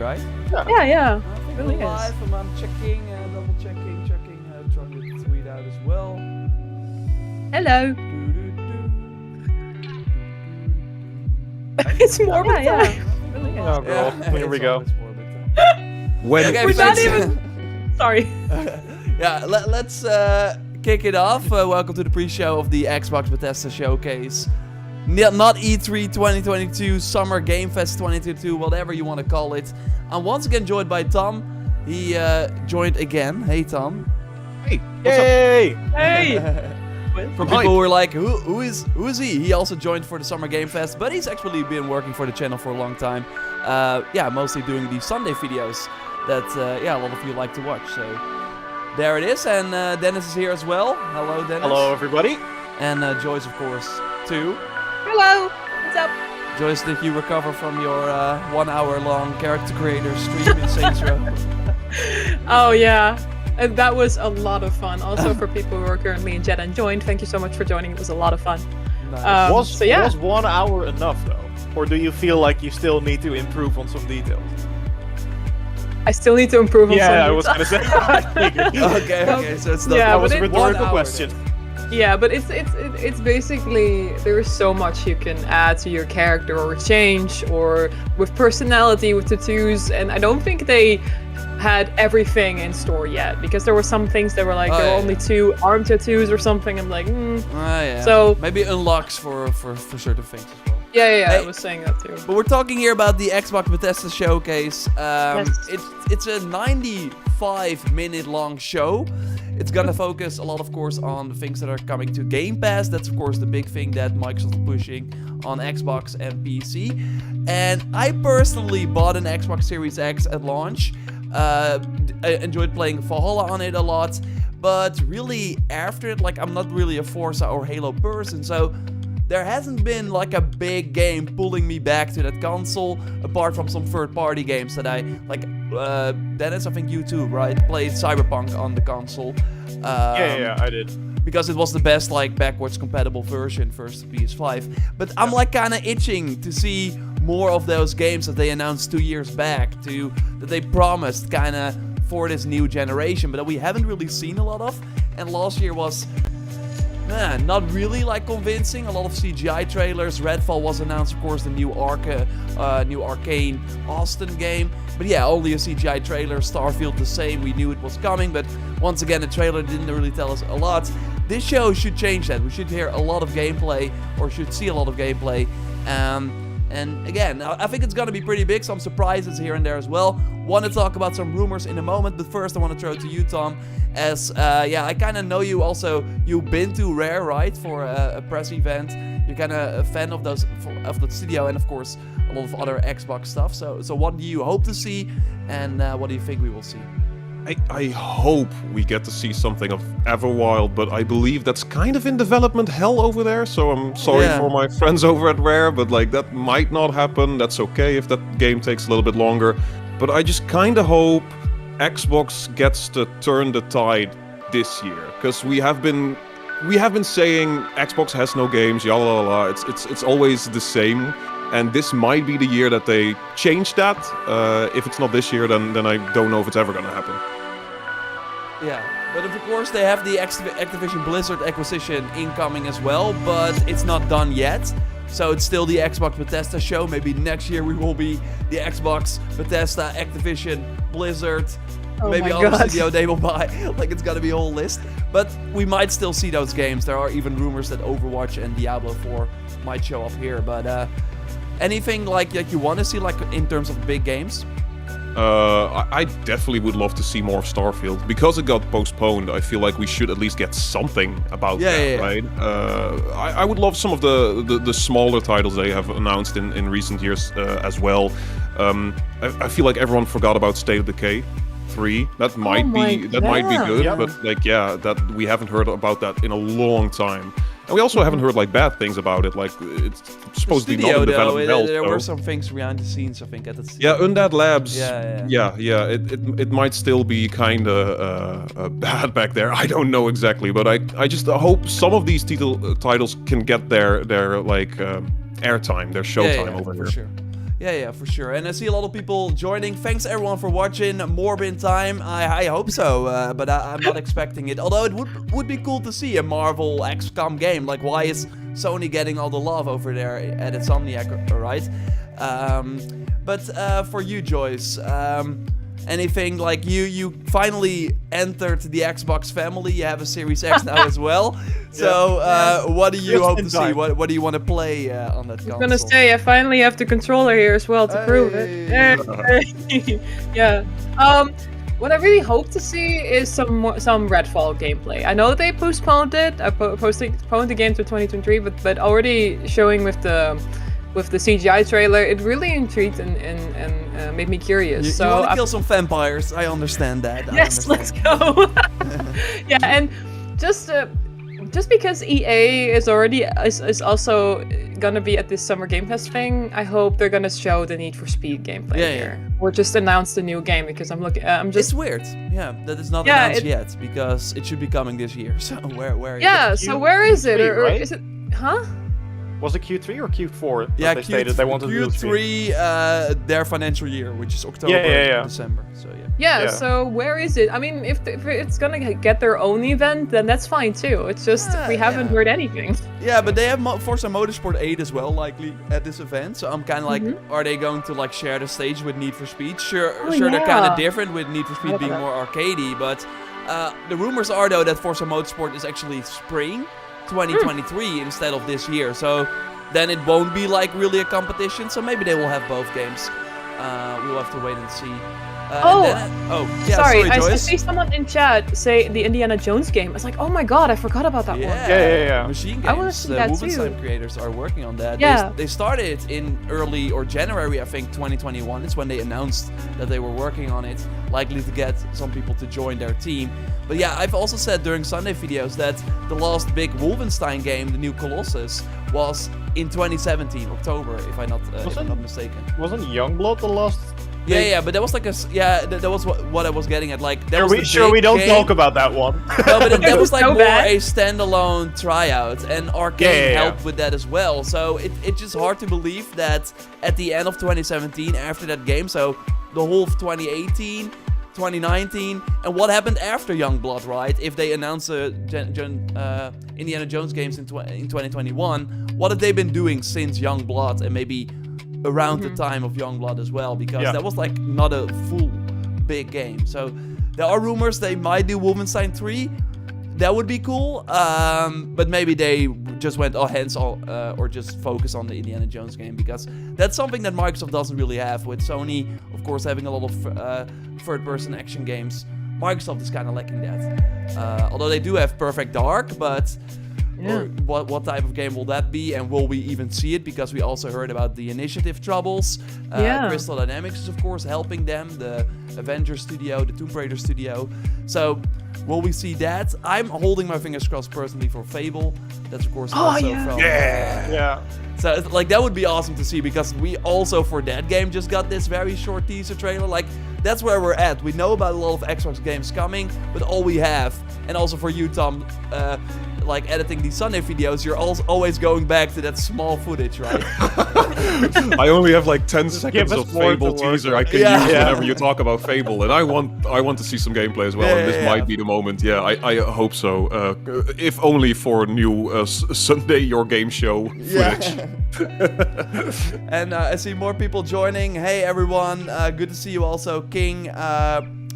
right? Yeah. I think Really we're is. live, and I'm checking, double checking, trying to tweet out as well. Hello. It's morbid. Yeah. It really is. Oh, girl. Here we go. When Okay, We're not thanks. even. Sorry. Yeah, let's kick it off. Welcome to the pre-show of the Xbox Bethesda Showcase. Not E3 2022, Summer Game Fest 2022, whatever you want to call it. I'm once again joined by Tom. He joined again. Hey, Tom. Hey, Hey! Hey. For people who are like, who is he? He also joined for the Summer Game Fest, but he's actually been working for the channel for a long time. Mostly doing the Sunday videos that a lot of you like to watch. So there it is, and Dennis is here as well. Hello, Dennis. Hello, everybody. And Joyce, of course, too. Hello. What's up? Joyce, did you recover from your 1 hour long character creator stream in Saints Row? Oh yeah. And that was a lot of fun. Also for people who are currently in chat and joined, thank you so much for joining. It was a lot of fun. Nice. Was 1 hour enough, though? Or do you feel like you still need to improve on some details? I still need to improve on some Yeah, I was details. gonna say. I figured. Okay, so it's not. Yeah, That was but a it- 1 rhetorical hour question. Yeah, but it's basically there is so much you can add to your character or change or with personality with tattoos, and I don't think they had everything in store yet because there were some things that were like there were only 2 arm tattoos or something. I'm like, Yeah. So- maybe unlocks for certain things as well. yeah, Hey. I was saying that too. But we're talking here about the Xbox Bethesda Showcase. Yes. It's a 95-minute long show. It's gonna focus a lot, of course, on the things that are coming to Game Pass. That's, of course, the big thing that Microsoft is pushing on Xbox and PC. And I personally bought an Xbox Series X at launch. I enjoyed playing Valhalla on it a lot. But really, after it, like, I'm not really a Forza or Halo person, so there hasn't been like a big game pulling me back to that console, apart from some third-party games that I like. Dennis, I think you too, right? Played Cyberpunk on the console. Yeah, I did. Because it was the best like backwards compatible version versus PS5. But I'm like kind of itching to see more of those games that they announced 2 years back, that they promised kind of for this new generation, but that we haven't really seen a lot of. And last year was not really like convincing. A lot of CGI trailers. Redfall was announced, of course, the new Arcane Austin game. But yeah, only a CGI trailer. Starfield the same. We knew it was coming, but once again, the trailer didn't really tell us a lot. This show should change that. We should hear a lot of gameplay, or should see a lot of gameplay. And again, I think it's gonna be pretty big. Some surprises here and there as well. Want to talk about some rumors in a moment, but first I want to throw it to you, Tom. As I kind of know you also. You've been to Rare, right, for a press event. You're kind of a fan of the studio, and of course a lot of other Xbox stuff. So what do you hope to see, and what do you think we will see? I hope we get to see something of Everwild, but I believe that's kind of in development hell over there, so I'm sorry for my friends over at Rare, but like that might not happen. That's okay if that game takes a little bit longer. But I just kind of hope Xbox gets to turn the tide this year, because we have been saying Xbox has no games, yalla la la. It's always the same. And this might be the year that they change that. If it's not this year, then I don't know if it's ever gonna happen. Yeah, but of course they have the Activision Blizzard acquisition incoming as well, but it's not done yet. So it's still the Xbox Bethesda show. Maybe next year we will be the Xbox Bethesda Activision Blizzard. Oh Maybe my other God. studio they will buy. Like it's gonna be a whole list. But we might still see those games. There are even rumors that Overwatch and Diablo 4 might show up here. But anything like that you want to see, like in terms of big games? I definitely would love to see more of Starfield. Because it got postponed, I feel like we should at least get something about that, right? I would love some of the smaller titles they have announced in recent years as well. I feel like everyone forgot about State of Decay 3. That might be good, Yeah. but like that we haven't heard about that in a long time. And we also haven't heard like bad things about it. Like it's supposed to be not in development hell. There so. were some things behind the scenes, I think, at the Yeah, Undead Labs. Yeah. It might still be kind of bad back there. I don't know exactly, but I just hope some of these titles can get their like airtime, their showtime over here. For sure. Yeah, for sure. And I see a lot of people joining. Thanks everyone for watching. Morbin time. I hope so, but I'm not expecting it. Although it would be cool to see a Marvel XCOM game. Like, why is Sony getting all the love over there at Insomniac, right? But for you, Joyce, anything like you finally entered the Xbox family. You have a Series X now as well. So what do you hope to see? What do you want to play on that console? I'm gonna say I finally have the controller here as well to prove it. Yeah. What I really hope to see is some Redfall gameplay. I know they postponed it. Postponed the game to 2023, but already showing with the CGI trailer, it really intrigued and made me curious. You want to kill some vampires? I understand that. Yes, let's go. Yeah, and just because EA is also gonna be at this Summer Game Pass thing, I hope they're gonna show the Need for Speed gameplay here, or just announce the new game because It's weird, that it's not announced yet because it should be coming this year. So where? Yeah, so where is it? Or is it? Huh? Was it Q3 or Q4? Yeah, they stated they wanted Q3, their financial year, which is October to December. So yeah. So where is it? I mean, if it's gonna get their own event, then that's fine too. It's just we haven't heard anything. Yeah, but they have Forza Motorsport 8 as well, likely at this event. So I'm kind of like, are they going to like share the stage with Need for Speed? Sure, they're kind of different with Need for Speed being more arcadey, but the rumors are though that Forza Motorsport is actually spring 2023 instead of this year, so then it won't be like really a competition. So maybe they will have both games. We'll have to wait and see. Sorry, I see someone in chat say the Indiana Jones game. I was like, oh my god, I forgot about that one. Yeah. Machine Games. I want to see that Wolfenstein creators are working on that. Yeah. They started in early or January, I think, 2021. It's when they announced that they were working on it, likely to get some people to join their team. But yeah, I've also said during Sunday videos that the last big Wolfenstein game, the new Colossus, was in 2017, October, if I'm not mistaken. Wasn't Youngblood the last? Yeah, but that was like that was what I was getting at. Like, that was we don't talk about that one. No, but that was like more a standalone tryout, and Arcane helped with that as well. So it's just hard to believe that at the end of 2017, after that game, so the whole of 2018, 2019, and what happened after Youngblood, right? If they announced Indiana Jones games in 2021, what have they been doing since Youngblood and maybe around the time of Youngblood as well? Because that was like not a full big game. So there are rumors they might do Wolfenstein 3. That would be cool. But maybe they just went or just focus on the Indiana Jones game, because that's something that Microsoft doesn't really have. With Sony, of course, having a lot of third-person action games, Microsoft is kind of lacking that. Although they do have Perfect Dark, but what type of game will that be, and will we even see it? Because we also heard about the Initiative troubles. Crystal Dynamics is, of course, helping them, the Avengers studio, the Tomb Raider studio. So will we see that? I'm holding my fingers crossed personally for Fable. That's, of course, also from... So like that would be awesome to see, because we also for that game just got this very short teaser trailer. Like, that's where we're at. We know about a lot of Xbox games coming, but all we have, and also for you, Tom, like editing these Sunday videos, you're always going back to that small footage, right? I only have like 10 seconds of Fable teaser I can use whenever you talk about Fable, and I want to see some gameplay as well, and this might be the moment. Yeah, I hope so. If only for new Sunday Your Game Show footage. And I see more people joining. Hey everyone, good to see you also. King,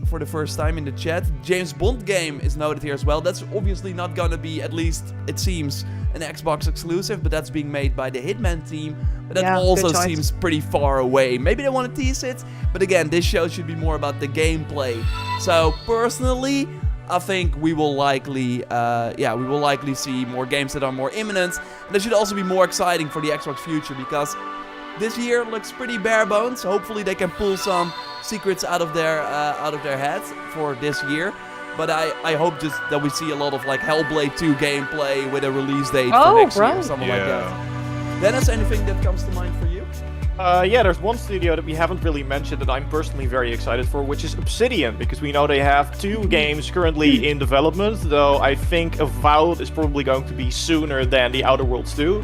for the first time in the chat. James Bond game is noted here as well. That's obviously not gonna be, at least it seems, an Xbox exclusive, but that's being made by the Hitman team. But that also seems pretty far away. Maybe they want to tease it, but again, this show should be more about the gameplay. So personally, I think we will likely see more games that are more imminent. And that should also be more exciting for the Xbox future, because this year looks pretty bare bones. Hopefully they can pull some secrets out of their heads for this year. But I hope just that we see a lot of like Hellblade 2 gameplay with a release date for next year or something like that. Dennis, anything that comes to mind for you? There's one studio that we haven't really mentioned that I'm personally very excited for, which is Obsidian, because we know they have 2 games currently in development, though I think Avowed is probably going to be sooner than The Outer Worlds 2.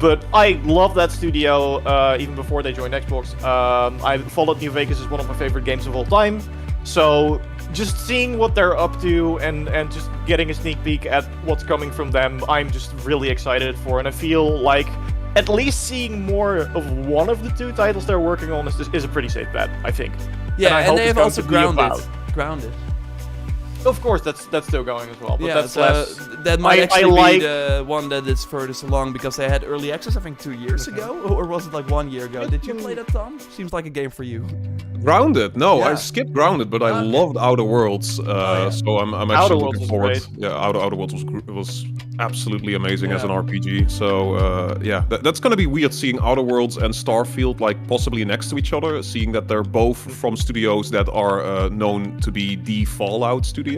But I love that studio even before they joined Xbox. I followed New Vegas as one of my favorite games of all time. So just seeing what they're up to and just getting a sneak peek at what's coming from them, I'm just really excited for. And I feel like at least seeing more of one of the two titles they're working on is a pretty safe bet, I think. Yeah, I and hope they it's have going also to be Avowed. grounded. Of course, that's still going as well. But Yeah, that's so less. that might I actually like- be the one that is furthest along because they had early access, I think 2 years ago, or was it like 1 year ago? Did you play that, Tom? Seems like a game for you. Grounded? No, Yeah. I skipped Grounded, but I Okay. loved Outer Worlds. So I'm Outer actually Worlds looking was forward. great. Yeah, Outer Worlds was absolutely amazing as an Yeah. RPG. So yeah, that's gonna be weird seeing Outer Worlds and Starfield like possibly next to each other, seeing that they're both from studios that are known to be the Fallout studio.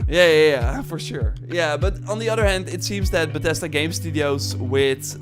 Yeah, for sure. Yeah, but on the other hand, it seems that Bethesda Game Studios with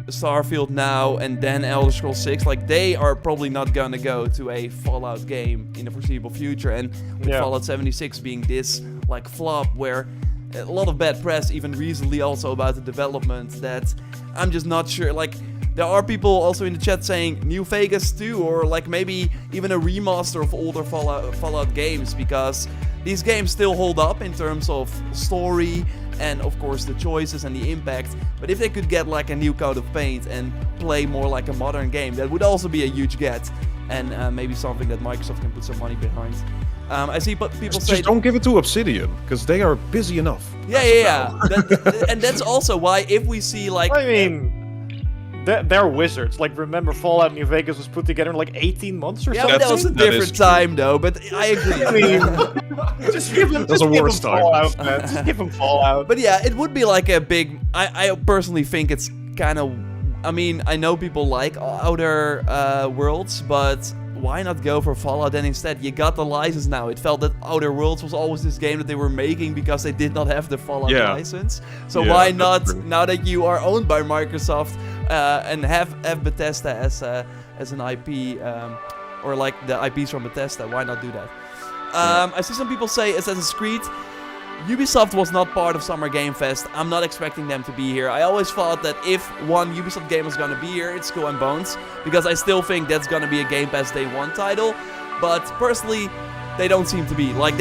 Starfield now and then Elder Scrolls 6, like they are probably not gonna go to a Fallout game in the foreseeable future. And with Yeah. Fallout 76 being this like flop where a lot of bad press even recently also about the development that I'm just not sure. Like there are people also in the chat saying New Vegas 2 or like maybe even a remaster of older Fallout games because these games still hold up in terms of story and of course the choices and the impact. But if they could get like a new coat of paint and play more like a modern game, that would also be a huge get and maybe something that Microsoft can put some money behind. I see people say... Just don't give it to Obsidian, because they are busy enough. Yeah. And that's also why if we see like... I mean, they're wizards. Like, remember, Fallout New Vegas was put together in like 18 months or Yeah, something? but that was a That is different true. time though, but I agree. I mean, just give them, That's just a give worse them time. Fallout, man. Just give them Fallout. But yeah, it would be like a big... I personally think it's kind of... I mean, I know people like Outer Worlds, but why not go for Fallout then instead? You got the license now. It felt that Outer Worlds was always this game that they were making because they did not have the Fallout Yeah. license. So Yeah, why that's not, true. now that you are owned by Microsoft and have Bethesda as an IP, or like the IPs from Bethesda, why not do that? I see some people say Assassin's Creed. Ubisoft was not part of Summer Game Fest. I'm not expecting them to be here. I always thought that if one Ubisoft game was gonna be here, it's Skull and Bones, because I still think that's gonna be a Game Pass Day 1 title. But personally, they don't seem to be. Like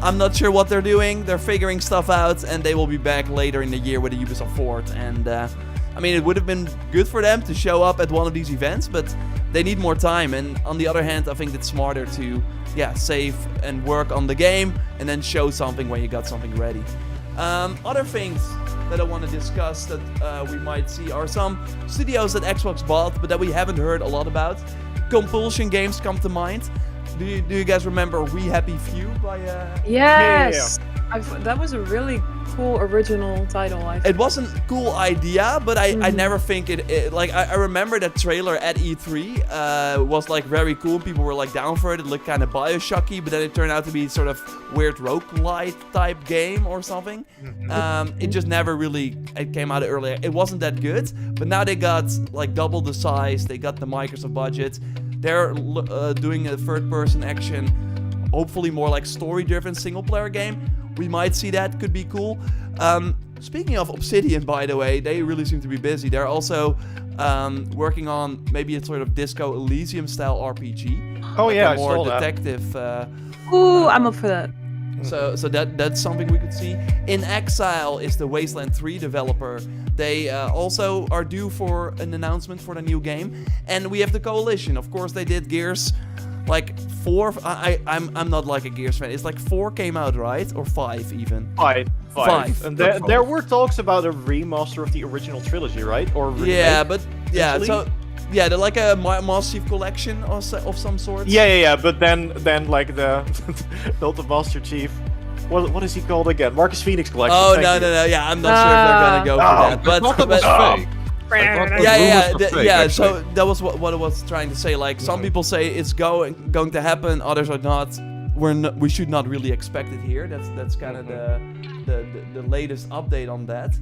I'm not sure what they're doing. They're figuring stuff out, and they will be back later in the year with a Ubisoft Forward. And I mean, it would have been good for them to show up at one of these events, but they need more time. And on the other hand, I think it's smarter to save and work on the game and then show something when you got something ready. Other things that I want to discuss that we might see are some studios that Xbox bought but that we haven't heard a lot about. Compulsion games come to mind. Do you guys remember We Happy Few by Yes! That was a really cool original title, I think. It wasn't a cool idea, but I never think it like I remember that trailer at E3 was like very cool. People were like down for it. It looked kind of Bioshocky, but then it turned out to be sort of weird roguelite type game or something. It just never really it came out earlier. It wasn't that good, but now they got like double the size. They got the Microsoft budget. They're doing a third-person action, hopefully more like story-driven single-player game. We might see that, could be cool. Speaking of Obsidian, by the way, they really seem to be busy. They're also working on maybe a sort of Disco Elysium style RPG. Oh like yeah, a I more saw that. detective. Ooh, I'm up for that. So that's something we could see. In Exile is the Wasteland 3 developer. They also are due for an announcement for the new game. And we have the Coalition. Of course, they did Gears like 4. I'm not like a Gears fan. It's like 4 came out, right? Or 5 even. Five. Five. And Five. there were talks about a remaster of the original trilogy, right? Or Yeah, remake, but yeah, potentially? so yeah, they're like a Master Chief collection of some sort. Yeah. But then like the not the Master Chief. What is he called again? Marcus Phoenix collection. Oh thank no. you. Yeah, I'm not sure if they're gonna go for that. I thought that was but fake. I thought those yeah, rumors were fake, yeah. actually. So that was what I was trying to say. Like some people say it's going to happen, others are not. We should not really expect it here. That's kind of the latest update on that.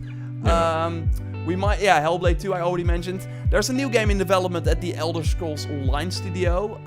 We might, Hellblade 2 I already mentioned. There's a new game in development at the Elder Scrolls Online studio,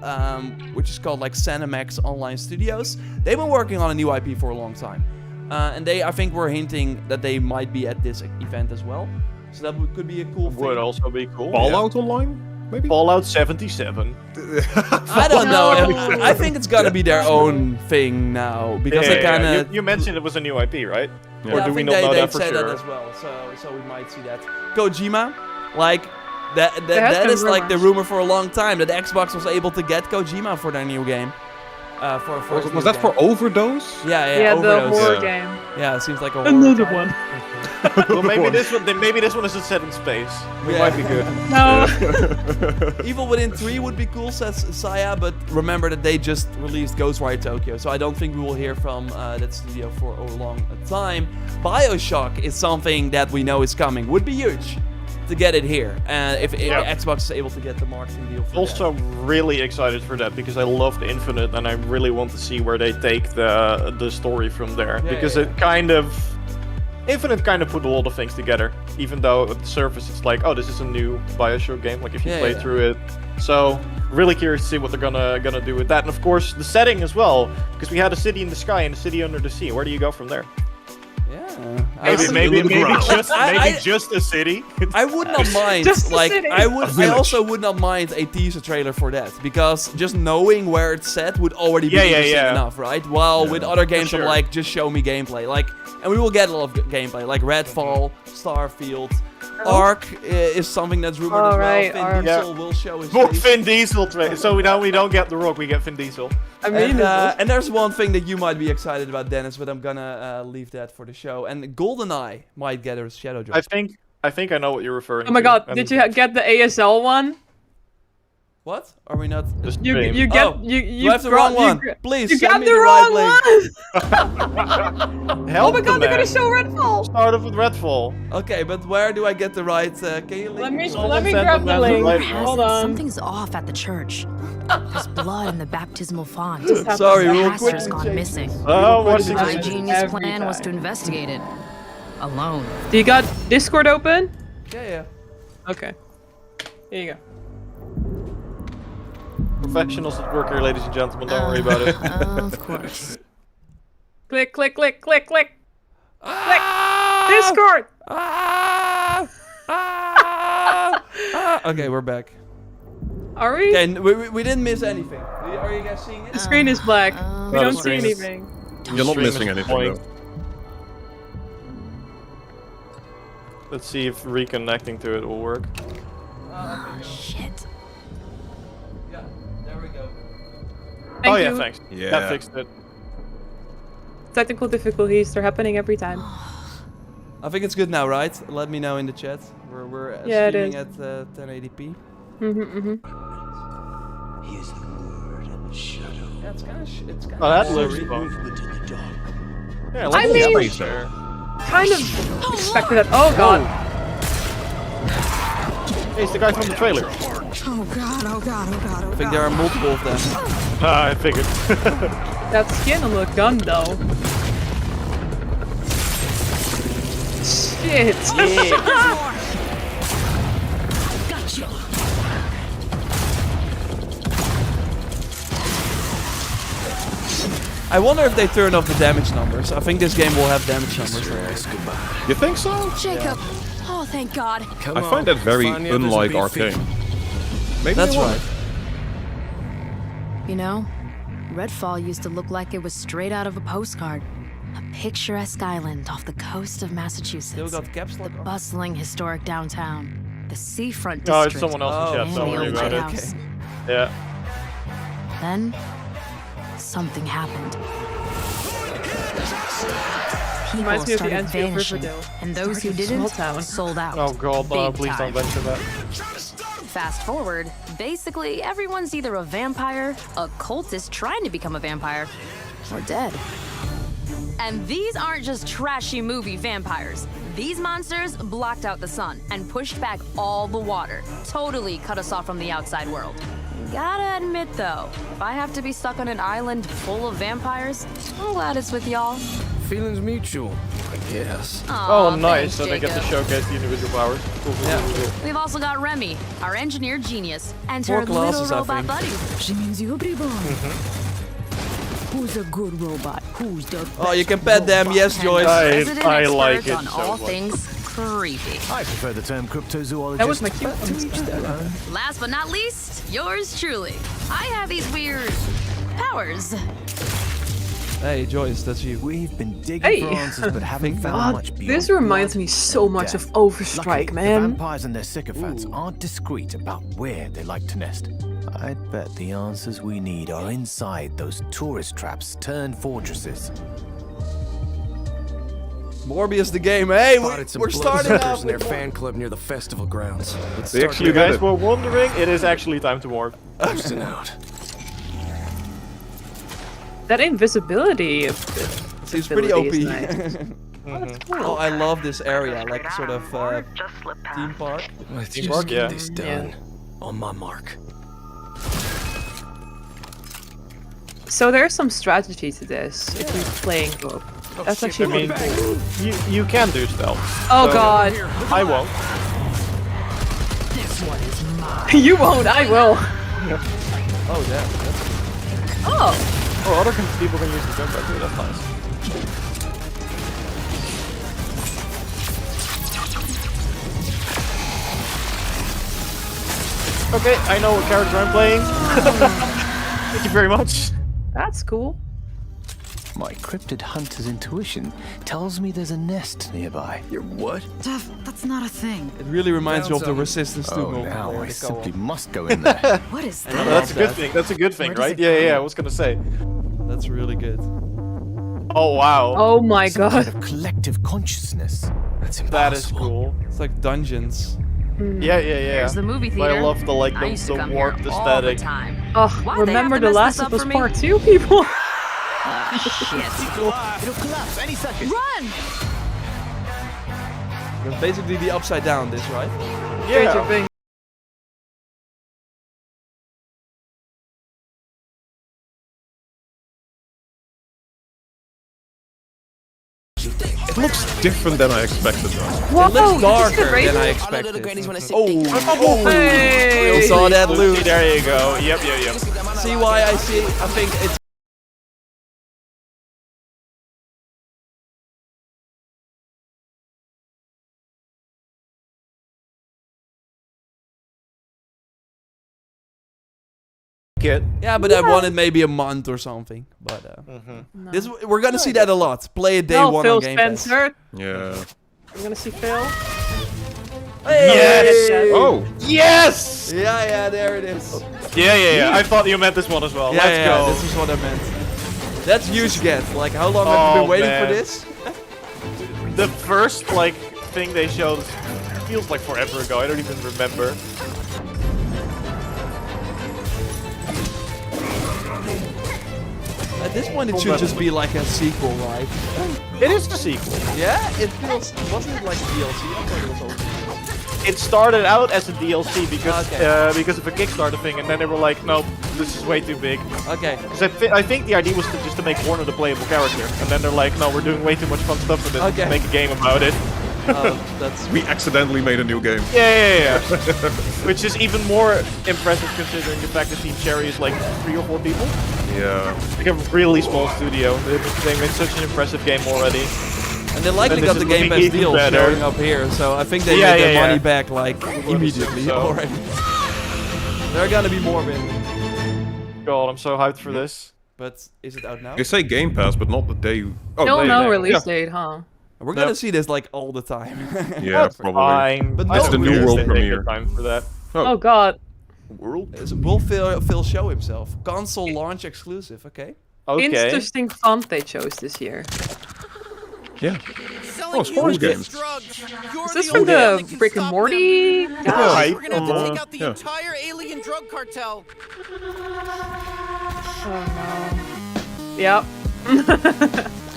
which is called like Cinemax Online Studios. They've been working on a new IP for a long time. And I think were hinting that they might be at this event as well. So that could be a cool thing. Would also be cool. Fallout Online, maybe. Fallout 77. I don't know. No. I think it's gonna be their own thing now because they kind of. You mentioned it was a new IP, right? Yeah. Or I do we think not know they that for said sure? that as well. So we might see that. Kojima, like that has that been is like the rumors. rumor for a long time that Xbox was able to get Kojima for their new game. Was that for Overdose? Yeah, the Overdose. horror Yeah. game. Yeah, it seems like a horror Another title. one. Well, maybe this one is set in space. It Yeah. might be good. No. Evil Within 3 would be cool, says Saya, but remember that they just released Ghostwire Tokyo, so I don't think we will hear from that studio for a long time. BioShock is something that we know is coming. Would be huge to get it here, if Xbox is able to get the marketing deal for Also, really excited for that because I loved Infinite and I really want to see where they take the story from there. Yeah, Because yeah, it kind of Infinite kind of put a lot of things together, even though at the surface it's like, oh, this is a new BioShock game. Like if you play through it, so really curious to see what they're gonna do with that. And of course, the setting as well, because we had a city in the sky and a city under the sea. Where do you go from there? Yeah. Maybe I- just a city. I would not mind, Just the like, city. I also would not mind a teaser trailer for that, because just knowing where it's set would already be interesting enough, right? While with other games, I'm sure. like, just show me gameplay, like, and we will get a lot of gameplay, like Redfall, Starfield, Ark is something that's rumored as well. right, Vin Ark. Diesel will show his More face. Vin Diesel. So we don't get The Rock, we get Vin Diesel. I mean, And there's one thing that you might be excited about, Dennis, but I'm gonna leave that for the show. And GoldenEye might get a shadow drop. I think I know what you're referring to. oh my god, And did you get the ASL one? What? Are we not? the You stream. you get Oh, you You have the wrong one. Please You send got me the the wrong right link. one. Help Oh my god, the they're gonna man. show Redfall. Start off with Redfall. Okay, but where do I get the right? Can you link Let me Someone grab send the them the link. right Hold one. on. Something's off at the church. There's blood in the baptismal font. Sorry, The real pastor's quick. gone missing. Oh, what's Quick the My change. genius Every plan was time. to investigate it. Alone. Do you got Discord open? Yeah. Okay. Here you go. Professionals at work here, ladies and gentlemen. Don't worry about it. Of course. Click, click, click, click, click. Ah! Discord. Okay, we're back. Are we? Okay, we didn't miss anything. Are you guys seeing it? The screen is black. We No, don't the see screen is- anything. You're not Stream missing is anything blank. though. Let's see if reconnecting to it will work. Shit. Yeah, there we go. Thank oh yeah, you. thanks. Yeah. That fixed it. Technical difficulties, they're happening every time. I think it's good now, right? Let me know in the chat. We're Yeah, it streaming is. at 1080p. Yeah, it's kind of it's kind Oh, that of looks blurry. fun. Yeah, I let's mean- see. Space there. Kind of expected that. Oh god. Hey, it's the guy from the trailer. Oh god, oh god, oh god, oh I think there are multiple of them. I figured. That skin on the gun though. Shit. I wonder if they turn off the damage numbers. I think this game will have damage numbers. You think so? Jacob. Oh, thank God. I find that very unlike Arcane. Maybe That's they won't. right. You know, Redfall used to look like it was straight out of a postcard. A picturesque island off the coast of Still Massachusetts. got caps lock on. Bustling historic downtown. The seafront No, district. it's someone else in Oh, chat. and Don't the worry old about it. lighthouse. Yeah. Then, something happened. People Reminds me of the started end of vanishing, Riverdale. and those who Dark and small didn't town. sold out. Oh god, no, Big please time. don't mention that. Fast forward, basically everyone's either a vampire, a cultist trying to become a vampire, or dead. And these aren't just trashy movie vampires. These monsters blocked out the sun and pushed back all the water, totally cut us off from the outside world. Gotta admit though, if I have to be stuck on an island full of vampires, I'm glad it's with y'all. Feelings mutual, I guess. Oh, Aw, nice. thanks, So they get to Jacob. showcase the individual powers. Cool, cool, Yeah. cool, cool. We've also got Remy, our engineer genius, and Four her little classes, I robot think. buddies. She means you, Who's a good robot? Who's the Oh, you can pet them. Yes, And Joyce. I resident like expert it on so all much. things creepy. I prefer the term cryptozoologist. That was my cue. Last but not least, yours truly. I have these weird powers. Hey, Joyce, that's you. We've been digging Hey. for answers, but haven't Think found God, much beyond this reminds blood me so and much death. of Overstrike, Luckily, the man. vampires and their sycophants aren't discreet about where they like to nest. I'd bet the answers we need are inside those tourist traps turned fortresses. Morbius the game. Hey, Spotted some we're starting bloodsuckers off in their with fan club near the festival grounds. Let's They start actually You there. did guys it. were wondering, it is actually time to warp. Posting out. That invisibility Seems pretty OP. ability is nice. Oh, I love this area, like sort of theme park. Let's Team just Park, get yeah. this done. On my mark. So there's some strategy to this if you're playing both. That's I actually mean, pretty cool. you can do stealth. Oh so- god. I won't. You won't, I will. Oh, damn. That's... Oh. Oh, other people can use the jump too. That's nice. Okay, I know what character I'm playing. Thank you very much. That's cool. My cryptid hunter's intuition tells me there's a nest nearby. Your what? Jeff, that's not a thing. It really reminds me of the Found Resistance 2 Oh, multiplayer, now I the simply co-op. must go in there. What is I that? know That's a good that. thing. That's a good thing, Where does right? it Yeah, go? yeah. I was gonna say. That's really good. Oh wow. Oh my Some kind god. of collective consciousness. That's That is impossible. cool. It's like dungeons. Yeah, yeah, yeah. There's the movie But theater. I love the like I used to the come here warped all the aesthetic. time. Oh, Why'd they remember have to The mess Last this of up Us for me? Part 2, people? Shit. It'll collapse any second. Run! That's basically the upside down, this, right? Stranger Yeah. Things. It looks different than I expected, though. Whoa, It looks this darker is the than I rainbow. expected. Oh, hey. You saw that loot. There you go. Yep, yep, yep. See why I think it's... Kid. Yeah, but I wanted maybe a month or something. But this we're gonna see that a lot. Play it day No, one Phil on Game Pass. Spencer. Yeah. I'm gonna see Phil. Hey! Oh! Yes! Yeah, yeah, there it is. Yeah, yeah, yeah. I thought you meant this one as well. Yeah, Let's yeah, go. this is what I meant. That's huge get. Like, how long have you Oh, been waiting man. for this? The first like thing they showed feels like forever ago. I don't even remember. At this point, it should just be like a sequel, right? It is the sequel. Yeah, it feels. Wasn't it like DLC? I thought it was also. It started out as a DLC because Okay. because of a Kickstarter thing, and then they were like, no, this is way too big. Okay. Because I think the idea was to just to make Warner the playable character, and then they're like, no, we're doing way too much fun stuff with this. Okay. Let's make a game about it. That's. We accidentally made a new game. Yeah. Which is even more impressive considering the fact that Team Cherry is like 3 or 4 people. Yeah. Like a really small studio. They made such an impressive game already. And they likely And got this the is Game looking Pass even deal better. showing up here, so I think they Yeah, made their yeah, money yeah. back like immediately so. already. There are gonna be more, man. God, I'm so hyped for this. But is it out now? They say Game Pass, but not the day. Oh, Still they- no they- release yeah. date, huh? We're No. gonna see this like all the time. yeah, That's probably. fine. But I no, don't the new really world think they premiere. get time for that. Oh god. World? Will Phil show himself? Console launch exclusive, okay. Okay. Interesting font they chose this year. Yeah. Oh, sports games. Is this from the Rick and Morty guy? Hype. We're gonna have to take out the Yeah. entire alien drug cartel. Yep.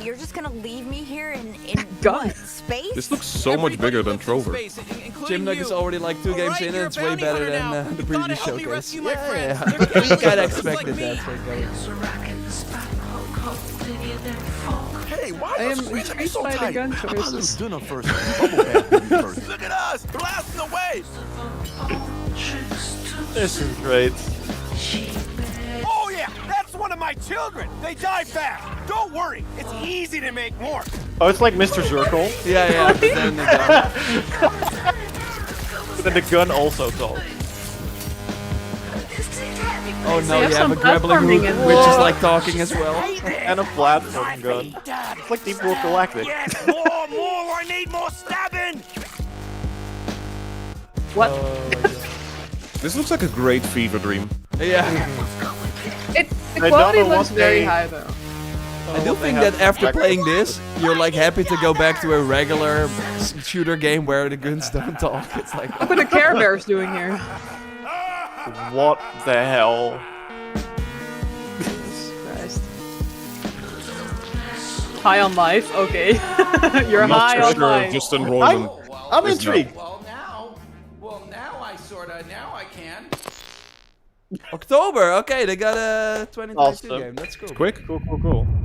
You're just gonna leave me here in God. what, space? This looks so much bigger than Trover. Jimnook is already like 2 games in and it's way better than the previous showcase. rescue my Yeah, friends. yeah. They're We kinda just like expected me. that. So going. Hey, why I am intrigued by the gun choices. Look at us, blasting away. This is great. Oh yeah, that's one of my children. They die fast. Don't worry, it's easy to make more. Oh, it's like Mr. Zirkle. Yeah. But then the gun. But then the gun also talks. Oh no, have you have some a grappling platforming hook, in which is there. like talking as well. And a platform gun. It's like Deep Rock Galactic. More, I need more stabbing! What? This looks like a great fever dream. Yeah. The I quality don't know looks what very they- high though. I do think that after playing this, you're like happy to go back to a regular shooter game where the guns don't talk. It's like, What are the Care Bears doing here? What the hell? Christ. High on life? Okay. You're I'm not high so on sure. life. Just enrollment. I'm is intrigued. Well, now I sorta, now I can. October. Okay, they got a 2022 Awesome. game. That's cool. Quick. Cool.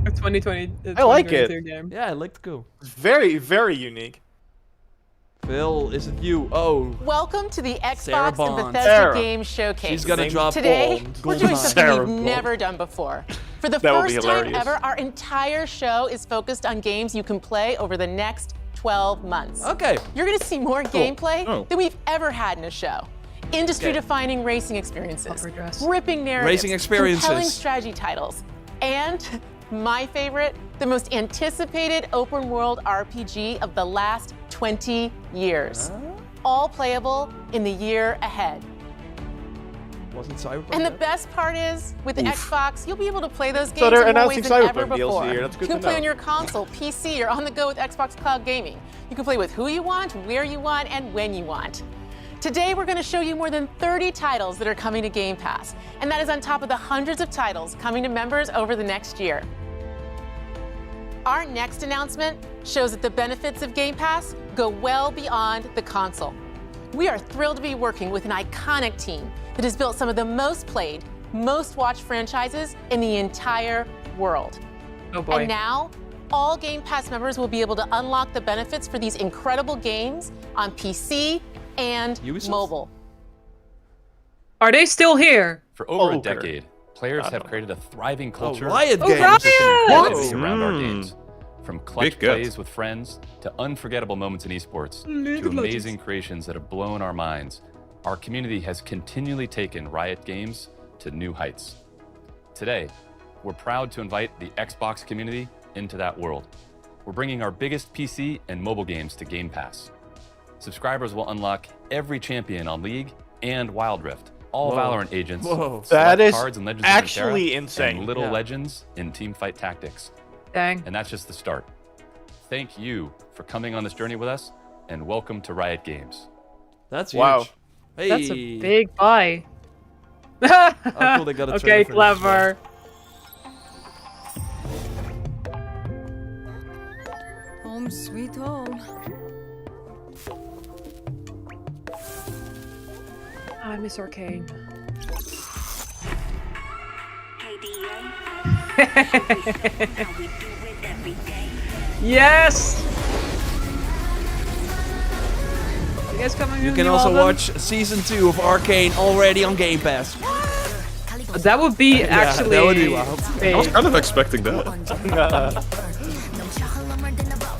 A 2020. I like it. 2022 Game. Yeah, it looked cool. It's very, very unique. Phil, is it you? Oh, Welcome to the Sarah Xbox Bond. and Bethesda Sarah. Game Showcase. she's gonna Name drop Today, gold. we're doing something Sarah we've Bond. never done before. For the That would be first time hilarious. ever, our entire show is focused on games you can play over the next 12 months. Okay. You're gonna see more gameplay Oh. than we've ever had in a show. Industry-defining racing experiences, Upper dress. gripping narratives, Racing experiences. compelling strategy titles, and my favorite, the most anticipated open-world RPG of the last 20 years. All playable in the year ahead. Wasn't Cyberpunk? And the yet? best part is, with the Xbox, you'll be able to play those games So they're in more announcing ways than ever Cyberpunk DLC before. here. That's good You can to play know. on your console, PC, or on the go with Xbox Cloud Gaming. You can play with who you want, where you want, and when you want. Today, we're going to show you more than 30 titles that are coming to Game Pass, and that is on top of the hundreds of titles coming to members over the next year. Our next announcement shows that the benefits of Game Pass go well beyond the console. We are thrilled to be working with an iconic team that has built some of the most played, most watched franchises in the entire world. Oh boy. And now, all Game Pass members will be able to unlock the benefits for these incredible games on PC and Ubisoft? mobile. Are they still here? For over a Poker. decade, players have created a thriving culture Riot Oh, Games. Riot! identity around our Hmm. games. From clutch Big gut. plays with friends to unforgettable moments in esports League to of Legends. amazing creations that have blown our minds, our community has continually taken Riot Games to new heights. Today, we're proud to invite the Xbox community into that world. We're bringing our biggest PC and mobile games to Game Pass. Subscribers will unlock every champion on League and Wild Rift, all Whoa. Valorant agents, Whoa. That select is cards and Legends actually of Runeterra, insane. and Little Yeah. Legends in Teamfight Tactics. Dang. And that's just the start. Thank you for coming on this journey with us, and welcome to Riot Games. That's Wow. huge. Hey. That's a big buy. Oh, cool, they got a Okay, trailer for this as well. clever. Home sweet home. I miss Arcane. Yes! You guys coming You with can new also album? watch season 2 of Arcane already on Game Pass. That would be actually that would be wild. big. I was kind of expecting that.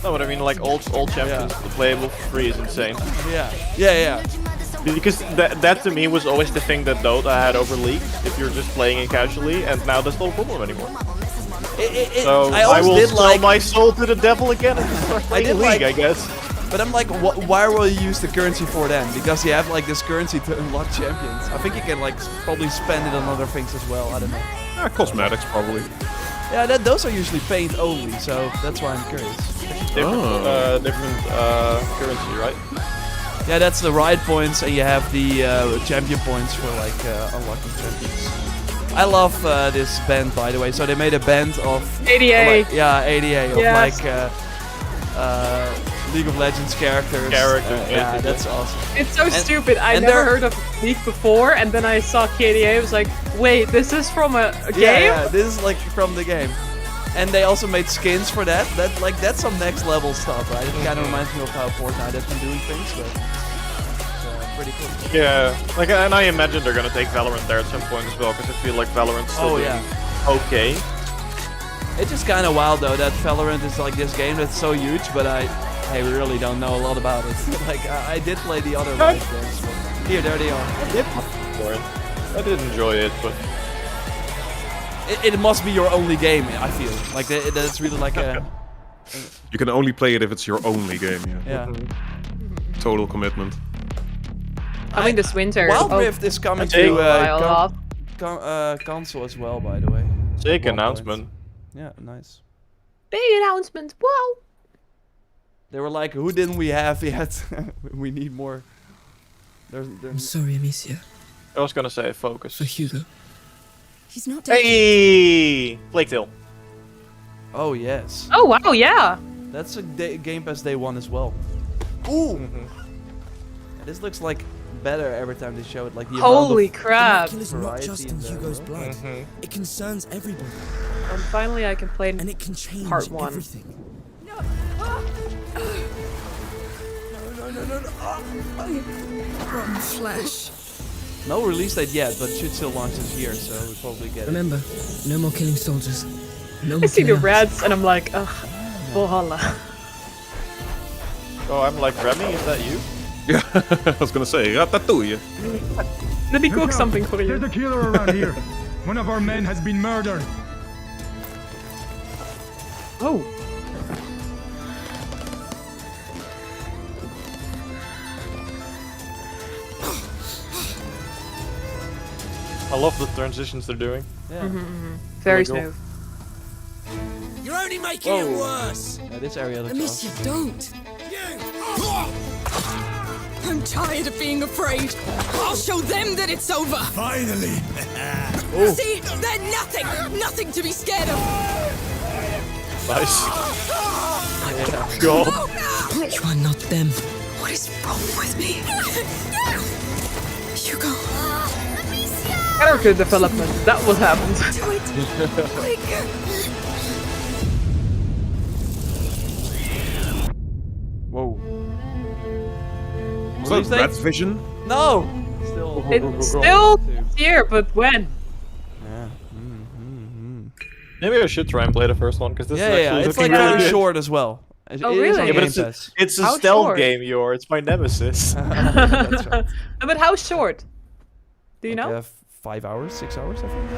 No, but I mean, like old champions, the playable for free is insane. Yeah. Because that to me was always the thing that Dota had over League. If you're just playing it casually, and now that's not a problem anymore. So I I always will did sell like, my soul to the devil again and just start I playing did League, like- I guess. but I'm like, why will you use the currency for then? Because you have like this currency to unlock champions. I think you can like probably spend it on other things as well. I don't know. Cosmetics, probably. Yeah, those are usually paint only, so that's why I'm curious. Different currency, right? Yeah, that's the ride points, and you have the champion points for like unlocking champions. I love this band, by the way. So they made a band of ADA. yeah, ADA of Yes. like League of Legends characters. Yeah, basically. that's awesome. It's so stupid. I and never they're- heard of League before, and then I saw KDA. I was like, wait, this is from a game? Yeah, this is like from the game. And they also made skins for that. That's some next level stuff, right? It kind of reminds me of how Fortnite has been doing things, but it's pretty cool. Yeah, like, and I imagine they're gonna take Valorant there at some point as well, because I feel like Valorant's still Oh, doing yeah. okay. It's just kind of wild though that Valorant is like this game that's so huge, but I really don't know a lot about it. Like I did play the other Riot games. But here, there they are. I did enjoy it, but it must be your only game. I feel like that's really like a. You can only play it if it's your only game. Yeah. Total commitment. I mean, this winter. Wild Rift is coming to to console as well, by the way. Sick announcement. Yeah, nice. Big announcement. Wow. They were like, who didn't we have yet? We need more. I'm sorry, Amicia. I was gonna say focus. For Hugo. He's not dead. Hey! Plague Tale. Oh, yes. Oh, wow, yeah. That's a Game Pass Day 1 as well. Ooh! This looks like better every time they show it. Like the Holy crap! The is not just in Hugo's blood. It concerns everybody. And finally I can play and it can change part 1. Everything. No. Rotten flesh. No release date yet, but it should still launch this year, so we'll probably get Remember, no more killing soldiers. No I more see the killing reds and I'm like, ugh, Valhalla. Oh, I'm like, Remy, is that you? Yeah, I was gonna say, ratatouille. Let me cook something for you. There's a killer around here. One of our men has been murdered. Oh. I love the transitions they're doing. Yeah. Very Really smooth. You're only making it worse. Yeah, this area looks Amicia, awesome. don't. I'm tired of being afraid. I'll show them that it's over. Finally. See, they're nothing to be scared of. Nice. Yeah. God. You are not them. What is wrong with me? Hugo. Character development, that what happened. Do it. Quick. Whoa. Was that Rat Vision? No! Still. It's still here, but when? Yeah. Maybe I should try and play the first one, because this is actually it's like looking really really good. short as well. Oh, It is really? on Yeah, but Game Pass. it's a How stealth short? game, Yor. It's my nemesis. That's right. But how short? Do you Like, know? 5 hours, 6 hours, I think.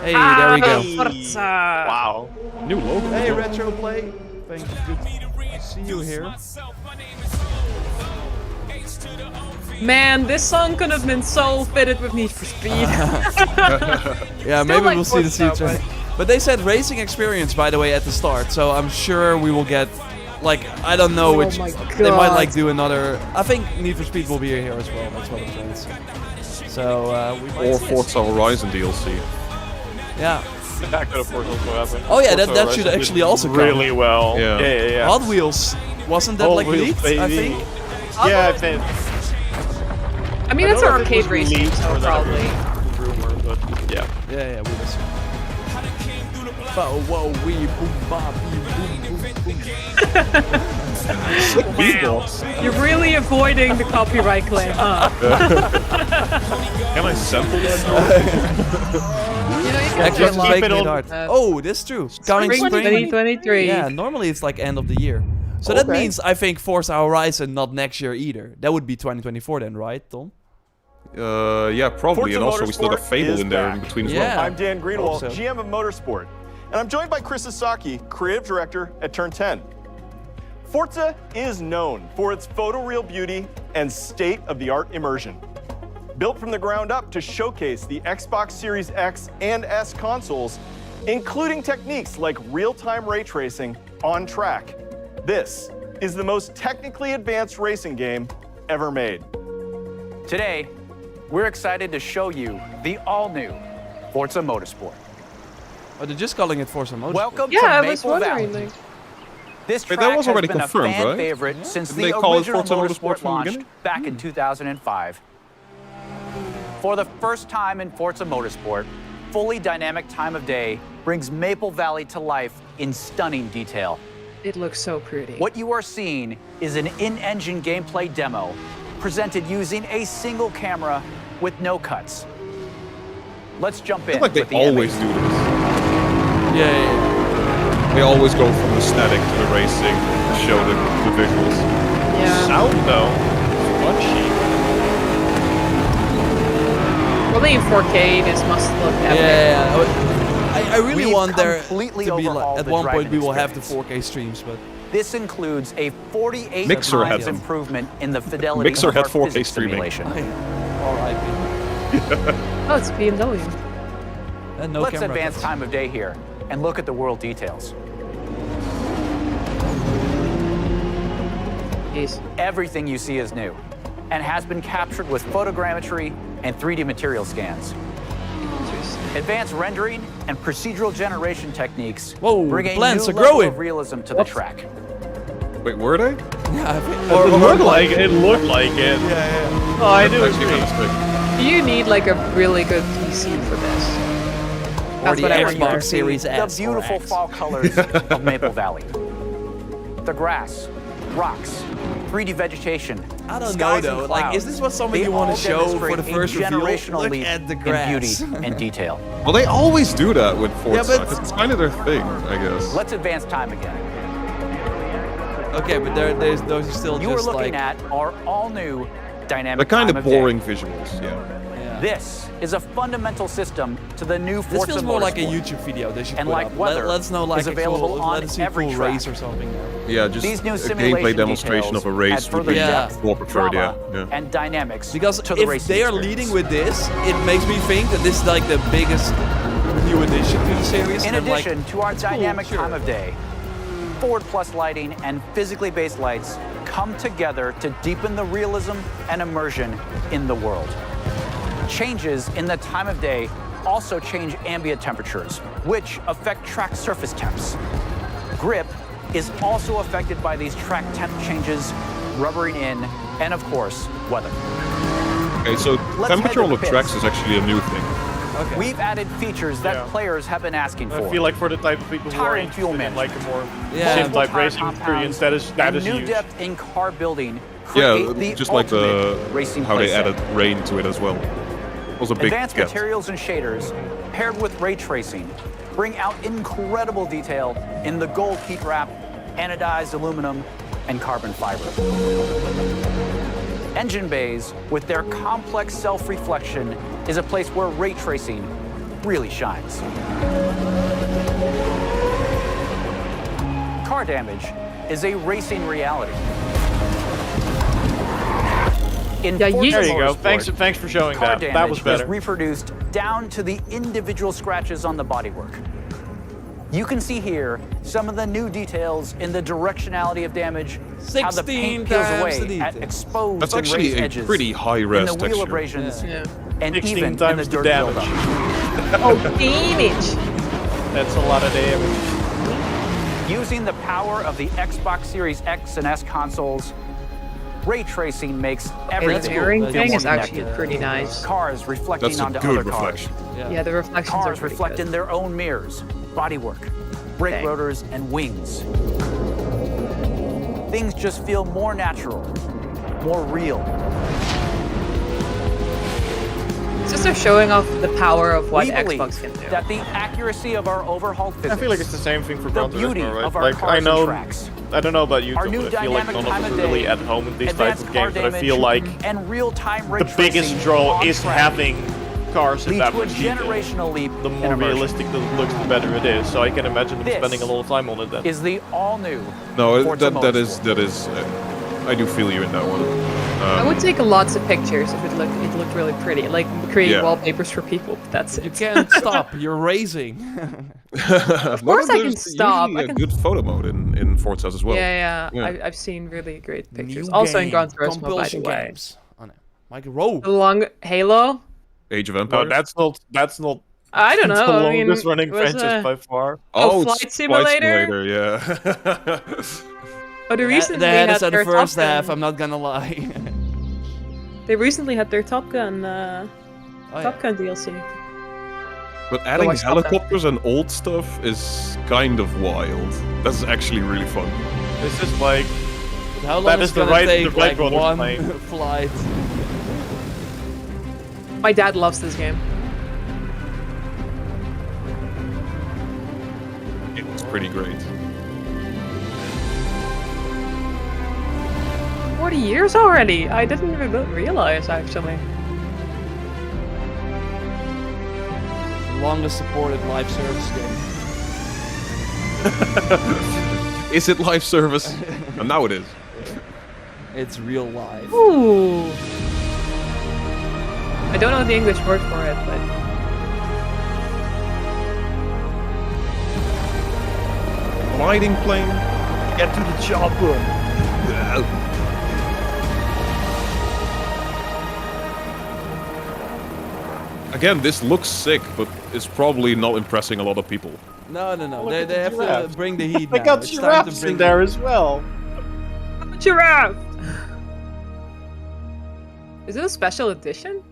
Hey, there we go. Forza. Wow. New logo. Hey, Retro Play. Thank you. Good to see you here. Man, this song could have been so fitted with Need for Speed. Yeah, Still maybe like we'll see the Forza, future. But they said racing experience, by the way, at the start. So I'm sure we will get, like, I don't know Oh which. my They might God. like do another. I think Need for Speed will be here as well. That's what I'm trying to say. So we might Or see it. Forza Horizon DLC. Yeah. That could of course also happen. Oh yeah, that Forza should Horizon actually did also come. really well. Yeah. Yeah. Hot Wheels, wasn't that Hot like Wheels, leaked? I baby. think. Yeah, I think. I mean, I it's don't an know if it was arcade racing, leaked so or that it probably. was rumor, but yeah. Yeah, we will see. Bow, whoa, wee, boom, bop, boom, boom. You're really avoiding the copyright claim, huh? Can I sample that? You know, you can Actually, do a just lot make it it on- hard. Oh, this is true. Coming Spring spring. 2023. Yeah, normally it's like end of the year. So that Okay. means I think Forza Horizon not next year either. That would be 2024 then, right, Tom? Yeah, probably. Forza And also we still got Motorsport Fable is in there back. in between as Yeah. well. I'm Dan Greenwald, Hope so. GM of Motorsport, and I'm joined by Chris Sasaki, creative director at Turn 10. Forza is known for its photoreal beauty and state-of-the-art immersion. Built from the ground up to showcase the Xbox Series X and S consoles, including techniques like real-time ray tracing on track. This is the most technically advanced racing game ever made. Today, we're excited to show you the all-new Forza Motorsport. Oh, they're just calling it Forza Motorsport. Welcome Yeah, to I was Maple wondering. Valley. Like, This Wait, track that was already has been confirmed, a fan right? favorite since Didn't the they call it original Forza Motorsport Motorsport from the launched beginning? back in 2005. For the first time in Forza Motorsport, fully dynamic time of day brings Maple Valley to life in stunning detail. it looks so pretty. What you are seeing is an in-engine gameplay demo presented using a single camera with no cuts. Let's jump in It's like with they the always image. do this. Yeah. They always go from the static to the racing to show the visuals. Yeah. Sound though, punchy. Probably in 4K, this must look epic. Yeah. I really We've want there completely to be like, overhauled at the one point we driving will have the experience. 4K streams, but This includes a 48 Mixer had times them. improvement in the fidelity Mixer of had our 4K physics streaming. simulation. alright. Oh, it's BMW. And no Let's camera advance cuts. time of day here and look at the world details. Jeez. Everything you see is new and has been captured with photogrammetry and 3D material scans. Advanced rendering and procedural generation techniques bring a plants new are level growing. of realism to the track. Wait, were they? Yeah, I think, It looked like it. Looked like it. Yeah. Oh, I do That's agree. actually kinda sick. You need like a really good PC for this. That's the what I Xbox wonder. Series S The or beautiful X. fall colors of Maple Valley. The grass, rocks, 3D vegetation, I don't know skies and though. Like, is clouds. this what something They you want all to show for the demonstrate a first reveal? generational Look leap at the in grass. beauty and detail. Well, they always do that with Forza. but- 'cause it's kind of their thing, I guess. Let's advance time again. Okay, but those are still You are just looking like at our all-new dynamic They're kind time of day. boring visuals, yeah. This is a fundamental system to the new this Forza feels more like a Motorsport. YouTube video they should And put like up. weather Let's know like is a available cool, on let's see a every cool track. race or something. Yeah, just These new a simulation gameplay demonstration details of a race add would further be depth, more preferred, yeah. drama, and dynamics Because to the if racing they are experience. leading with this, it makes me think that this is like the biggest new addition to the series. In and like, addition to our it's cool, dynamic sure. time of day, Forward Plus lighting and physically based lights come together to deepen the realism and immersion in the world. Changes in the time of day also change ambient temperatures, which affect track surface temps. Grip is also affected by these track temp changes, rubbering in, and of course, weather. Okay, so Let's temperature head on to the the tracks pits. is actually a new thing. Okay. We've added features that players have been asking for. I feel like for the type of people who Tire are and fuel interested in like a more Yeah. sim type Tire racing compounds experience, that and is new huge. depth in car building Yeah, create the just like the ultimate racing how they playset. added rain to it as well. It was a big Advanced get. materials and shaders paired with ray tracing bring out incredible detail in the gold heat wrap, anodized aluminum, and carbon fiber. Engine bays, with their complex self-reflection, is a place where ray tracing really shines. Car damage is a racing reality. In Yeah, Forza There you go. Motorsport, Thanks for showing car that. damage That was better. is reproduced down to the individual scratches on the bodywork. You can see here some of the new details in the directionality of damage, how the 16 paint peels times away the at detail. exposed That's and actually raised a edges, pretty high-res in the wheel texture. abrasions, Yeah. and 16 even in times the the dirt damage. buildup. Oh, damage! That's a lot of damage. Using the power of the Xbox Series X and S consoles, ray tracing makes Hey, that everything mirroring feel thing more is actually connected. pretty nice. Cars reflecting That's a onto good other cars. reflection. Yeah, the reflections are Cars pretty reflect good. in their own mirrors, bodywork, brake Dang. rotors, and wings. Things just feel more natural, more real. It's just they're showing off the power of what We believe Xbox can do. that the accuracy of our overhauled physics, I feel like it's the same thing for the Gran beauty Turismo, right? of our Like cars I and know, tracks, I don't know about you, our but new I feel like dynamic none time of of us are really day, at home in these types advanced of car games. But I damage, feel like and real-time ray the biggest tracing draw on is track having cars in lead that to a much detail. generational leap The in more immersion. realistic the looks, the better it is. So I can imagine them This spending a lot of time on it then. is the all-new No, Forza that is Motorsport. I do feel you in that one. I would take lots of pictures if it looked really pretty, like create Yeah. wallpapers for people. But that's it. You can't stop. You're racing. Of course I can stop. I A can. good photo mode in Forza as well. Yeah. I've seen really great pictures. Also in Gran Turismo, by the compulsion way. games. Oh no, Michael Rowe. The long Halo. Age of No, Empires. that's not I don't know. the I mean, longest running it was, franchise by far. Oh, it's Flight Simulator? yeah. Oh, they recently That had is at their the first Top Gun. half. I'm not gonna lie. They recently had their Top Gun, Oh, Top Gun DLC. But adding watch Top Gun. helicopters and old stuff is kind of wild. That's actually really fun. This is like How long that is is the gonna right take the right like one one plane. flight? My dad loves this game. It's pretty great. 40 years already? I didn't even realize, actually. Longest supported live service game. Is it live service? And now it is. It's real live. Ooh. I don't know the English word for it, but... Gliding plane. Get to the chopper. Again, this looks sick, but it's probably not impressing a lot of people. No. Look They at the have to giraffes. bring the heat They now. got It's time to giraffes bring in there as well. Giraffe! Is it a special edition?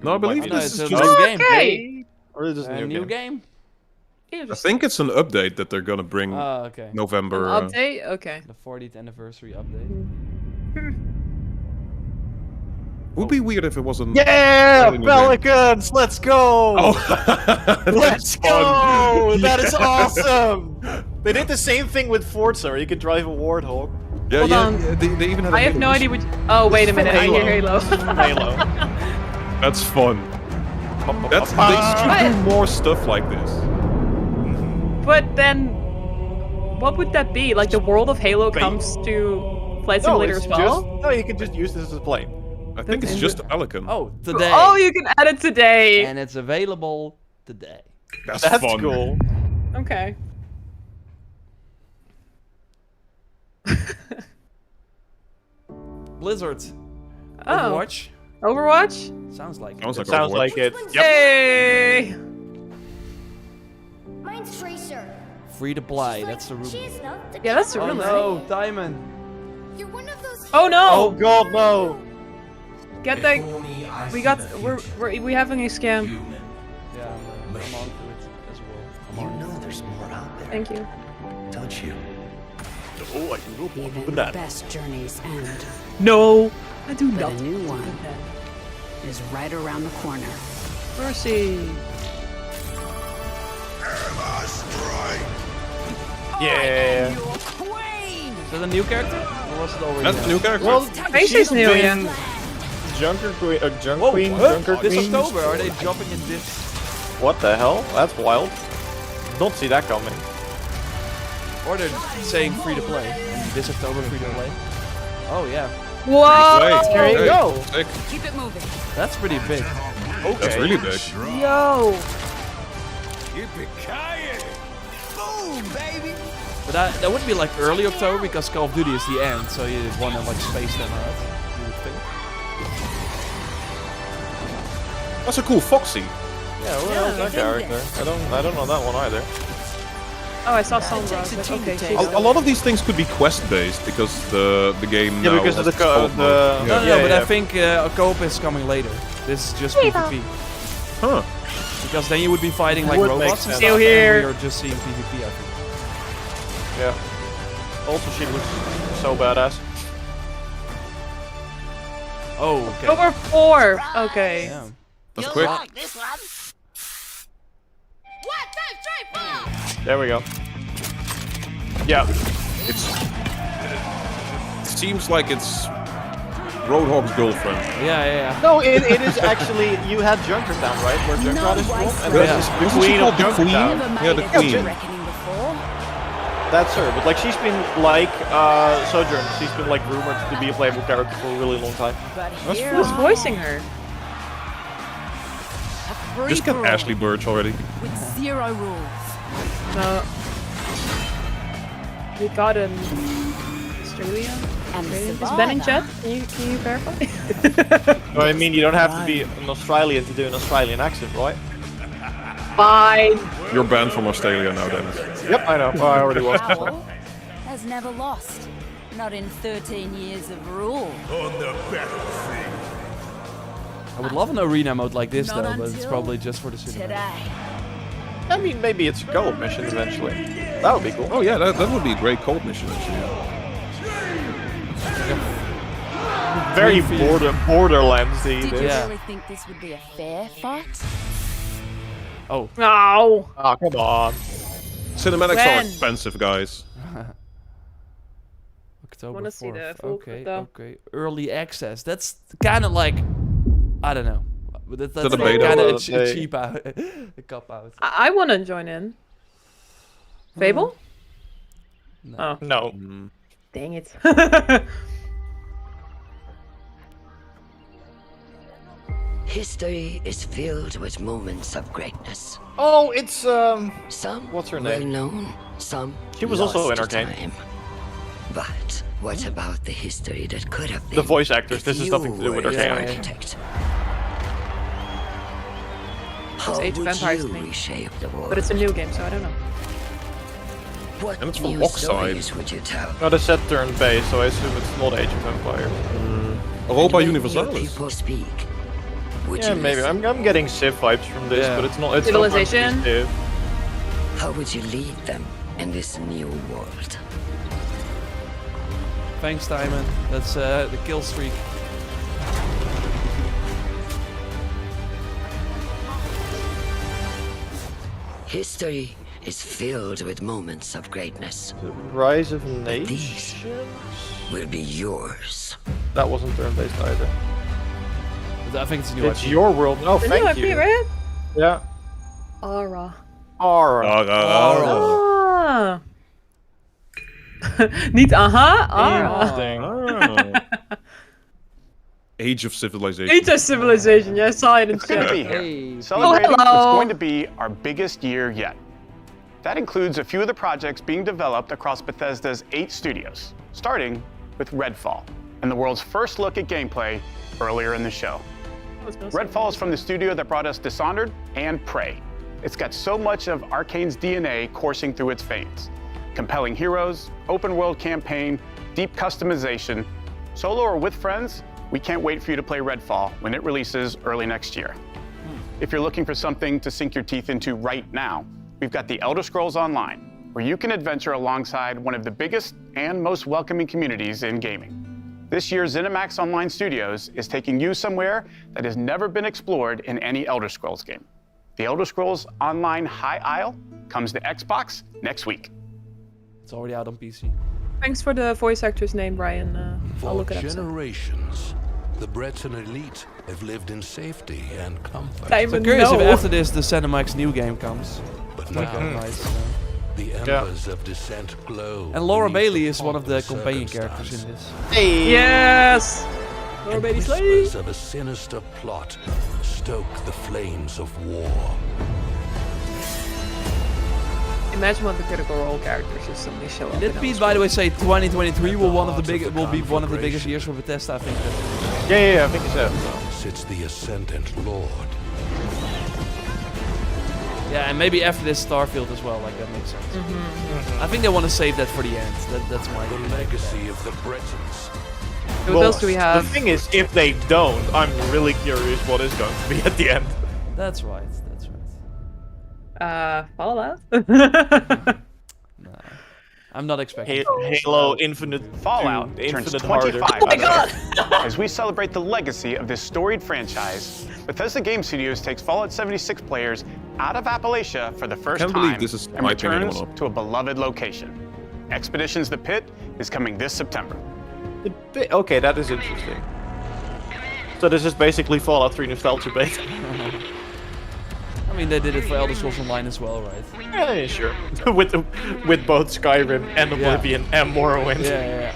No, I believe No, this it's is a just... new game. Okay! Or is this A new game? I think it's an update that they're gonna bring Oh, okay. November. An update? Okay. The 40th anniversary update. Would be weird if it wasn't. Yeah! New game. Pelicans! Let's go! Oh, Let's go! That is awesome! They did the same thing with Forza, where you could drive a Warthog. Yeah, Hold on. yeah. They even had. I have no idea what... Oh, wait a minute. I hear Halo. Halo. That's fun. They should do more stuff like this. But then... What would that be? Like, the world of Halo comes to Flight Simulator as well? No, you can just use this as a plane. I think it's just a Pelican. Oh, today. Oh, you can add it today! And it's available today. That's fun. Cool. Okay. Blizzard. Oh. Overwatch. Overwatch? Sounds like Sounds like Sounds Overwatch. like it. Yep. Hey! Mine's Tracer. Free to play. That's the rumor. Yeah, that's the Oh rumor. no, Diamond. You're one of those. Oh no! Oh god, no! Get that. We have a new scam. Yeah, I'm on to it as well. You know there's more out there, Thank you. don't you? Oh, I can go Even with the that. best journeys end, No! I do but not. a new one is right around the corner. Mercy. Yeah. Is that a new character? Or was it already? That's a new character. Well, Tracer's new, yeah. Junker Queen, Junk Whoa, Queen, huh? Junker This Queen. October, are they dropping in this? What the hell? That's wild. Don't see that coming. Or they're saying free to play. This October, free to play. Oh yeah. Whoa! Wait, There you hey, go. sick. Keep it moving. That's pretty big. Okay. That's really big. Yo! But that would be like early October because Call of Duty is the end, so you want to like space them out. You would think. That's a cool Foxy. Yeah, well, that character. I don't know that one either. Oh, I saw Sombra. Okay. A lot of these things could be quest based because the game. Yeah, now because of has the co- co-op the- mode. No, Yeah. but I think co-op is coming later. This is just PvP. Huh. Because then you would be fighting like Would make robots and sense. stuff, Still here. and we are just seeing PvP, I think. Yeah. Also, she looks so badass. Oh, okay. Over 4! Okay. Yeah. That's quick. This one. 1, 2, 3, 4. There we go. Yeah. It seems like it's Roadhog's girlfriend. Yeah. No, it is actually, you had Junkertown, right? Where Junkrat is from? And Yeah. this is the Wasn't she queen of called the Queen? Junkertown. Yeah, the Queen. Reckoning before. That's her, but like she's been like Sojourn. She's been like rumored to be a playable character for a really long time. But Who's here voicing her? a free Just get for all Ashley Burch already. with 0 rules. No. We got an Australia? And Is Ben in chat? Can you verify? No, I mean, you don't have to be an Australian to do an Australian accent, right? Fine. You're banned from Australia now, Dennis. Yep, I know. Oh, I already was. Owl has never lost. Not in 13 years of rule. I would love an arena mode like this Not though, but it's until probably just for the cinema. Today. I mean, maybe it's a co-op mission eventually. That would be cool. Oh yeah, that would be a great cold mission actually. Very Borderlands-y. Did this. you Yeah. really think this would be a fair fight? Oh. No. Oh, come on. Cinematics are When? expensive, guys. October Wanna see 4th. the full Okay, though. okay. Early access. That's kind of like, I don't know. But that's The like beta kind of will say- cheap out, a cop out. I want to join in. Fable? No. Oh, No. dang it. History is filled with moments of greatness. Oh, it's Some what's her name? well known, some She was also lost in our to game. time. But what about the history that could have been? The voice actors. if This is you nothing to do with were our its game. architect? How Age of would Empires you to me. reshape the world? But it's a new game, so I don't know. What And it's from new Oxide. stories would you tell? No, the set turn-based, so I assume it's not Age of Empires. Europa When Universalis. your people speak, would Yeah, you maybe. listen? I'm getting Civ vibes from this, Yeah. but it's not. It's Civilization? Not Civ. How would you lead them in this new world? Thanks, Timon. That's the kill streak. History is filled with moments of greatness. Rise of These Nations. will be yours. That wasn't turn-based either. I think it's a new It's IP. your world. Oh, The thank new you. IP, right? Yeah. Aura. Aura. Ah. Niet aha, Aura. Interesting. Age of Civilization. Age of Civilization, yeah, I saw it in It's good to chat. be here. Hey. Celebrating Oh, hello. what's going to be our biggest year yet. That includes a few of the projects being developed across Bethesda's 8 studios, starting with Redfall, and the world's first look at gameplay earlier in the show. Redfall is from the studio that brought us Dishonored and Prey. It's got so much of Arcane's DNA coursing through its veins. Compelling heroes, open world campaign, deep customization. Solo or with friends, we can't wait for you to play Redfall when it releases early next year. If you're looking for something to sink your teeth into right now, we've got the Elder Scrolls Online, where you can adventure alongside one of the biggest and most welcoming communities in gaming. This year, ZeniMax Online Studios is taking you somewhere that has never been explored in any Elder Scrolls game. The Elder Scrolls Online High Isle comes to Xbox next week. It's already out on PC. Thanks for the voice actor's name, Brian. I'll For look it up. generations, the Breton elite have lived in safety and comfort. So curious if after this the ZeniMax new game comes. But Like now, nice, the embers of dissent glow. and Laura beneath Bailey is one of the pomp of companion characters in this. Hey. Yes! Laura And Bailey Slay! whispers of a sinister plot stoke the flames of war. Imagine what the Critical Role characters just suddenly show up. Did in Pete, Elder by the way, say Scrolls. 2023 will be one of the biggest years for Bethesda? I think. Yeah, I think so. Sits the Ascendant Lord. Yeah, and maybe after this Starfield as well. Like that makes sense. I think they want to save that for the end. That's my. The legacy of the Bretons. What else do we have? The thing is, if they don't, I'm really curious what is going to be at the end. That's right. That's right. Fallout? No, I'm not expecting. Halo Infinite Fallout 2, turns Infinite 25 Harder. Oh my god! As we celebrate the legacy of this storied franchise, Bethesda Game Studios takes Fallout 76 players out of Appalachia for the first Can't believe time this is and my opinion returns anymore. to a beloved location. Expeditions The Pit is coming this September. Okay, that is interesting. So this is basically Fallout 3 nostalgia bait. I mean, they did it for Elder Scrolls Online as well, right? Yeah, sure. with both Skyrim and Oblivion and Morrowind. Yeah.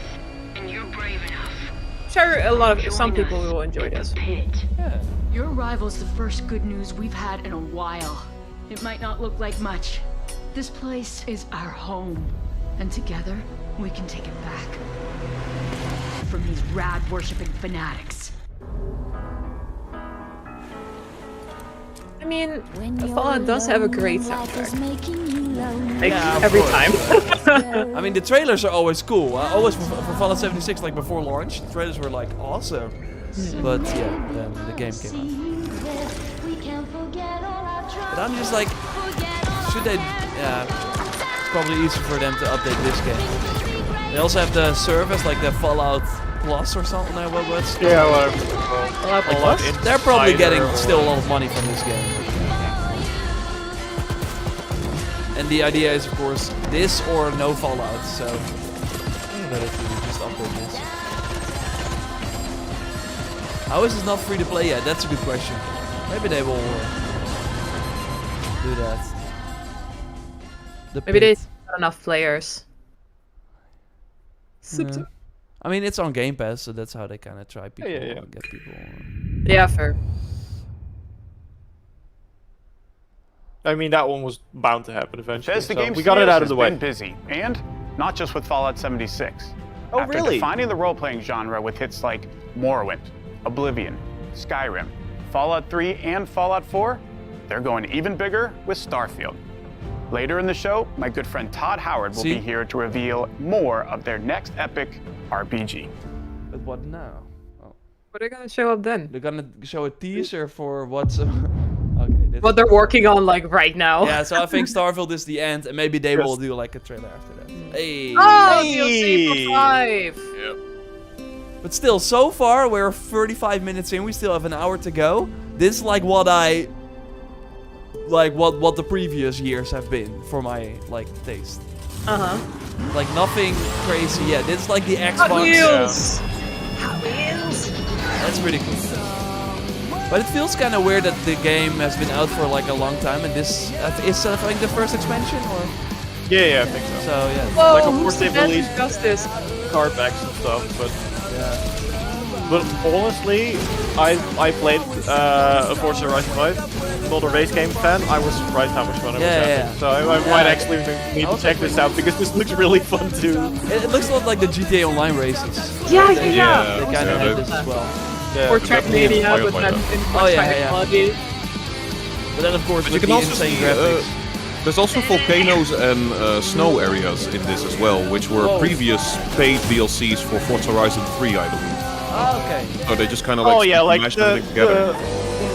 Sure, some people will enjoy this. Yeah. Your arrival's the first good news we've had in a while. It might not look like much. This place is our home, and together we can take it back from these rad-worshipping fanatics. I mean, Fallout does have a great soundtrack. Like, Yeah, of every course. time. I mean, the trailers are always cool. Always for Fallout 76, like before launch, the trailers were like awesome. But yeah, then the game came out. But I'm just like, should they? Yeah, it's probably easier for them to update this game. They also have the service, like the Fallout Plus or something. What's Yeah, well, Fallout Plus? They're probably getting still a lot of money from this game. And the idea is, of course, this or no Fallout. So, better to just update this. How is this not free to play yet? That's a good question. Maybe they will do that. Maybe they not enough players. I mean, it's on Game Pass, so that's how they kind of try people, Yeah. get people. Yeah, fair. I mean, that one was bound to happen eventually. Bethesda So Game we got it Studios out of the way. has been busy, and not just with Fallout 76. Oh, After really? defining the role-playing genre with hits like Morrowind, Oblivion, Skyrim, Fallout 3, and Fallout 4, they're going even bigger with Starfield. Later in the show, my good friend Todd Howard will be here to reveal more of their next epic RPG. But what now? Oh. What are they gonna show up then? They're gonna show a teaser for what's... What they're working on like right now. Yeah, so I think Starfield is the end, and maybe they will do like a trailer after that. Hey! Oh, DLC for 5! Yep. But still, so far, we're 35 minutes in, we still have an hour to go. This is like what I... Like, what the previous years have been, for my, like, taste. Uh-huh. Like, nothing crazy yet. This is like the Xbox... Hot Wheels! Hot Wheels! That's pretty cool. But it feels kind of weird that the game has been out for like a long time, and this is I think the first expansion, or? Yeah, I think so. So yeah. Whoa, Like, of who's course the they've best released Justice? card packs and stuff, but yeah. But honestly, I played Forza Horizon 5. Not a race game fan. I was surprised how much fun it was having. So I might actually need to check this out because this looks really fun too. It looks a lot like the GTA Online races. Yeah. They kind of had this as well. Yeah, Or Trackmania, but then in quality. But then of course But with you can the also insane see, graphics. there's also volcanoes and snow areas in this as well, which were previous paid DLCs for Forza Horizon 3, I believe. Oh, okay. So they just kind of like, like mashed the everything together.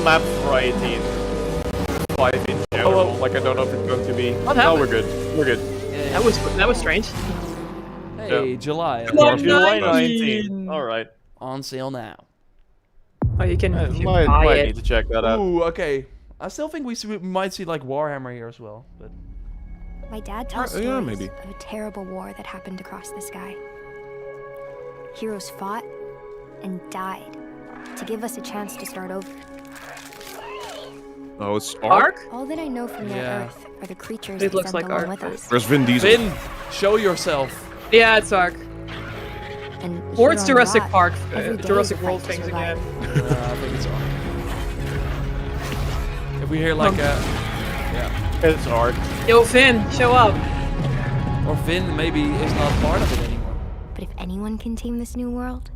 map variety in 5 in general. Like I don't know if it's going to be. What No, happened? we're good. We're good. Yeah. That was strange. Hey, July. July 19. All right. On sale now. Oh, you can Might buy it. need to check that out. Ooh, okay. I still think we might see like Warhammer here as well, but. My dad tells yeah, stories maybe. of a terrible war that happened across the sky. Heroes fought and died to give us a chance to start over. Oh, it's Ark? All that I know from their Yeah. Earth are the creatures It that looks sent like along Ark. with us. There's Vin Diesel. Vin, show yourself. Yeah, it's Ark. And Or here it's on Jurassic Lot, Park, every day Jurassic is a World fight to things survive. again. I think it's Ark. If we hear like a... Yeah. It's hard. Yo, Finn, show up. Or Vin maybe is not part of it anymore. But if anyone can tame this new world,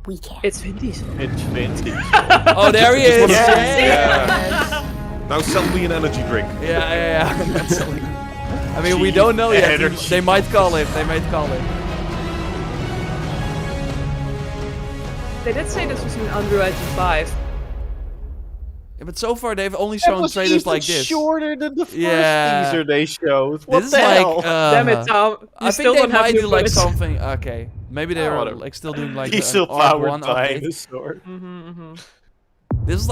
we can. It's Vin Diesel. It's Vin Diesel. Oh, there he is! Now sell me an energy drink. Yeah. I mean, we don't know yet. They might call it. They did say this was an Unreal Engine 5. Yeah, but so far they've only shown trailers like this. Shorter than the first Yeah. teaser they showed. What This the is hell? like. Damn it, Tom. You I still think they don't have might new do like footage. something. Okay, maybe they're whatever. like still doing like Diesel an Arc powered 1 update. dinosaur. This is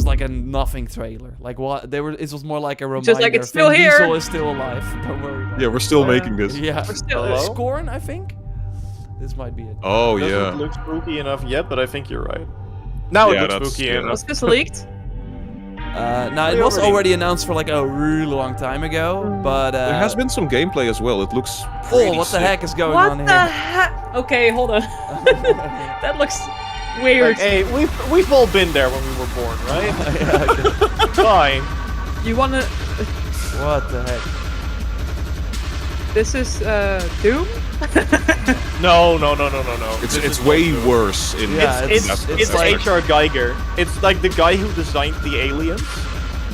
like a nothing trailer. Like what they were. It was more like a reminder. Just like, it's still Vin here. Diesel is still alive. Don't worry. About Yeah, we're still making this. Yeah. We're still Scorn, I think. This might be it. Oh, Doesn't yeah. look spooky enough yet, but I think you're right. Now Yeah, it looks that's- spooky yeah. enough. Was this leaked? No, it was already announced for like a really long time ago, but There has been some gameplay as well. It looks oh, pretty what the sick. heck is going What on the here? heck? Okay, hold on. That looks weird. Like, hey, we've all been there when we were born, right? Fine. You wanna... What the heck? This is, Doom? No. It's way worse in Yeah, It's like- H.R. Geiger. It's like the guy who designed the aliens,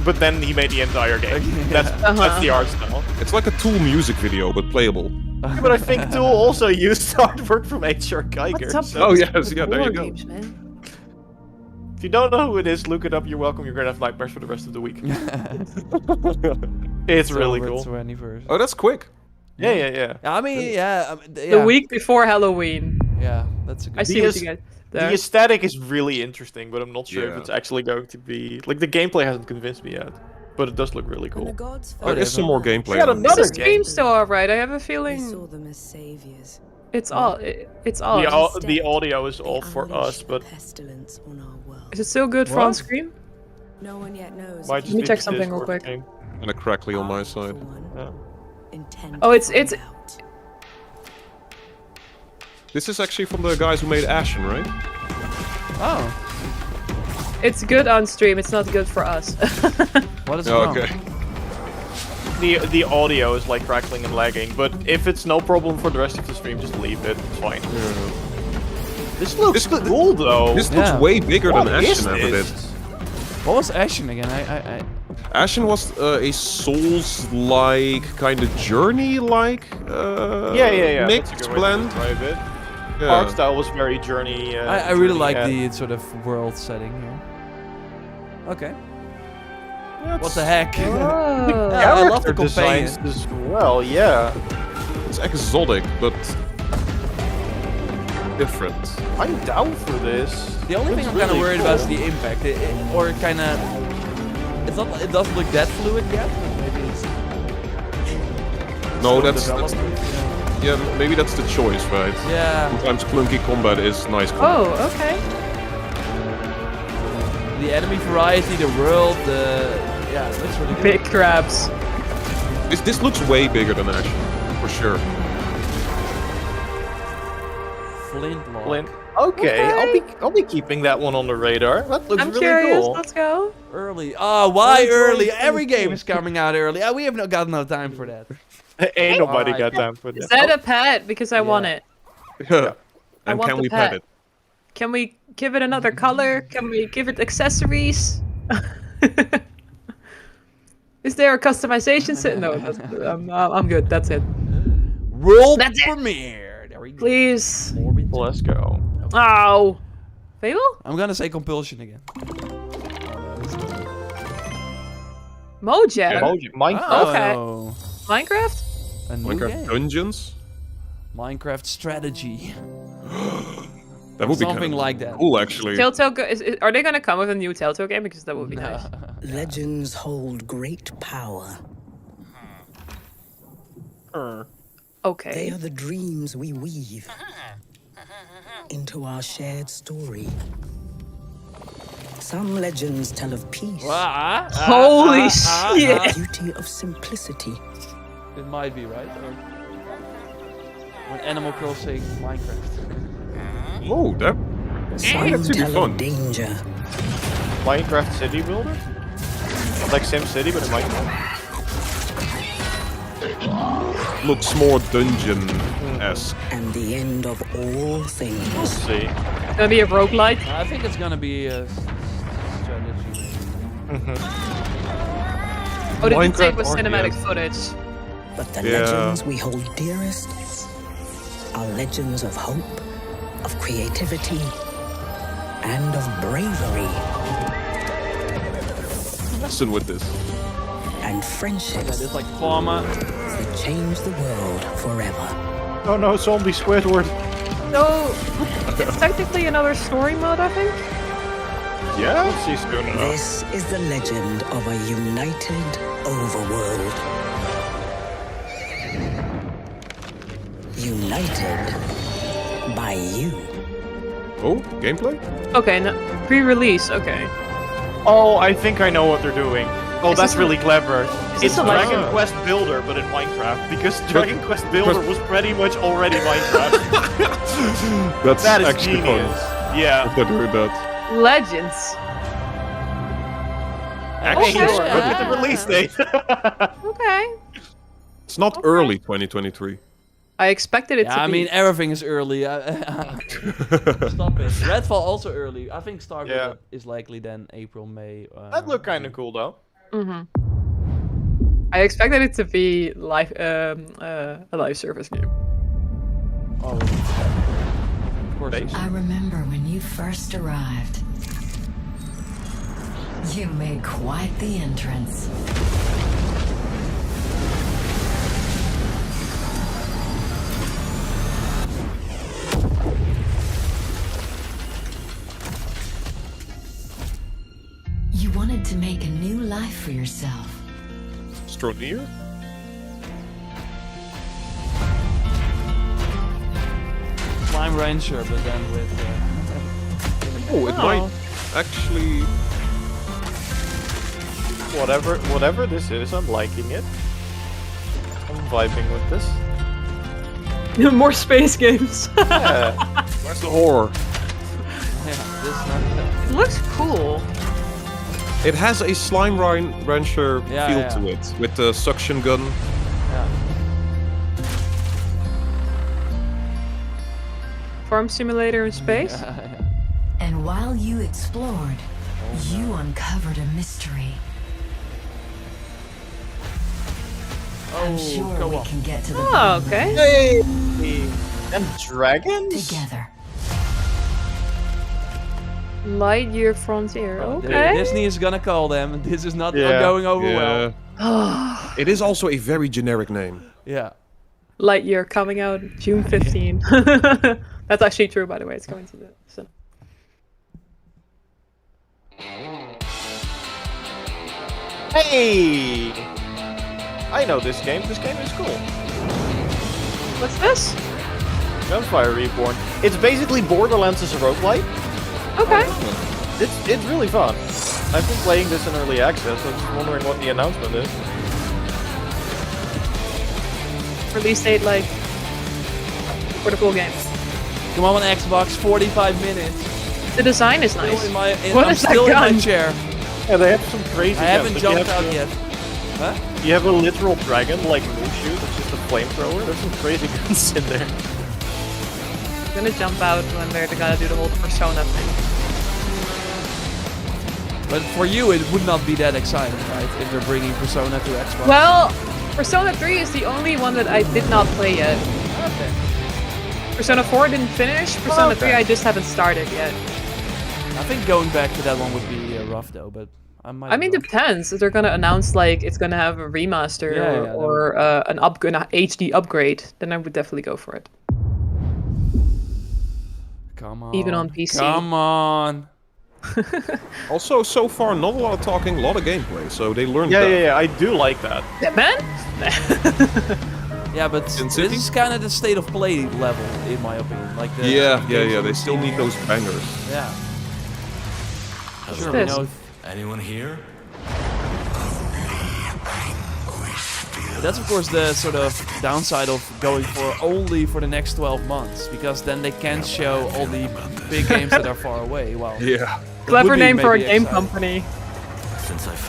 but then he made the entire game. That's the art style. It's like a Tool music video, but playable. Yeah, but I think Tool also used artwork from H.R. Geiger. What's up so- Oh yes, yeah, there you go. Games, man? If you don't know who it is, look it up. You're welcome. You're gonna have nightmares for the rest of the week. It's really over cool. 21st. Oh, that's quick. Yeah. I mean, yeah. The week before Halloween. Yeah, that's a good. I see what you guys The there. aesthetic is really interesting, but I'm not sure Yeah. if it's actually going to be like the gameplay hasn't convinced me yet. but it does look really cool. There is some more gameplay. Yeah, another Is the stream game. still alright? I have a feeling it's all. It's all. The audio is all for us, but Is it still good for What? on screen? No one yet knows. might Let just me be check the something real Discord quick. thing. And a crackly on my side. Yeah. Oh, it's This is actually from the guys who made Ashen, right? Oh. it's good on stream. It's not good for us. What is Oh, wrong? okay. The audio is like crackling and lagging, but if it's no problem for the rest of the stream, just leave it. It's fine. This looks cool though. This looks way bigger What than is Ashen ever did. this? What was Ashen again? I Ashen was a Souls-like, kind of Journey-like Yeah. mixed That's a good way to blend. describe it. Yeah. Art style was very Journey. I really Journey, like yeah. the sort of world setting here. Okay. What the heck? Oh. Yeah, I love the Character companion. designs as well. Yeah. It's exotic, but different. I'm down for this. The only thing I'm kind of worried about is the impact, or kind of. It's not. It doesn't look that fluid yet, but maybe it's. No, still that's development, yeah. Maybe that's the choice, right? Yeah. Sometimes clunky combat is nice. Combat. Oh, okay. The enemy variety, the world, yeah, it looks really good. Big crabs. This looks way bigger than Ashen, for sure. Flintlock. Flint. Okay, I'll be keeping that one on the radar. That looks I'm really curious. cool. Let's go. Early. Oh, why early? Every game is coming out early. We have got no time for that. Ain't nobody Alright. got time for that. Is that a pet? Because I want it. Yeah. And want can the we pet. pet it? Can we give it another color? Can we give it accessories? Is there a customization set? No, I'm good. That's it. World That's it. premiere. There we go. Please. Let's go. Oh. Fable? I'm gonna say compulsion again. Mojang. Minecraft. Okay. Oh. Minecraft? A new Minecraft game. Dungeons? Minecraft strategy. That would be Something kinda like that. cool, actually. Telltale. Are they gonna come with a new Telltale game? Because that would be nice. Legends hold great power. They Okay. are the dreams we weave into our shared story. Some legends tell of peace, Holy shit. the beauty of simplicity, It might be right. Or when Animal Crossing Minecraft. Oh, that some should be tell fun. of danger, Minecraft City Builder? Like Sim City, but in Minecraft. Looks more dungeon-esque. and the end of all things. We'll see. It's gonna be a roguelike. I think it's gonna be a strategy. Oh, did you say it Minecraft was RTS. cinematic footage? But the Yeah. legends we hold dearest are legends of hope, of creativity, and of bravery, Listen with this. and Yeah, friendships it's like Pharma. that change the world forever. Oh no, zombie Squidward. So, it's technically another story mode, I think. Yeah? We'll see soon enough. This is the legend of a united overworld. United by you. Oh, gameplay? Okay, no, pre-release. Okay. Oh, I think I know what they're doing. Oh, Is that's this a- really clever. this It's a like- Dragon Quest Builder, but in Minecraft, because Dragon Quest Builder was pretty much already Minecraft. That's That is actually genius. fun. Yeah. I've heard that. Legends. Actually, Okay. look at the release date. Okay. It's not early 2023. I expected it Yeah, to I be. mean everything is early. Stop it. Redfall also early. I think Starfield Yeah. is likely then April, May. That looked kind of cool though. I expected it to be a live service game. Oh, of course. I remember when you first arrived. You made quite the entrance. You wanted to make a new life for yourself. Stronir? Slime Rancher, but then with... Oh, it might actually... Whatever this is, I'm liking it. I'm vibing with this. More space games. Yeah. Where's the horror? It looks cool. It has a Slime Rancher feel to it, with the suction gun. Yeah. Farm simulator in space. And while you explored, you uncovered a mystery. I'm sure we can get to the Oh, okay. Hey! And dragons? Together. Lightyear Frontier. Okay. Disney is gonna call them. This is not going over well. It is also a very generic name. Yeah. Lightyear coming out June 15. That's actually true, by the way. It's coming to the cinema. Hey! I know this game. This game is cool. What's this? Gunfire Reborn. It's basically Borderlands as a roguelike. Okay. It's really fun. I've been playing this in early access. I was wondering what the announcement is. Release date, like, for the full game. Come on Xbox, 45 minutes. The design is nice. I'm still in my chair. Yeah, they have some crazy I haven't guns. jumped out yet. Huh? You have a literal dragon, like Mushu, that's just a flamethrower. There's some crazy guns in there. I'm gonna jump out when they're gonna do the whole Persona thing. But for you, it would not be that exciting, right? If they're bringing Persona to Xbox. Well, Persona 3 is the only one that I did not play yet. Okay. Persona 4 didn't finish. Persona 3 I just haven't started yet. I think going back to that one would be rough though, but I might. I mean, depends. If they're gonna announce like it's gonna have a remaster or an HD upgrade, then I would definitely go for it. Come on. Even on PC. Come on. Also, so far, not a lot of talking, a lot of gameplay, so they learned that. Yeah, I do like that. Man? Yeah, but this is kind of the state of play level, in my opinion. Like the Yeah, they still need those bangers. Yeah. Hello. Sure, we know. Anyone here? That's of course the sort of downside of going only for the next 12 months, because then they can't show all the big games that are far away. Wow. Yeah. Clever name for a game company.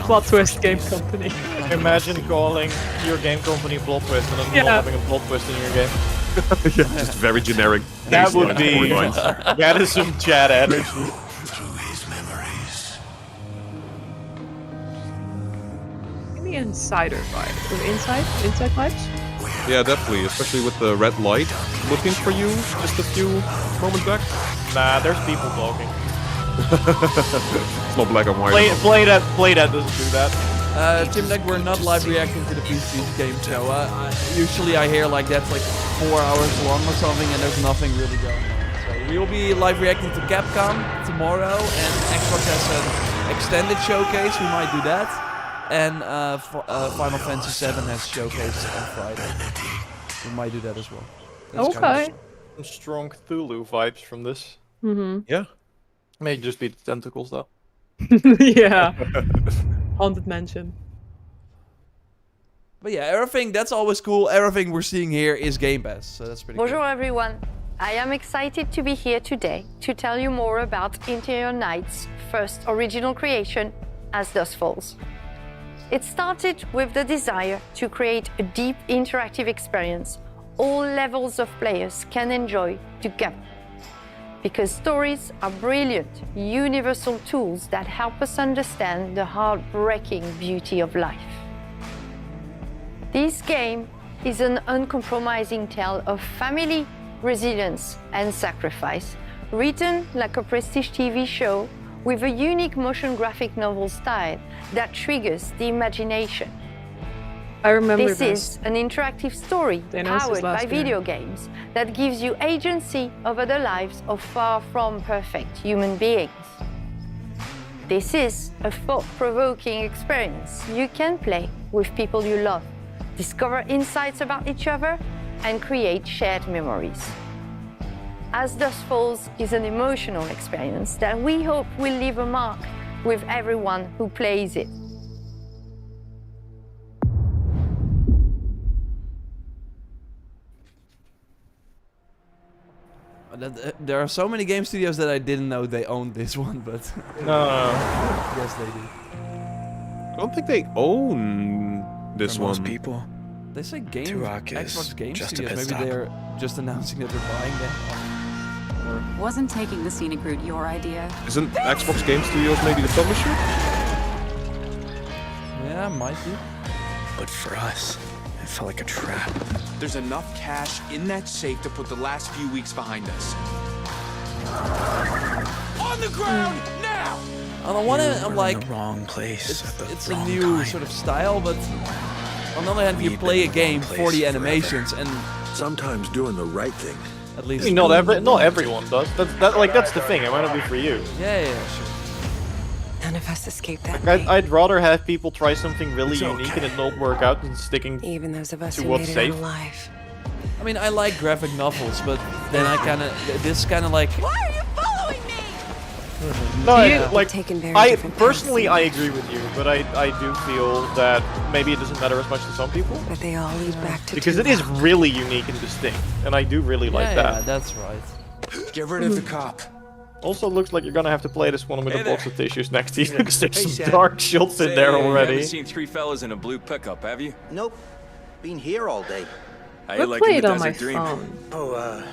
Plot twist game company. Imagine calling your game company Plot Twist and then not having a plot twist in your game. Yeah, just very generic. That would be... That is some chat energy. Insider vibe. Inside vibes? Yeah, definitely, especially with the red light looking for you just a few moments back. Nah, there's people talking. It's not black and white. Play that doesn't do that. Tim Deck, we're not live reacting to the PC game show. Usually I hear like that's like 4 hours long or something and there's nothing really going on. So we will be live reacting to Capcom tomorrow, and Xbox has an extended showcase, we might do that. And Final Fantasy VII has showcased on Friday. We might do that as well. That's okay. Some strong Cthulhu vibes from this. Mm-hmm. Yeah. May just be the tentacles though. Yeah. Haunted Mansion. But yeah, everything, that's always cool. Everything we're seeing here is Game Pass, so that's pretty Bonjour cool. everyone. I am excited to be here today to tell you more about Interior Night's first original creation, As Dusk Falls. It started with the desire to create a deep interactive experience all levels of players can enjoy together. Because stories are brilliant, universal tools that help us understand the heartbreaking beauty of life. This game is an uncompromising tale of family, resilience, and sacrifice, written like a prestige TV show with a unique motion graphic novel style that triggers the imagination. I remember this. This is an interactive story powered by video games that gives you agency over the lives of far from perfect human beings. This is a thought-provoking experience you can play with people you love, discover insights about each other, and create shared memories. As Dusk Falls is an emotional experience that we hope will leave a mark with everyone who plays it. There are so many game studios that I didn't know they owned this one, but No. yes, they do. I don't think they own this For one. most people, They say Turok is Xbox Game just a Studios. pit Maybe stop. they're just announcing that they're buying them. Wasn't taking the scenic route your idea? Isn't Xbox Game Studios maybe the publisher? Yeah, might be. but for us, it felt like a trap. There's enough cash in that safe to put the last few weeks behind us. On the ground now! On the one hand, I'm We're like, in the wrong place at the it's a wrong new time. sort of style, but on the other hand, you We've play a been in the game wrong for the place animations, and sometimes doing the right thing. at least I mean, not everyone does. That's the thing. It might not be for you. Yeah, sure. None of us escaped that I'd rather have people try something really It's unique okay. and it not work out than sticking even those of us to who what's made it safe. out alive. I mean, I like graphic novels, but then I kind of this kind of like. Why are you following me? No, You- like Taken very I different personally I agree with you, but I do feel that maybe it doesn't matter as much to some people But they all lead back to because it is really unique and distinct, and I do really like Yeah, that. that's right. Get rid of the cop. Also, looks like you're gonna have to play this one with Hey a box there. of tissues next to you because there's Hey, some Sam. dark shots in there You already. haven't seen three fellas in a blue pickup, have you? Nope. Been here all day. How I you play liking it the on my Desert Dream? phone. Oh,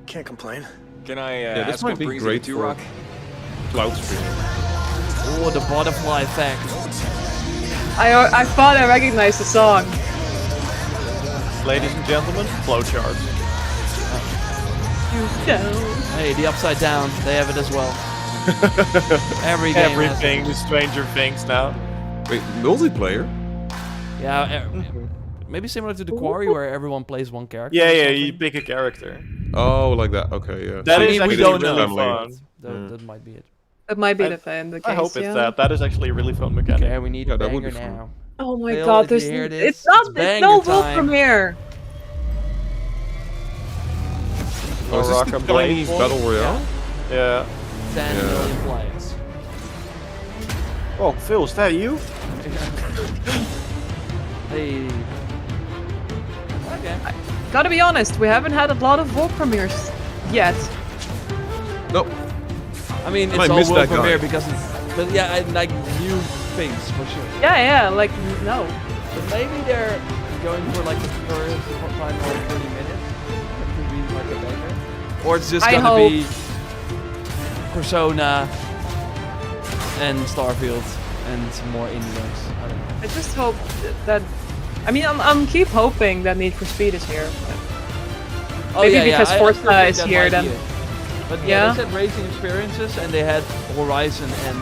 can't complain. Can I Yeah, this ask might what be brings great you to for Rock? cloud streaming. Oh, the butterfly effect. I thought I recognized the song. Ladies and gentlemen, flowcharts. Hey, the upside down, they have it as well. Every game has Everything is Stranger Things now. Wait, multiplayer? Yeah, maybe similar to the Quarry where everyone plays one character. Yeah, or yeah, something. you pick a character. Oh, like that. Okay, yeah. That I is mean, we actually don't really know. fun. That might be it. That might be I- the case. I hope it's yeah. that. That is actually a really fun mechanic. Okay, we need Yeah, a that would banger be fun. now. Oh my Phil, god, if there's you hear this, it's not it's banger no Wolf time. premiere. Oh, is this the Rock and Blade Chinese one? Battle Royale? Yeah. 10 million players. Oh, Phil, is that you? Hey. Okay. Gotta be honest, we haven't had a lot of Wolf premieres yet. No. I mean, I it's all missed world that guy. premiere because it's. But yeah, I like new things for sure. Yeah, like no. But maybe they're going for like the first 5 or 30 minutes. That could be like a banger. Or it's just I gonna hope. be Persona and Starfield and some more indie games. I don't know. I just hope that. I mean, I'm keep hoping that Need for Speed is here. Oh, Maybe yeah, because I still Forza think is that here, might then. be it. But yeah, Yeah. they said racing experiences and they had Horizon and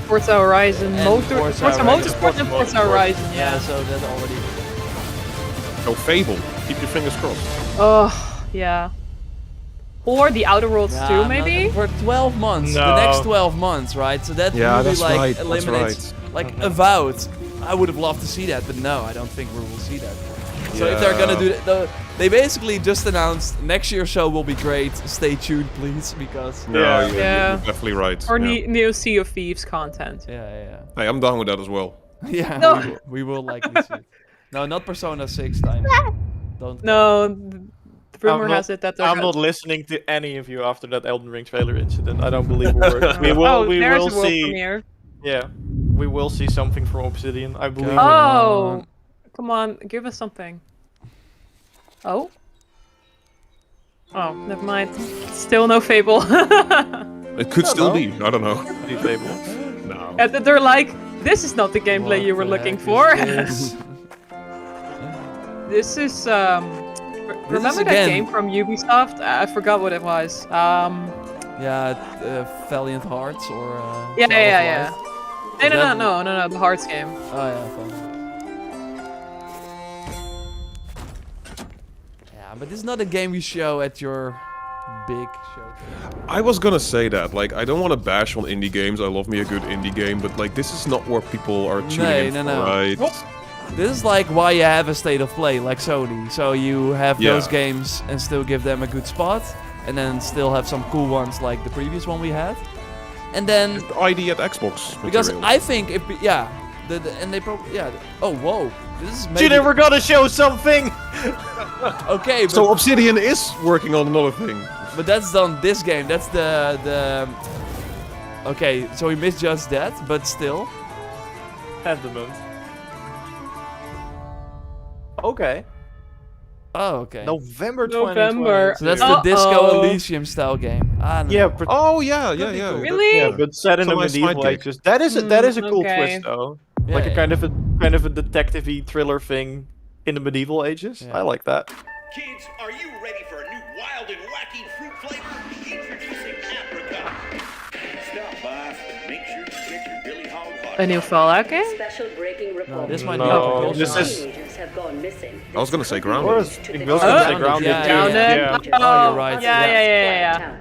Forza Horizon, Forza Motorsport and Forza Horizon. Yeah, Yeah. so that's already. Oh, Fable. Keep your fingers crossed. Oh, yeah. Or the Outer Worlds Yeah, 2, I'm not- maybe? for 12 months, No. the next 12 months, right? So that Yeah, really that's like right, that's eliminates like Avowed. I would have loved to see that, but no, I don't think we will see that. So if they're gonna do that, they basically just announced next year's show will be great. Stay tuned, please, because No, Yeah. you're definitely right. Or yeah. new Sea of Thieves content. yeah. Hey, I'm down with that as well. Yeah, No. we will likely see. No, not Persona 6 time. Don't. No, the rumor has it that they're I'm not listening to any of you after that Elden Ring trailer incident. I don't believe a word. We will. Oh, we there's will a world see. premiere. Yeah, we will see something from Obsidian. I believe. Oh, come on, give us something. Oh. Oh, never mind. Still no Fable. It could still be. I don't know. Fable. No. And they're like, this is not the gameplay you were looking for. This? This is remember that again- game from Ubisoft? I forgot what it was. Yeah, Valiant Hearts or. Yeah. Child of Light. No, the Hearts game. Oh yeah, fun. Yeah, but this is not a game you show at your big show. I was gonna say that. Like, I don't want to bash on indie games. I love me a good indie game, but like, this is not where people are tuning in for, right? This is like why you have a state of play, like Sony. So you have those games and still give them a good spot, and then still have some cool ones like the previous one we had. And then the ID at Xbox. Because material. I think and they probably oh whoa, this is maybe. You never gotta show something. Okay, but so Obsidian is working on another thing. But that's done this game. That's the. Okay, so we misjudged that, but still. At the moment. Okay. Oh, okay. November 2020. So that's the Disco Elysium style game. Ah, no. Yeah. Oh yeah. Cool. Really? Yeah, but set in the medieval ages. That is a cool twist though. Yeah, like a kind of a detective-y thriller thing in the medieval ages. I like that. Kids, are you ready for a new wild and wacky fruit flavor? Introducing apricot. Stop by. Make sure you get your Billy Hog hot. A new Fallout game? Special breaking report. No, this might No, be this is. Have gone missing. I was gonna say grounded. I was gonna say grounded. Yeah. Oh, you're right. Yeah.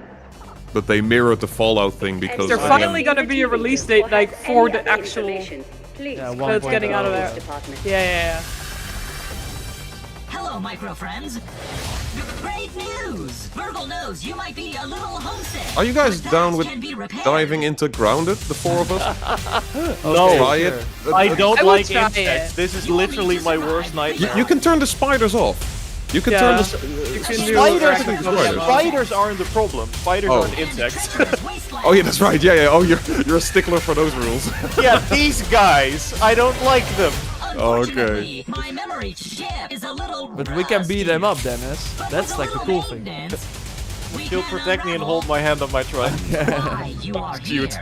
But they mirrored the Fallout thing because There's finally gonna be a release date like for the actual. Yeah, So it's getting out of there. Yeah. Hello, micro friends. Great news! Virgil knows you might be a little homesick. Are you guys down with can be repaired. diving into Grounded, the four of us? No, Try it. I don't I will like try insects. it. This is literally my worst nightmare. You can turn the spiders off. You can turn the You can do Spiders. Spiders aren't the problem. Spiders aren't insects. Oh yeah, that's right. Yeah. Oh, you're a stickler for those rules. Yeah, these guys. I don't like them. Okay. My memory chip is a little But we can beat them up, Dennis. That's like the cool thing. She'll protect me and hold my hand on my trunk. Cute.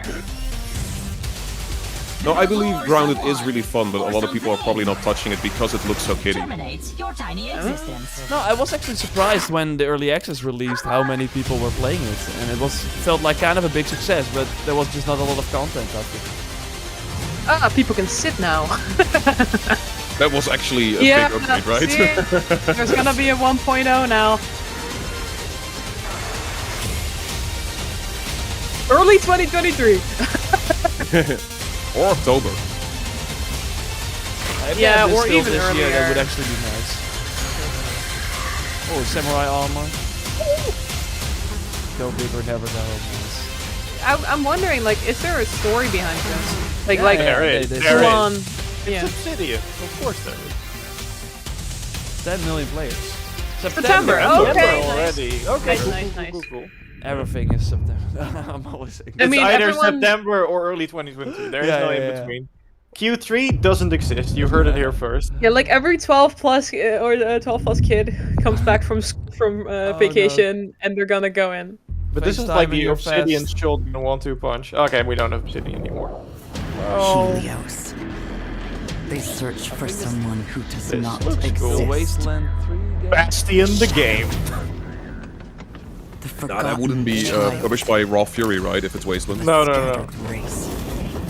No, I believe Grounded is really fun, but a lot of people are probably not touching it because it looks so kiddie. Your tiny existence. No, I was actually surprised when the early access released how many people were playing it, and it felt like kind of a big success, but there was just not a lot of content of it. People can sit now. That was actually a big upgrade, right? See? There's gonna be a 1.0 now. Early 2023. Or October. Yeah, or even this earlier. year, that would actually be nice. Oh, samurai armor. Go big or never go. Nice. I'm wondering, like, is there a story behind this? Like, there is. full-on. It's Obsidian. Of course there is. 10 million players. September. September Okay. already. Okay. Nice. Cool. Everything is September. I'm always saying. It's either September or early 2022. There is no in between. Q3 doesn't exist. You heard it here first. Yeah, like every 12 plus or 12 plus kid comes back from vacation and they're gonna go in. But this is like the Obsidian children 1-2 punch. Okay, we don't have Obsidian anymore. Helios. They search for someone who does not exist. Cool. Wasteland 3 game? Bastion the game. Nah, that wouldn't be published by Raw Fury, right? If it's Wasteland. No.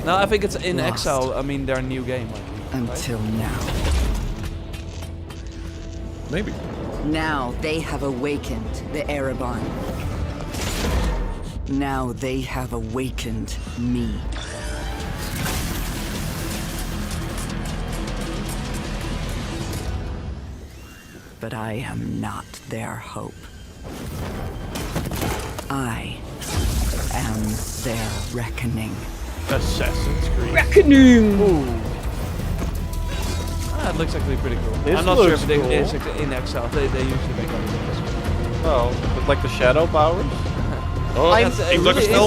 No, I think it's in Exile. I mean, their new game. Until now. Maybe. Now they have awakened the Erebon. Now they have awakened me. But I am not their hope. I am their reckoning. Assassin's Creed. Reckoning! It looks actually pretty cool. This I'm not sure looks if it cool. is in Exile. They usually make other games. Oh, with like the shadow powers? I'm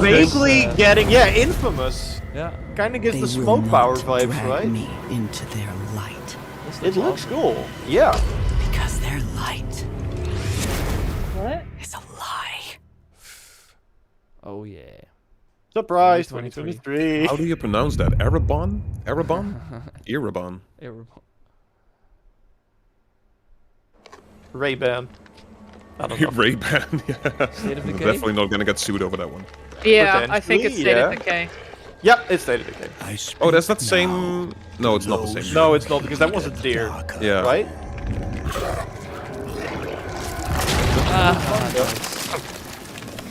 vaguely getting Infamous. Yeah. Kind of gives They the will smoke not power vibes, drag right? me into their light. It looks cool. Yeah. Because their light What? is a lie. Oh yeah. Surprise 2023. How do you pronounce that? Erebon? Erebon? Erebon. Ray-Ban. I don't know. Ray-Ban, yeah. State of I'm Decay? definitely not gonna get sued over that one. Yeah, I think it's State of Potentially, Decay. Yep, it's State of Decay. Oh, that's that same... No, it's not the same. No, it's not, because that was a deer. Yeah. Right?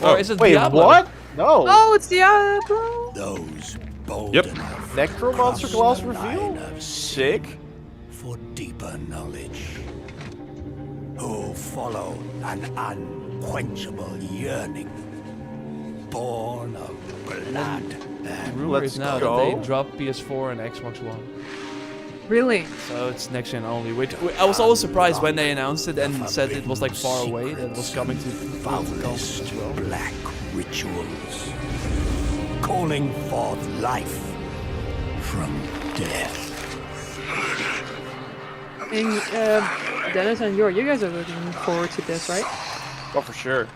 Or is it Wait, Diablo? what? No. Oh, it's Diablo. Those bold Yep. enough Necromancer class cross the reveal? line of Sick. for deeper knowledge, who follow an unquenchable yearning, born of blood and Rumor Let's is now go. that they dropped PS4 and Xbox One. Really? So it's next gen only, which I was always surprised when they announced it and said it was like far away, that it was coming to consoles as well. black rituals, calling forth life from death. And Dennis and you guys are looking forward to this, right? Oh, for sure.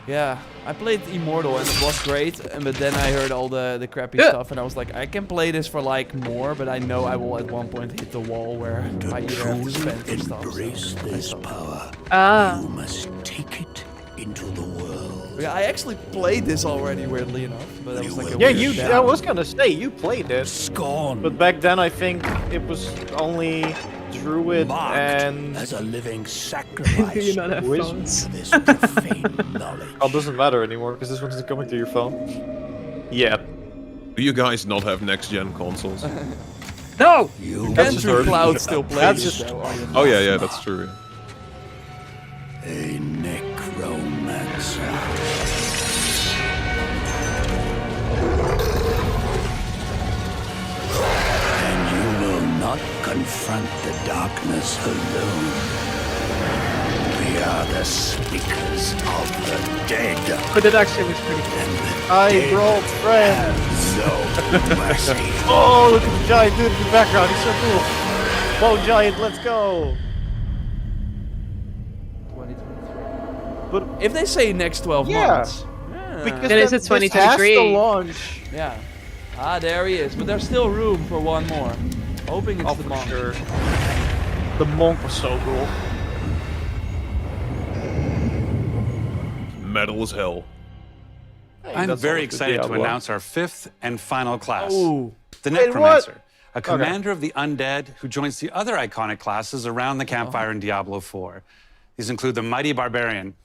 Yeah, I played Immortal and it was great, but then I heard all the crappy Yeah. stuff and I was like, I can play this for like more, but I know I will at one point hit the wall where I either have to spend or stuff. Embrace this power. Ah. You must take it into the world. Yeah, I actually played this already, weirdly enough, but that was like a Yeah, weird you. demo. I was gonna say you played it. Scorn. But back then I think it was only Druid Marked and. as a living Do sacrifice. you not have Which- phones? This profane knowledge. Oh, it doesn't matter anymore because this one isn't coming to your phone. Yeah. Do you guys not have next-gen consoles? No! You That's just Andrew hurt. Cloud still plays That's it, just- though, are you Oh not? yeah, that's true. a necromancer. And you will not confront the darkness alone. We are the speakers of the dead. But it actually was pretty cool. And the I dead brought friends. have no mercy. Oh, look at the giant dude in the background. He's so cool. Whoa, giant, let's go. 2023. But If they say next 12 Yeah. months. because Then it's then at this has to 2023. launch. Yeah. Ah, there he is. But there's still room for one more. Hoping it's Oh, the for monk. sure. The monk was so cool. Metal as hell. I'm That's very always good excited to Diablo. announce our fifth and final class. Ooh. The Wait, Necromancer, what? a commander of the undead who joins the other iconic classes around the campfire in Diablo 4. These include the mighty barbarian,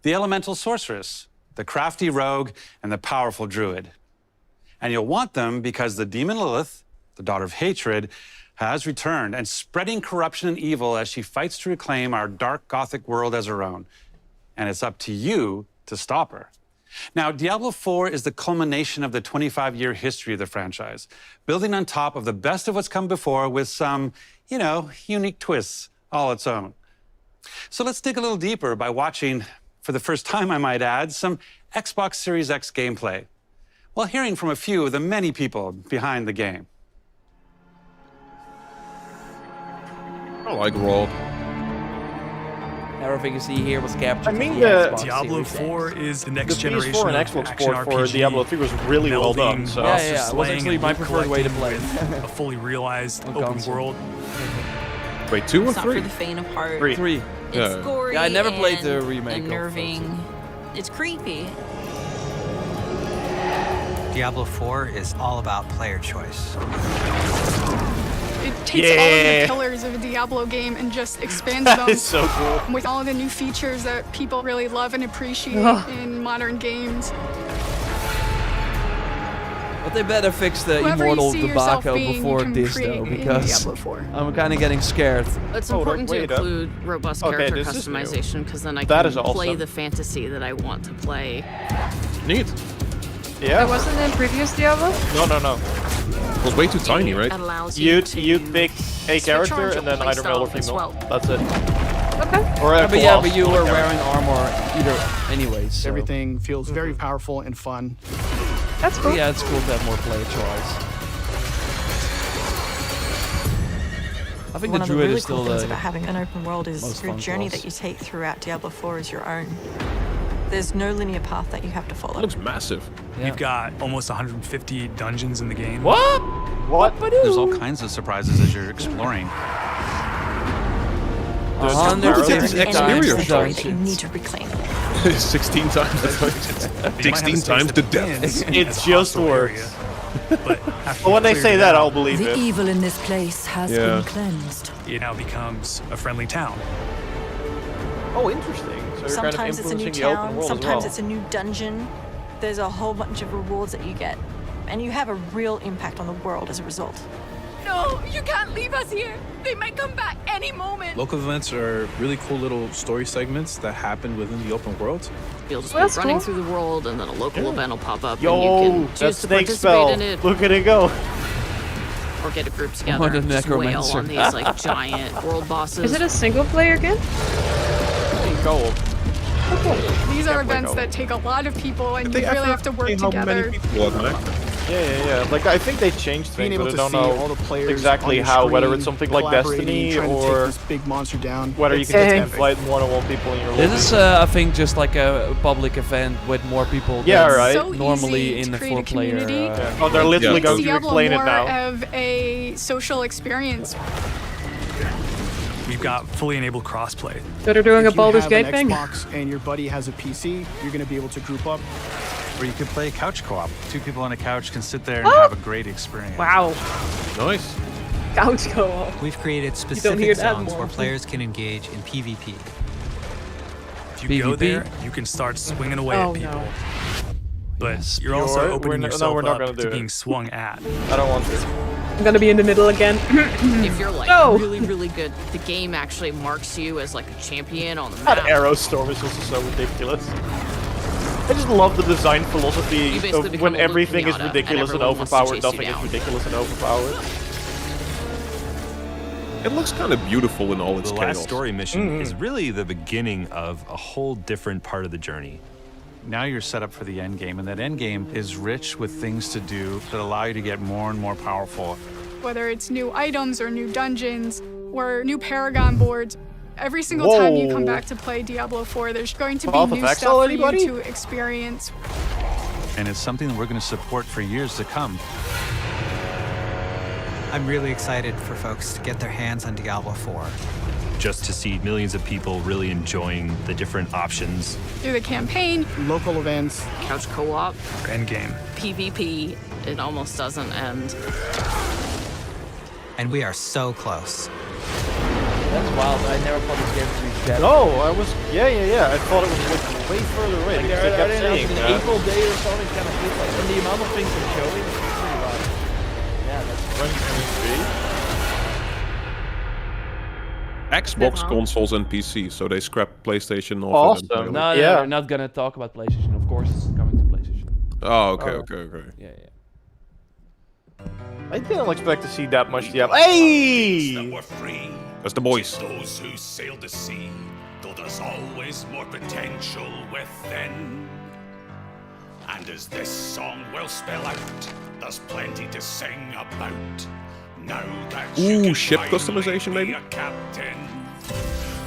the elemental sorceress, the crafty rogue, and the powerful druid. And you'll want them because the demon Lilith, the daughter of hatred, has returned and spreading corruption and evil as she fights to reclaim our dark Gothic world as her own. And it's up to you to stop her. Now, Diablo 4 is the culmination of the 25-year history of the franchise, building on top of the best of what's come before with some, unique twists all its own. So let's dig a little deeper by watching, for the first time I might add, some Xbox Series X gameplay, while hearing from a few of the many people behind the game. I like Raw. Everything you see here was captured. I mean, from the the Xbox Diablo Series 4 X. is the The next generation PS4 and of Xbox action port for RPG, Diablo 3 was really well done. melding So Yeah, monster yeah, it was slaying actually and my loot preferred way to play. collecting with a fully realized On open console. world. Wait, 2 or It's not 3? for the faint of heart. 3. It's Yeah. gory. Yeah, I never played and the remake of Unnerving. It's creepy. Diablo 4 is all about player choice. It takes all of the pillars of a Diablo game and just expands them That is so cool. with all of the new features that people really love and appreciate in modern games. But they better fix the Whoever you Immortal see yourself debacle being, you before can this, create though, in because Diablo 4. I'm kind of getting scared. It's Hold on, important to wait up. include robust Okay, character this is new. customization because then I That can is awesome. play the fantasy that I want to play. Neat. Yeah. That wasn't in previous Diablo? No. It was way too tiny, right? That allows you You'd pick a character on your and then either male or playstyle as female. well. That's it. Okay. Or a But class, you were like wearing armor either anyways. So. Everything feels very powerful and fun. That's cool. Yeah, it's cool to have more player choice. I think One the of the druid really is still cool things the about having an open world is most your fun journey class. that you take throughout Diablo 4 is your own. There's no linear path that you have to follow. It looks massive. You've got almost 150 dungeons in the game. What? There's all kinds of surprises as you're exploring. 150 Enemies times that you need to reclaim. 16 times the dungeons. 16 times the death. It just works. But when they say that, I'll believe The it. evil in this place has been cleansed. It now becomes a friendly town. Oh, interesting. So you're Sometimes kind of it's a new influencing the open town, world sometimes as it's a new dungeon. There's a whole bunch of rewards that you get, and you have a real impact on the world as a result. No, you can't leave us here. They might come back any moment. Local events are really cool little story segments that happen within the open world. You'll just Well, be running cool. through the world, and then a local event will pop up, Yo, and you can that choose to snake participate spell. in it, Look at it go. or get a group What together a and just wail necromancer. on these like giant world bosses. Is it a single player game? Go. These are Yeah, events go. that take a lot of people, and They you really ever have to work say how together. many people are connected? Yeah. Like, I think they changed Being things, able but I to don't see know all the players exactly on how, your whether screen, it's something like collaborating, Destiny trying to take or this big monster down. whether you It's can epic. invite more than one people in your This lobby. is, I think, just like a public event with more people Yeah, than right. So normally easy in to the create a 4-player. community. Oh, they're literally Makes going to Diablo explain it more now. of a social experience. We've got fully enabled crossplay. So they're doing If a Baldur's you Gate have an thing? Xbox and your buddy has a PC, you're going to be able to group up. Or you could play couch co-op. 2 people on a couch can sit there and Oh! have a great experience. Wow. Nice. Couch co-op. We've created don't hear specific that zones more where often. players can engage in PvP. If you go PvP? there, you can start swinging away Oh, at people. no. But you're You're also right. opening No, yourself we're not up gonna do to it. being swung at. I don't want to. I'm gonna be in the middle again. If you're like No. really, really good, the game actually marks you as like a champion on the That map. arrow storm is also so ridiculous. I just love the design philosophy You basically of become when a everything is Luke Miata, ridiculous and and everyone wants to overpowered, chase you nothing is down. ridiculous and overpowered. It looks kind of beautiful in all its The chaos. last story mission is really the beginning of a whole different part of the journey. Now you're set up for the end game, and that end game is rich with things to do that allow you to get more and more powerful. Whether it's new items or new dungeons or new Paragon boards, every single time you come Whoa. back to play Diablo 4, there's going to be Path of new Exile, stuff for anybody? you to experience. And it's something that we're going to support for years to come. I'm really excited for folks to get their hands on Diablo 4. Just to see millions of people really enjoying the different options. Through the campaign, Local events. Couch co-op, Endgame. PvP, it almost doesn't end. And we are so close. That's wild. I never thought this game to be that. No, I was. Yeah. I thought it was like way further away. Like because they're they kept announcing saying an that. April day or something, kind of feels like. And the amount of things they're showing, it's pretty wild. Yeah, that's 2023. Xbox Wow. consoles and PC, so they scrapped PlayStation off. Awesome. entirely. No, Yeah. we're not gonna talk about PlayStation. Of course, it's coming to PlayStation. Oh, okay, Oh. okay. Yeah. I didn't expect to see that much Diablo. Hey! That were free. That's the boys. Those who sailed the sea, though there's always more potential within. And as this song will spell out, there's plenty to sing about. Now that you Ooh, can ship finally customization, be maybe? a captain.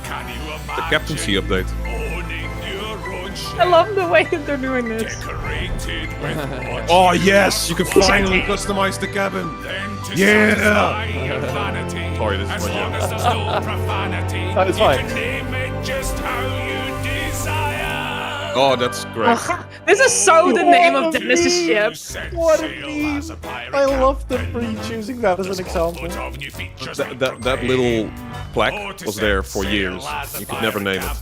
Can you The imagine captaincy update. owning your own ship? I love the way that they're doing this. Decorated with what Oh you yes, you can finally want. customize the cabin. Then to Yeah. satisfy your vanity, Sorry, this is as my long joke. as there's no profanity, Oh, it's you fine. can name it just how you desire. Oh, that's great. This is so the name of Dennis's ship. What a meme! I love them for choosing that as an example. That little plaque was there for years. You could never name it.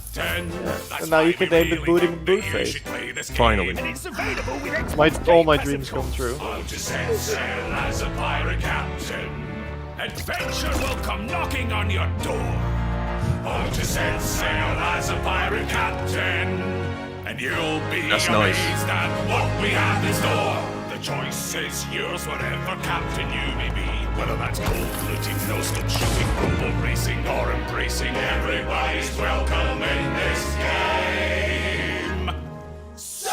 And now you can name it Booting Bootface. Finally. All my dreams come true. How to set sail as a pirate captain. Adventure will come knocking on your door. How to set sail as a pirate captain. And you'll be That's amazed nice. at what we have in store. The choice is yours, whatever captain you may be. Whether that's cold-looting, no-scope shooting, robo racing, or embracing, everybody's welcome in this game. So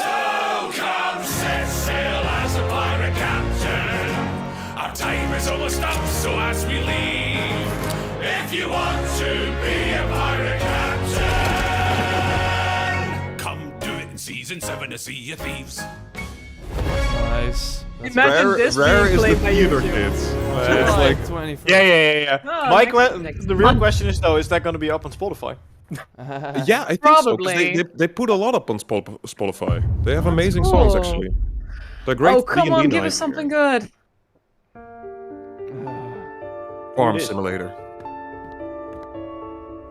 come set sail as a pirate captain. Our time is almost up, so as we leave, if you want to be a pirate captain, come do it in season 7 to Sea of Thieves. Nice. Imagine this Rare being is the played by theater YouTube. kids. July It's like 21st. Yeah. Oh, My next the real month. question is though, is that going to be up on Spotify? Yeah, I think so. 'Cause Probably. they put a lot up on Spotify. They have amazing songs Cool. actually. They're great. Oh, come on, D&D give night. us something good. Farm It is. Simulator.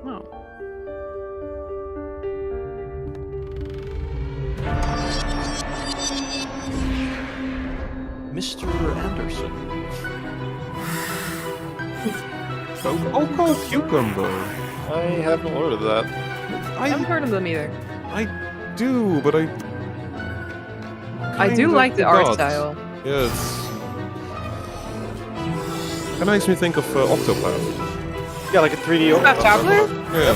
No. Mr. Anderson. Cocoa Cucumber. I haven't heard of that. I haven't heard of them either. I do, but I do like the art style. Yeah, it makes me think of Octopath. Yeah, like a 3D Octopath Traveler? Yeah.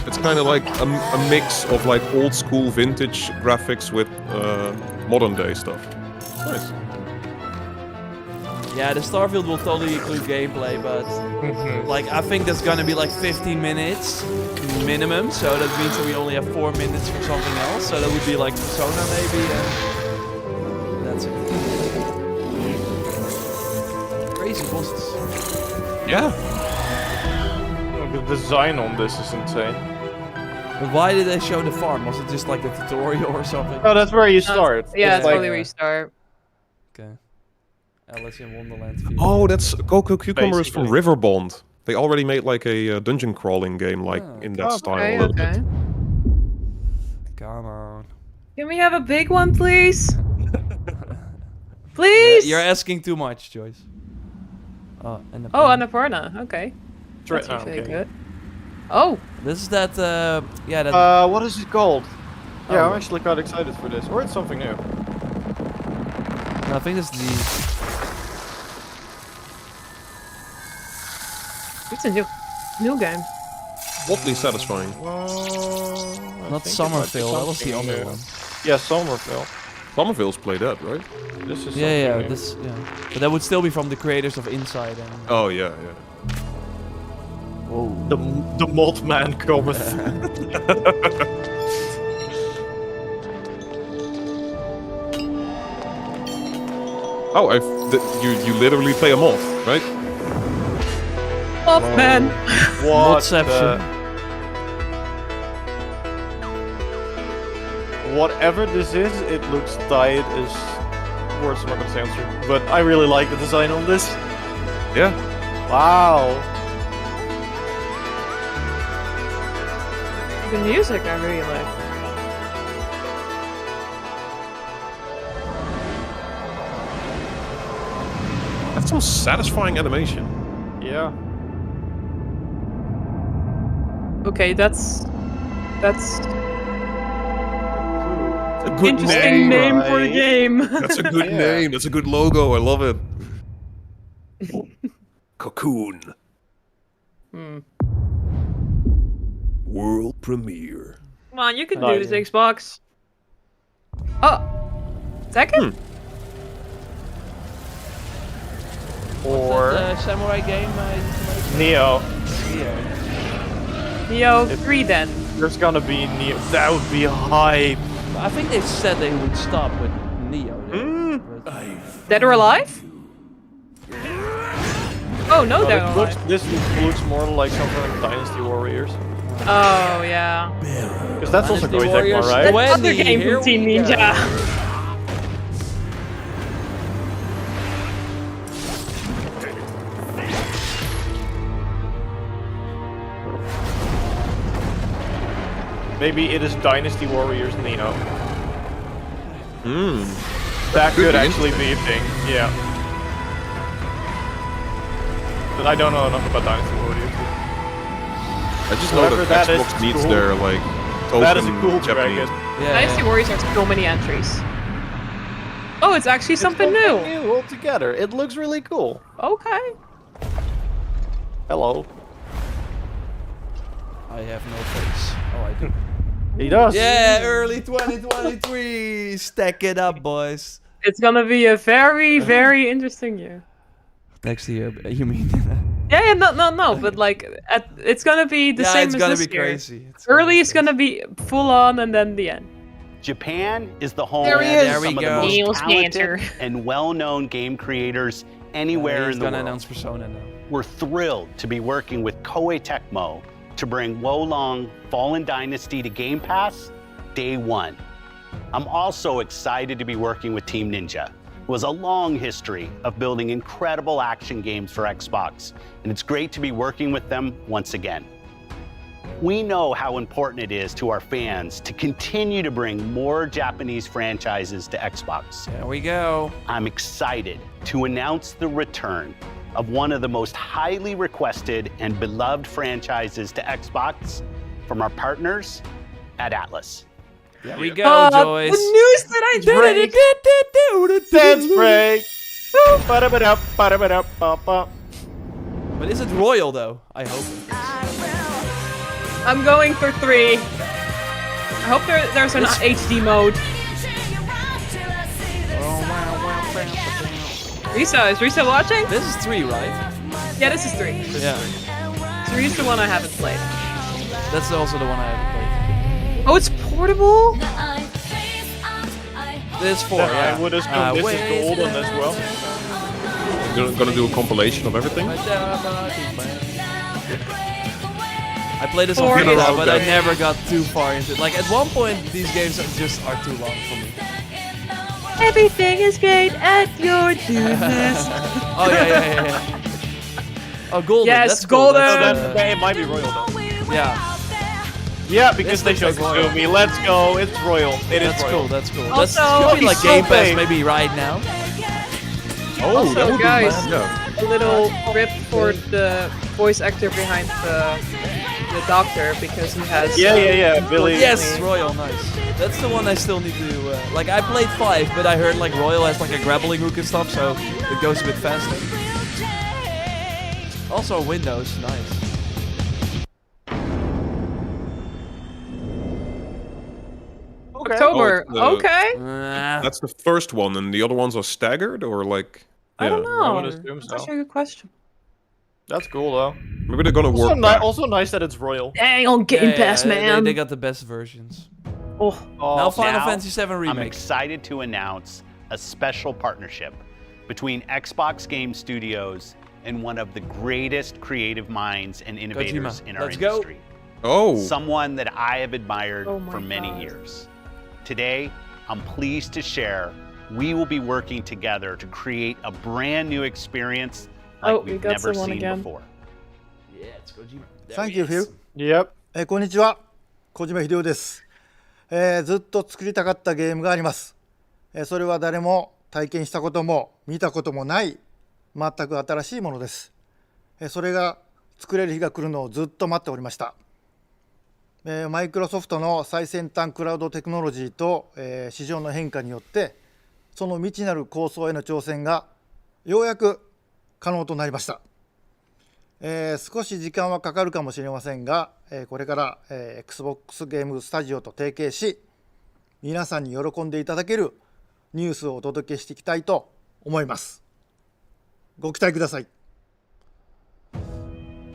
It's kind of like a mix of like old school vintage graphics with modern day stuff. Nice. Yeah, the Starfield will totally include gameplay, but like I think that's gonna be like 15 minutes minimum, so that means that we only have 4 minutes for something else. So that would be like Persona maybe, and that's it. Crazy bosses. Yeah. The design on this is insane. But why did they show the farm? Was it just like the tutorial or something? Oh, that's where you start. Yeah, It's that's like- probably where you start. Okay. Alice in Wonderland feel. Oh, that's Cocoa Cucumber is from Basically. Riverbond. They already made like a dungeon crawling game like in that style a little bit. Come on. Can we have a big one, please? Please? You're asking too much, Joyce. Oh, and Annapurna. Okay. Right, That's usually okay. good. Oh. This is that, yeah, that... what is it called? Yeah, Oh. I'm actually quite excited for this. Or it's something new. No, I think this is the... It's a new game. Oddly satisfying. Not Summerville, that was the other one. Yeah, Summerville. Somerville's played that, right? This is Yeah, something new. this, yeah. But that would still be from the creators of Inside and... Oh yeah, yeah. Whoa. The Mothman cometh. Oh, you literally play a moth, right? Mothman. What? Mothception. Whatever this is, it looks dyed as words I'm not gonna say on stream. But I really like the design on this. Yeah. Wow. The music I really like. That's some satisfying animation. Yeah. Okay, that's A good interesting name for a game. That's a good name. That's a good logo. I love it. Cocoon. World premiere. Come on, you can Nice. do this, Xbox. Oh, second? Or The samurai game, Neo. Neo 3 then. There's gonna be Neo. That would be hype. I think they said they would stop with Neo. though, but- Dead or Alive? Oh, no, But Dead or Alive. this looks more like something like Dynasty Warriors. Oh, yeah. Because that's also Dynasty Koei Tecmo, Warriors. right? That's Wendy, another game here from Team we go. Ninja. Maybe it is Dynasty Warriors Neo. That Could could be actually be a thing, yeah. But I don't know enough about Dynasty Warriors. I just know Whatever that that is, Xbox needs cool. their like That is a token cool Japanese. dragon. Yeah, Dynasty Warriors has so many entries. Oh, it's actually something new. New altogether. It looks really cool. Okay. Hello. I have no face. Oh, I do. He does. Yeah, early 2023. Stack it up, boys. It's gonna be a very, very interesting year. Next year, you mean? Yeah, no, but like, it's gonna be the same it's as gonna this be year. crazy. Early is gonna be full on, and then the end. Japan is the home There he of is. some of the There we go. most talented Answer. and well-known game creators anywhere He's in the gonna world. announce Persona now. We're thrilled to be working with Koei Tecmo to bring Wolong Fallen Dynasty to Game Pass day one. I'm also excited to be working with Team Ninja. It was a long history of building incredible action games for Xbox, and it's great to be working with them once again. We know how important it is to our fans to continue to bring more Japanese franchises to Xbox. There we go. I'm excited to announce the return of one of the most highly requested and beloved franchises to Xbox from our partners at Atlas. There we go, Joyce. The news that I did. Dance break. Ba-da-ba-da-ba-da-ba-da-ba-ba. But is it royal though? I hope. I'm going for 3. I hope there's an HD mode. Risa, is Risa watching? This is 3, right? Yeah, this is 3. Yeah. 3 is the one I haven't played. That's also the one I haven't played. Oh, it's portable? This is 4, Then yeah. I would assume this is gold on as well. You're gonna do a compilation of everything? I played this on 4 Vita, is but I never got too far into it. Like, at one point, these games are too long for me. Everything is great at your doomness. Oh, yeah. Oh, golden. Yes, that's cool. golden. That's, It might be royal though. yeah. Yeah, because This they looks showed like it to me. Let's go. It's royal. It is That's royal. cool, that's cool. Also, That's could be like so Game Pass big. maybe right now. Oh, Also, that would guys, be nice. a little rip for the voice actor behind the doctor because he has. Yeah. Billy. Yes, Royal, nice. That's the one I still need to. Like, I played 5, but I heard like Royal has like a grappling hook and stuff, so it goes a bit faster. Also, Windows, nice. Okay. October. Oh, it's Okay. That's the first one, and the other ones are staggered, or like. I don't I would know. assume so. That's a good question. That's cool though. Maybe they're gonna Also, work. back. also nice that it's royal. Dang on Game Pass, man. They got the best versions. Oh. Now Final Now, Fantasy VII Remake. I'm excited to announce a special partnership between Xbox Game Studios and one of the greatest creative minds and innovators Kojima. in our Let's go. industry. Oh. Someone that I have admired Oh my for many God. years. Today, I'm pleased to share we will be working together to create a brand new experience like Oh, we we've got never someone seen again. before. Yeah, it's Kojima. Thank you, Phil. Yep. こんにちは。小島秀夫です。ずっと作りたかったゲームがあります。それは誰も体験したことも見たこともない全く新しいものです。それが作れる日が来るのをずっと待っておりました。マイクロソフトの最先端クラウドテクノロジーと、市場の変化によってその未知なる構想への挑戦がようやく可能となりました。少し時間はかかるかもしれませんが、これから、Xbox ゲームスタジオと提携し皆さんに喜んでいただけるニュースをお届けしていきたいと思います。ご期待ください。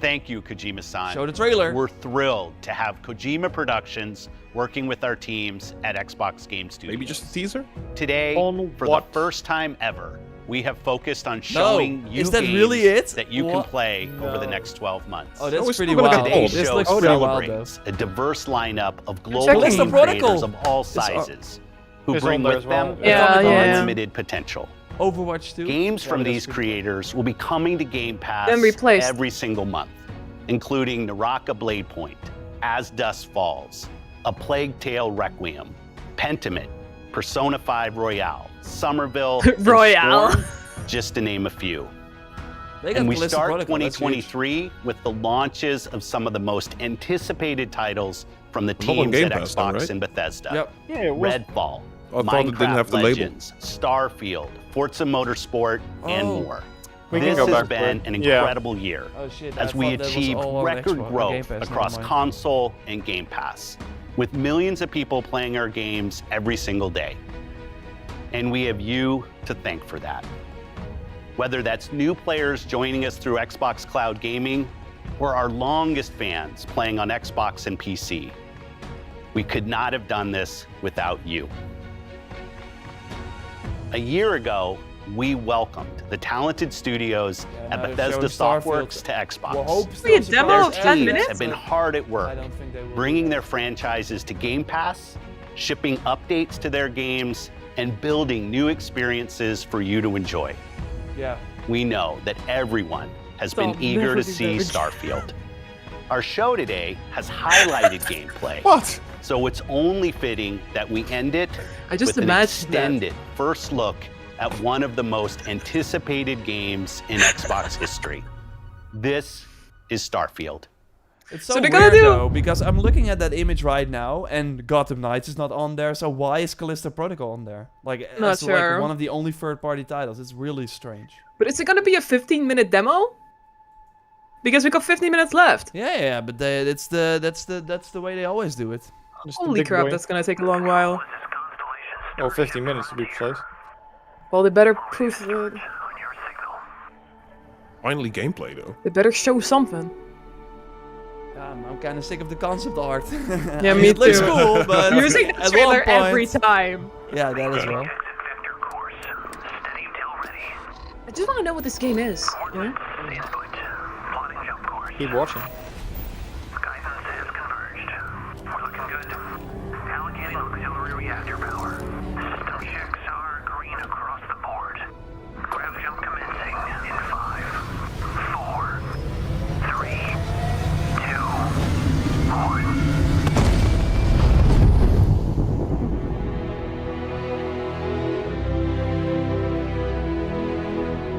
Thank you, Kojima-san. Show the trailer. We're thrilled to have Kojima Productions working with our teams at Xbox Game Studios. Maybe just a teaser? Today, On for what? the first time ever, we have focused on showing you is that games really it? that you What? can play over the next 12 months. Oh, that's we're pretty still gonna wild. get old. This Show looks pretty wild, though. celebrates a diverse lineup of global Checking game the creators protocol. of all It's on- sizes who It's bring on there with as well. them Yeah, yeah. unlimited potential. Overwatch 2. Games from Yeah, these that's creators will be coming to Game Pass Then replaced. every single month, including Naraka Blade Point, As Dusk Falls, A Plague Tale Requiem, Pentiment, Persona 5 Royale, Somerville, and Royale. Storm, just to name a few. They got And we Callisto start Protocol, that's huge. 2023 with the launches of some of the most anticipated titles from the Not on teams Game at Pass, though, Xbox right? and Bethesda. Yep. Yeah, it was. Redfall, I thought it didn't have Minecraft the label. Legends, Starfield, Forza Motorsport, and Oh. more. We can This go has back for been it. an Yeah. incredible year Oh, shit, I as we thought that was achieved all on record Xbox or Game growth Pass, across never mind. console and Game Pass, with millions of people playing our games every single day. And we have you to thank for that. Whether that's new players joining us through Xbox Cloud Gaming or our longest fans playing on Xbox and PC, we could not have done this without you. A year ago, we welcomed the talented studios at now they're Bethesda showing Softworks Starfield. to Xbox. Well, hope Free a still demo Their of 10 teams minutes? have been hard at work, I don't think they will. bringing their franchises to Game Pass, shipping updates to their games, and building new experiences for you to enjoy. Yeah. We know that everyone has been Stop, eager never to do see that. Starfield. Our show today has highlighted gameplay. What? So it's only fitting that we end it just with an imagined that. extended first look at one of the most anticipated games in Xbox history. This is Starfield. It's so, So they're weird gonna do- though, because I'm looking at that image right now, and Gotham Knights is not on there, so why is Callisto Protocol on there? Like, Not as sure. like one of the only third-party titles. It's really strange. But is it gonna be a 15-minute demo? Because we got 15 minutes left. Yeah, but that's the way they always do it. Just a Holy big crap, boy. that's gonna take a long while. Oh, 15 minutes to be precise. Well, they better prove the... Finally gameplay though. They better show something. I'm kind of sick of the concept art. Yeah, I mean, me it looks too. cool, but You're using the at trailer one point, every time. Yeah, that as well. I just want to know what this game is. You know? Keep watching.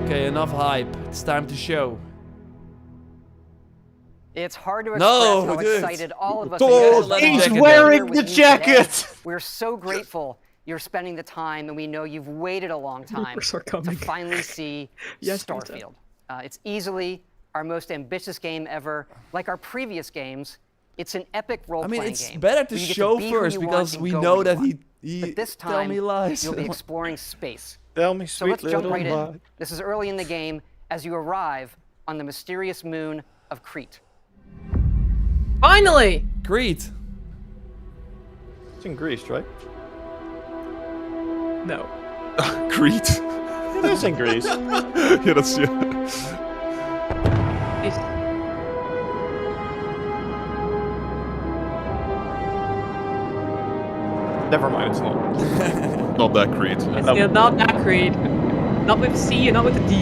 Okay, enough hype. It's time to show. It's hard to express No, how dude. excited all of us Oh, are. he's wearing with the you jacket. today. We're so grateful you're spending the time, and we know you've waited a long time Reapers are to coming. finally see Yes, Peter. Starfield. It's easily our most ambitious game ever. Like our previous games, it's an epic I role-playing mean, it's game. better to where you get show be who first you want because and we go know where that you he But this tell time, me lies. you'll be exploring space. Tell me, So sweet let's jump little right in. bud. This is early in the game as you arrive on the mysterious moon of Crete. Finally! Crete. It's in Greece, right? No. Crete. It is in Greece. Yeah, that's Never mind, it's not. not that Crete. Yeah, not that Creed. Not with C and not with a D.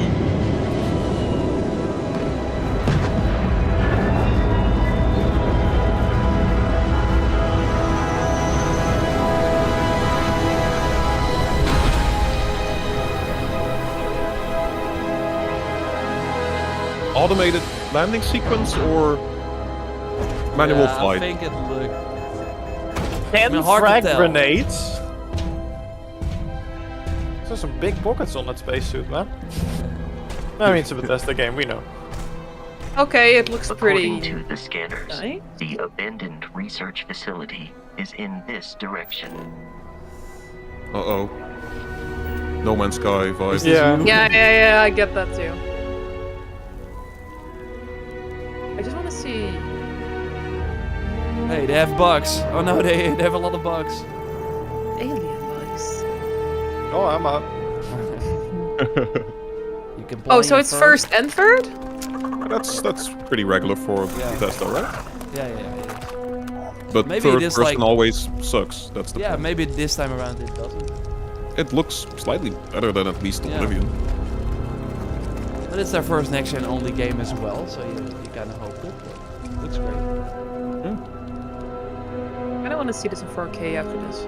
Automated landing sequence or manual Yeah, flight? I think it looked... 10 hard to frag tell. grenades? There's some big pockets on that spacesuit, man. I mean, it's a Bethesda game, we know. Okay, it looks According pretty... to the scanners, nice. the abandoned research facility is in this direction. Uh-oh. No Man's Sky vibes. Yeah, I get that too. I just want to see... Hey, they have bugs. Oh no, they have a lot of bugs. Alien bugs. Oh, I'm out. You can Oh, play so in it's first and third? That's pretty regular for Bethesda, right? Yeah. But Maybe third it is person like- always sucks. That's the Yeah, problem. maybe this time around it doesn't. It looks slightly better than at least Yeah. Oblivion. But it's their first next-gen only game as well, so you kind of hope it. But looks great. I don't want to see this in 4K after this.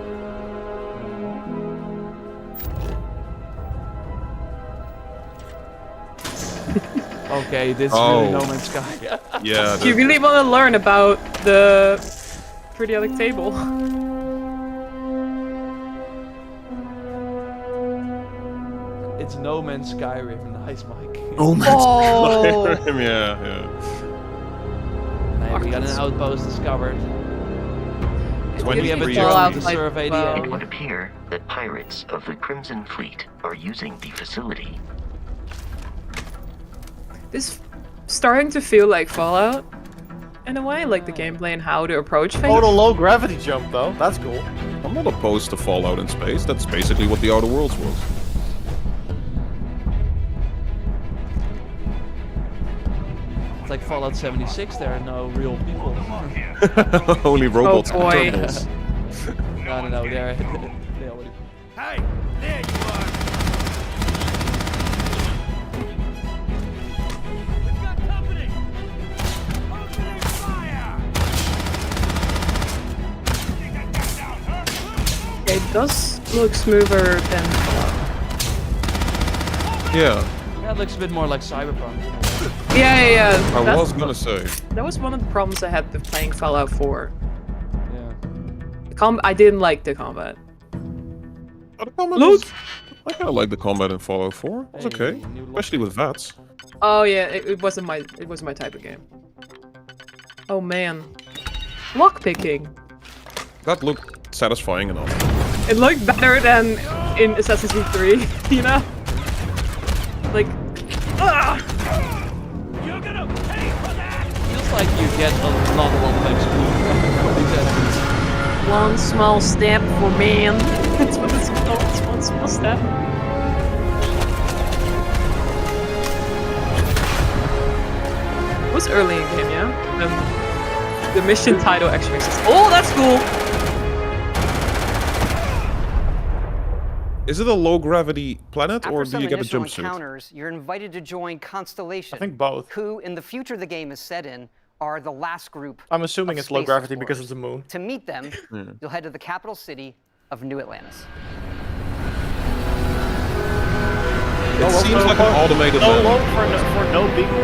Okay, this is Oh. really No Man's Sky. Yeah. Do you really want to learn about the periodic table? It's No Man's Skyrim. Nice, Mike. Oh man. Oh. yeah. Hey, we got an outpost discovered. When we have a we job are- to survey the It area. would appear that pirates of the Crimson Fleet are using the facility. This starting to feel like Fallout. In a way, like the gameplay and how to approach things. Oh, the low gravity jump, though. That's cool. I'm not opposed to Fallout in space. That's basically what the Outer Worlds was. It's like Fallout 76. There are no real people. Only robots and boy. terminals. No. They're they already. Hey, there you are. We've got company. Opening fire. It does look smoother than Fallout. Yeah. Yeah, it looks a bit more like Cyberpunk. Yeah. I was gonna say. That was one of the problems I had with playing Fallout 4. Yeah. I didn't like the combat. Oh, the combat Look! I kind of like the combat in Fallout 4. It's okay, especially with VATS. Oh yeah, it wasn't my type of game. Oh man, lockpicking. That looked satisfying enough. It looked better than in Assassin's Creed 3, you know? Like, You're gonna pay for that! Feels like you get a lot of XP from these enemies. one small step for man. That's what it's called. It's one small step. It was early in the game, yeah? The mission title actually exists. Oh, that's cool! Is it a low gravity planet After or do some you get a initial jumpsuit? encounters, you're invited to join Constellation. I think both. Who, in the future the game is set in, are the last group. I'm assuming of it's low space gravity explorers. because of the moon. To meet them, Yeah. you'll head to the capital city of New Atlantis. It seems like an automated No level. load for no people.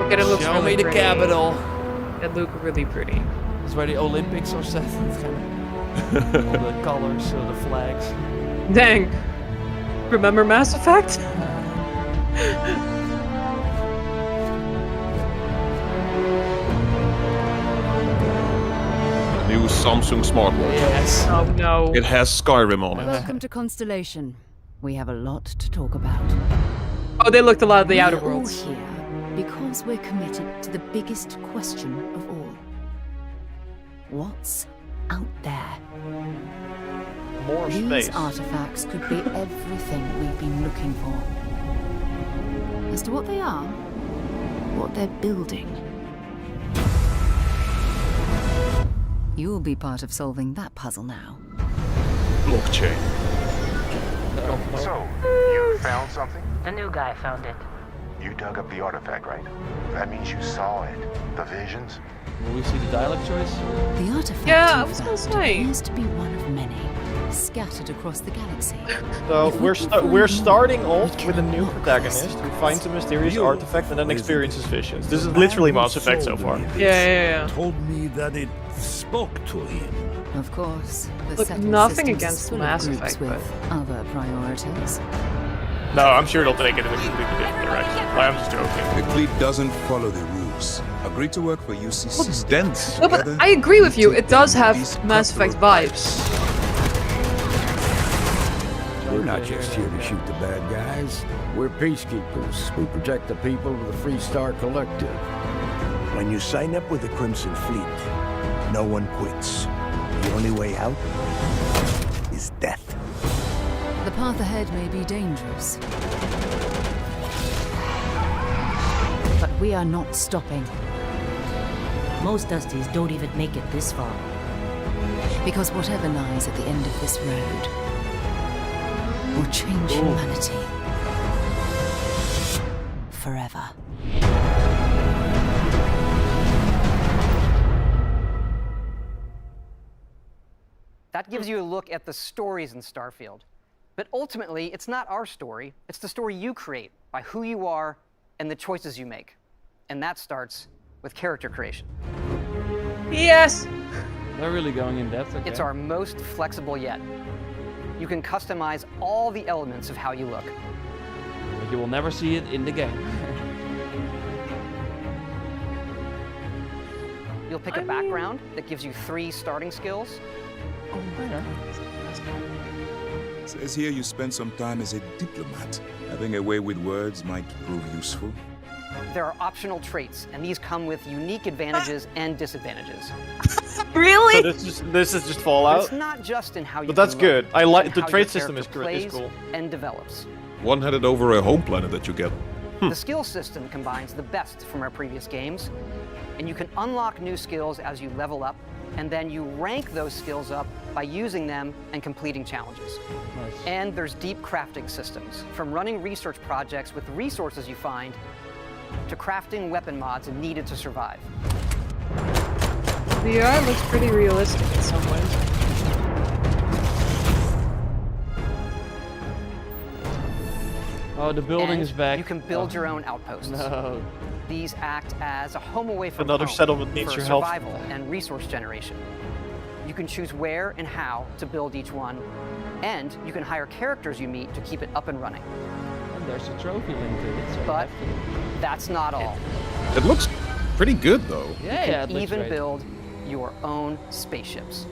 Okay, it looks Show really me the pretty. capital. It looked really pretty. It's where the Olympics are set. It's kind of all the colors, so the flags. Dang. Remember Mass Effect? New Samsung smartwatch. Yes. Oh no. It has Skyrim on it. Welcome to Constellation. We have a lot to talk about. Oh, they looked a lot of the Outer We're all Worlds. here because we're committed to the biggest question of all. What's out there? More These space. artifacts could be everything we've been looking for. As to what they are, what they're building, you'll be part of solving that puzzle now. Blockchain. So, you found something? The new guy found it. You dug up the artifact, right? That means you saw it. The visions? Will we see the dialogue choice? The artifact Yeah, I you was gonna found say. appears to be one of many, scattered across the galaxy. So If we can find we're more, starting we off can with a new unlock protagonist this who finds a mysterious You artifact and then experiences visions. This is The literally man who Mass Effect so sold far. me this Yeah. Told me that it spoke to him. Of course, the Look, settled nothing system is against full of Mass groups Effect, with other priorities. No, I'm sure they'll take it in a completely different direction. I'm just joking. The fleet doesn't follow the rules. Agree to work for UCC. What's dense? No, but I agree with you. It does have Mass Effect vibes. We're not just here to shoot the bad guys. We're peacekeepers. We protect the people of the Free Star Collective. When you sign up with the Crimson Fleet, no one quits. The only way out is death. The path ahead may be dangerous, but we are not stopping. Most Dusties don't even make it this far. Because whatever lies at the end of this road will change humanity forever. That gives you a look at the stories in Starfield. But ultimately, it's not our story. It's the story you create by who you are and the choices you make. And that starts with character creation. Yes! They're really going in depth, okay. It's our most flexible yet. You can customize all the elements of how you look. But you will never see it in the game. You'll pick a background that gives you 3 starting skills. Oh, yeah. Says here you spent some time as a diplomat. Having a way with words might prove useful. There are optional traits, and these come with unique advantages and disadvantages. Really? So this is just But Fallout. it's not just in how you But that's can look, good. I like and the how trait your system is character plays cool. and develops. One headed over a home planet that you get. The skill system combines the best from our previous games, and you can unlock new skills as you level up, and then you rank those skills up by using them and completing challenges. Nice. And there's deep crafting systems, from running research projects with resources you find, to crafting weapon mods needed to survive. The UI looks pretty realistic in some ways. Oh, the building And is back. You can build your own outposts. No. These act as a home away from Another home settlement needs for your help. survival and resource generation. You can choose where and how to build each one, and you can hire characters you meet to keep it up and running. And there's a trophy link to it. So But that's not all. It looks pretty good though. You Yeah, can it looks even great. build your own spaceships.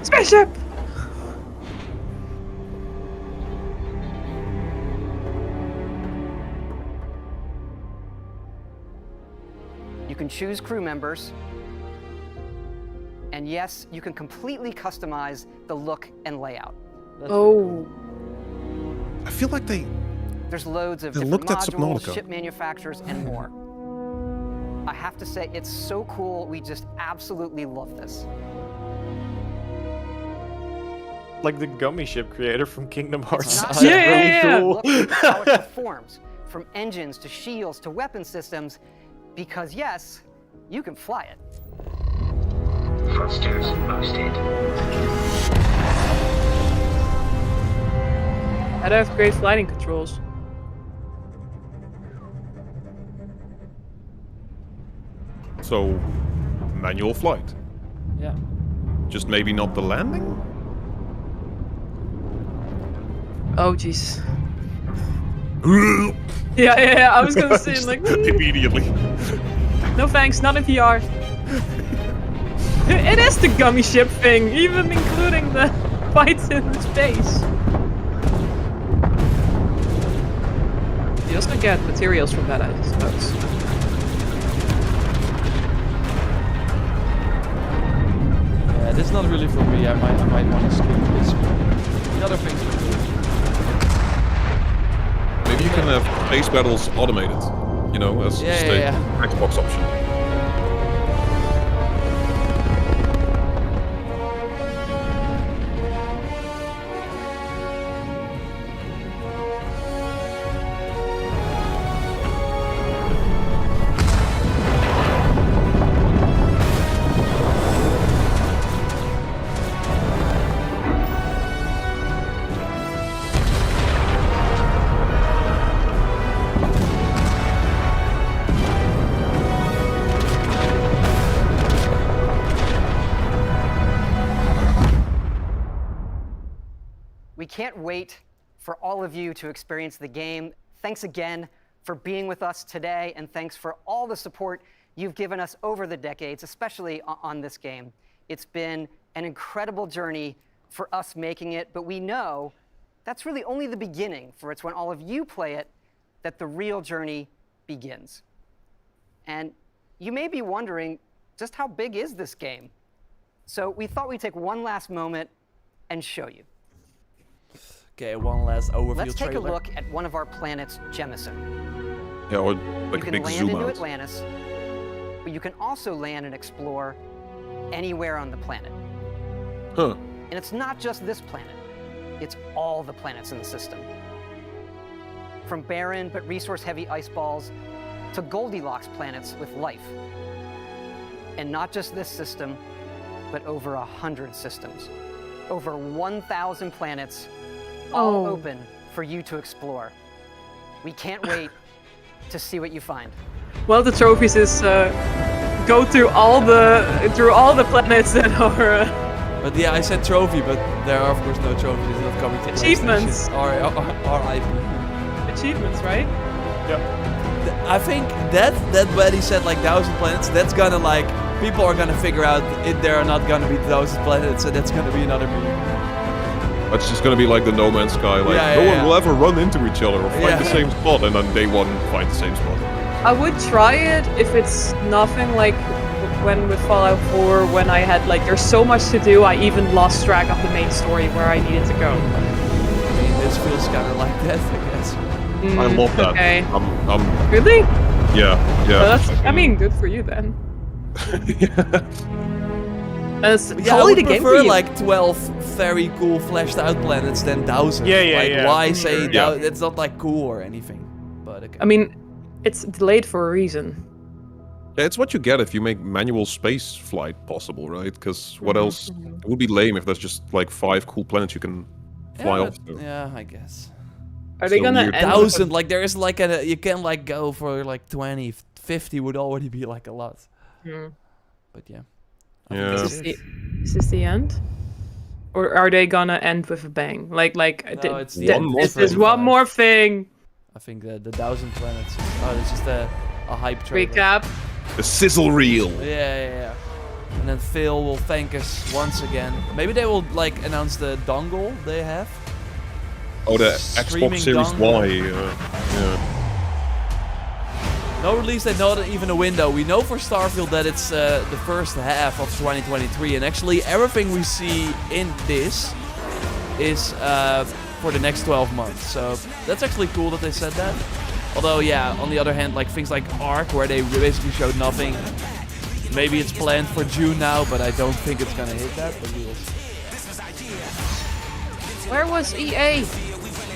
Spaceship! You can choose crew members. And yes, you can completely customize the look and layout. Oh. I feel like There's loads of They different looked at modules, Subnautica. ship manufacturers, and more. I have to say, it's so cool. We just absolutely love this. Like the gummy ship creator from Kingdom Hearts. Not That's just really cool. look at how it performs, from engines to shields to weapon systems, because yes, you can fly it. Thrusters boosted. I'd have great flying controls. So, manual flight. Yeah. Just maybe not the landing? Oh, jeez. Yeah, I was gonna say, like, Immediately. no thanks, not in VR. It is the gummy ship thing, even including the fights in space. You also get materials from that, I suppose. Yeah, this is not really for me. I might want to skip this. The other things are good. Maybe you can have space battles automated, you know, as just a Xbox option. We can't wait for all of you to experience the game. Thanks again for being with us today, and thanks for all the support you've given us over the decades, especially on this game. It's been an incredible journey for us making it, but we know that's really only the beginning, for it's when all of you play it that the real journey begins. And you may be wondering, just how big is this game? So we thought we'd take one last moment and show you. Okay, one last overview Let's take trailer. a look at one of our planets, Jemison. Yeah, or You like a can big land zoom into out. Atlantis, but you can also land and explore anywhere on the planet. Huh. And it's not just this planet, it's all the planets in the system. From barren but resource-heavy ice balls to Goldilocks planets with life. And not just this system, but over 100 systems. Over 1,000 planets, all open for you to explore. We can't wait to see what you find. Well, the trophies is go through all the planets that are But yeah, I said trophy, but there are of course no trophies. It's not coming to Achievements. PlayStation or IP. achievements, right? I think that when he said like 1,000 planets, that's gonna like people are gonna figure out there are not gonna be 1,000 planets, so that's gonna be another meme. That's just gonna be like the No Man's Sky, like Yeah, no yeah, one will ever run into each other or find Yeah. the same spot, and on day one find the same spot. I would try it if it's nothing like when with Fallout 4, when I had like there's so much to do, I even lost track of the main story where I needed to go. I mean, this feels kind of like that, I guess. I love that. Okay. I'm Really? yeah. Well, that's, I mean, good for you then. That's Yeah, I totally would the game for prefer you. like 12 very cool fleshed out planets than 1,000. Yeah, yeah, like, yeah. why say Yeah. it's not like cool or anything. But okay. I mean, it's delayed for a reason. Yeah, it's what you get if you make manual space flight possible, right? Because what else? It would be lame if there's just like 5 cool planets you can fly yeah, off to. yeah, I guess. Are they gonna weird. end 1,000, like there is like you can like go for like 20, 50 would already be like a lot. But yeah. I think Yeah. this Is this the end? Or are they gonna end with a bang? Like No, it's the end. this is one more thing. I think the 1,000 planets. Oh, it's just a hype trailer. Recap. The sizzle reel. Yeah. And then Phil will thank us once again. Maybe they will like announce the dongle they have. Oh, the Streaming Xbox Series dongle. Y. Yeah. No release date, not even a window. We know for Starfield that it's the first half of 2023, and actually everything we see in this is for the next 12 months. So that's actually cool that they said that. Although, yeah, on the other hand, like things like Ark, where they basically showed nothing. Maybe it's planned for June now, but I don't think it's gonna hit that. But we will see. Where was EA?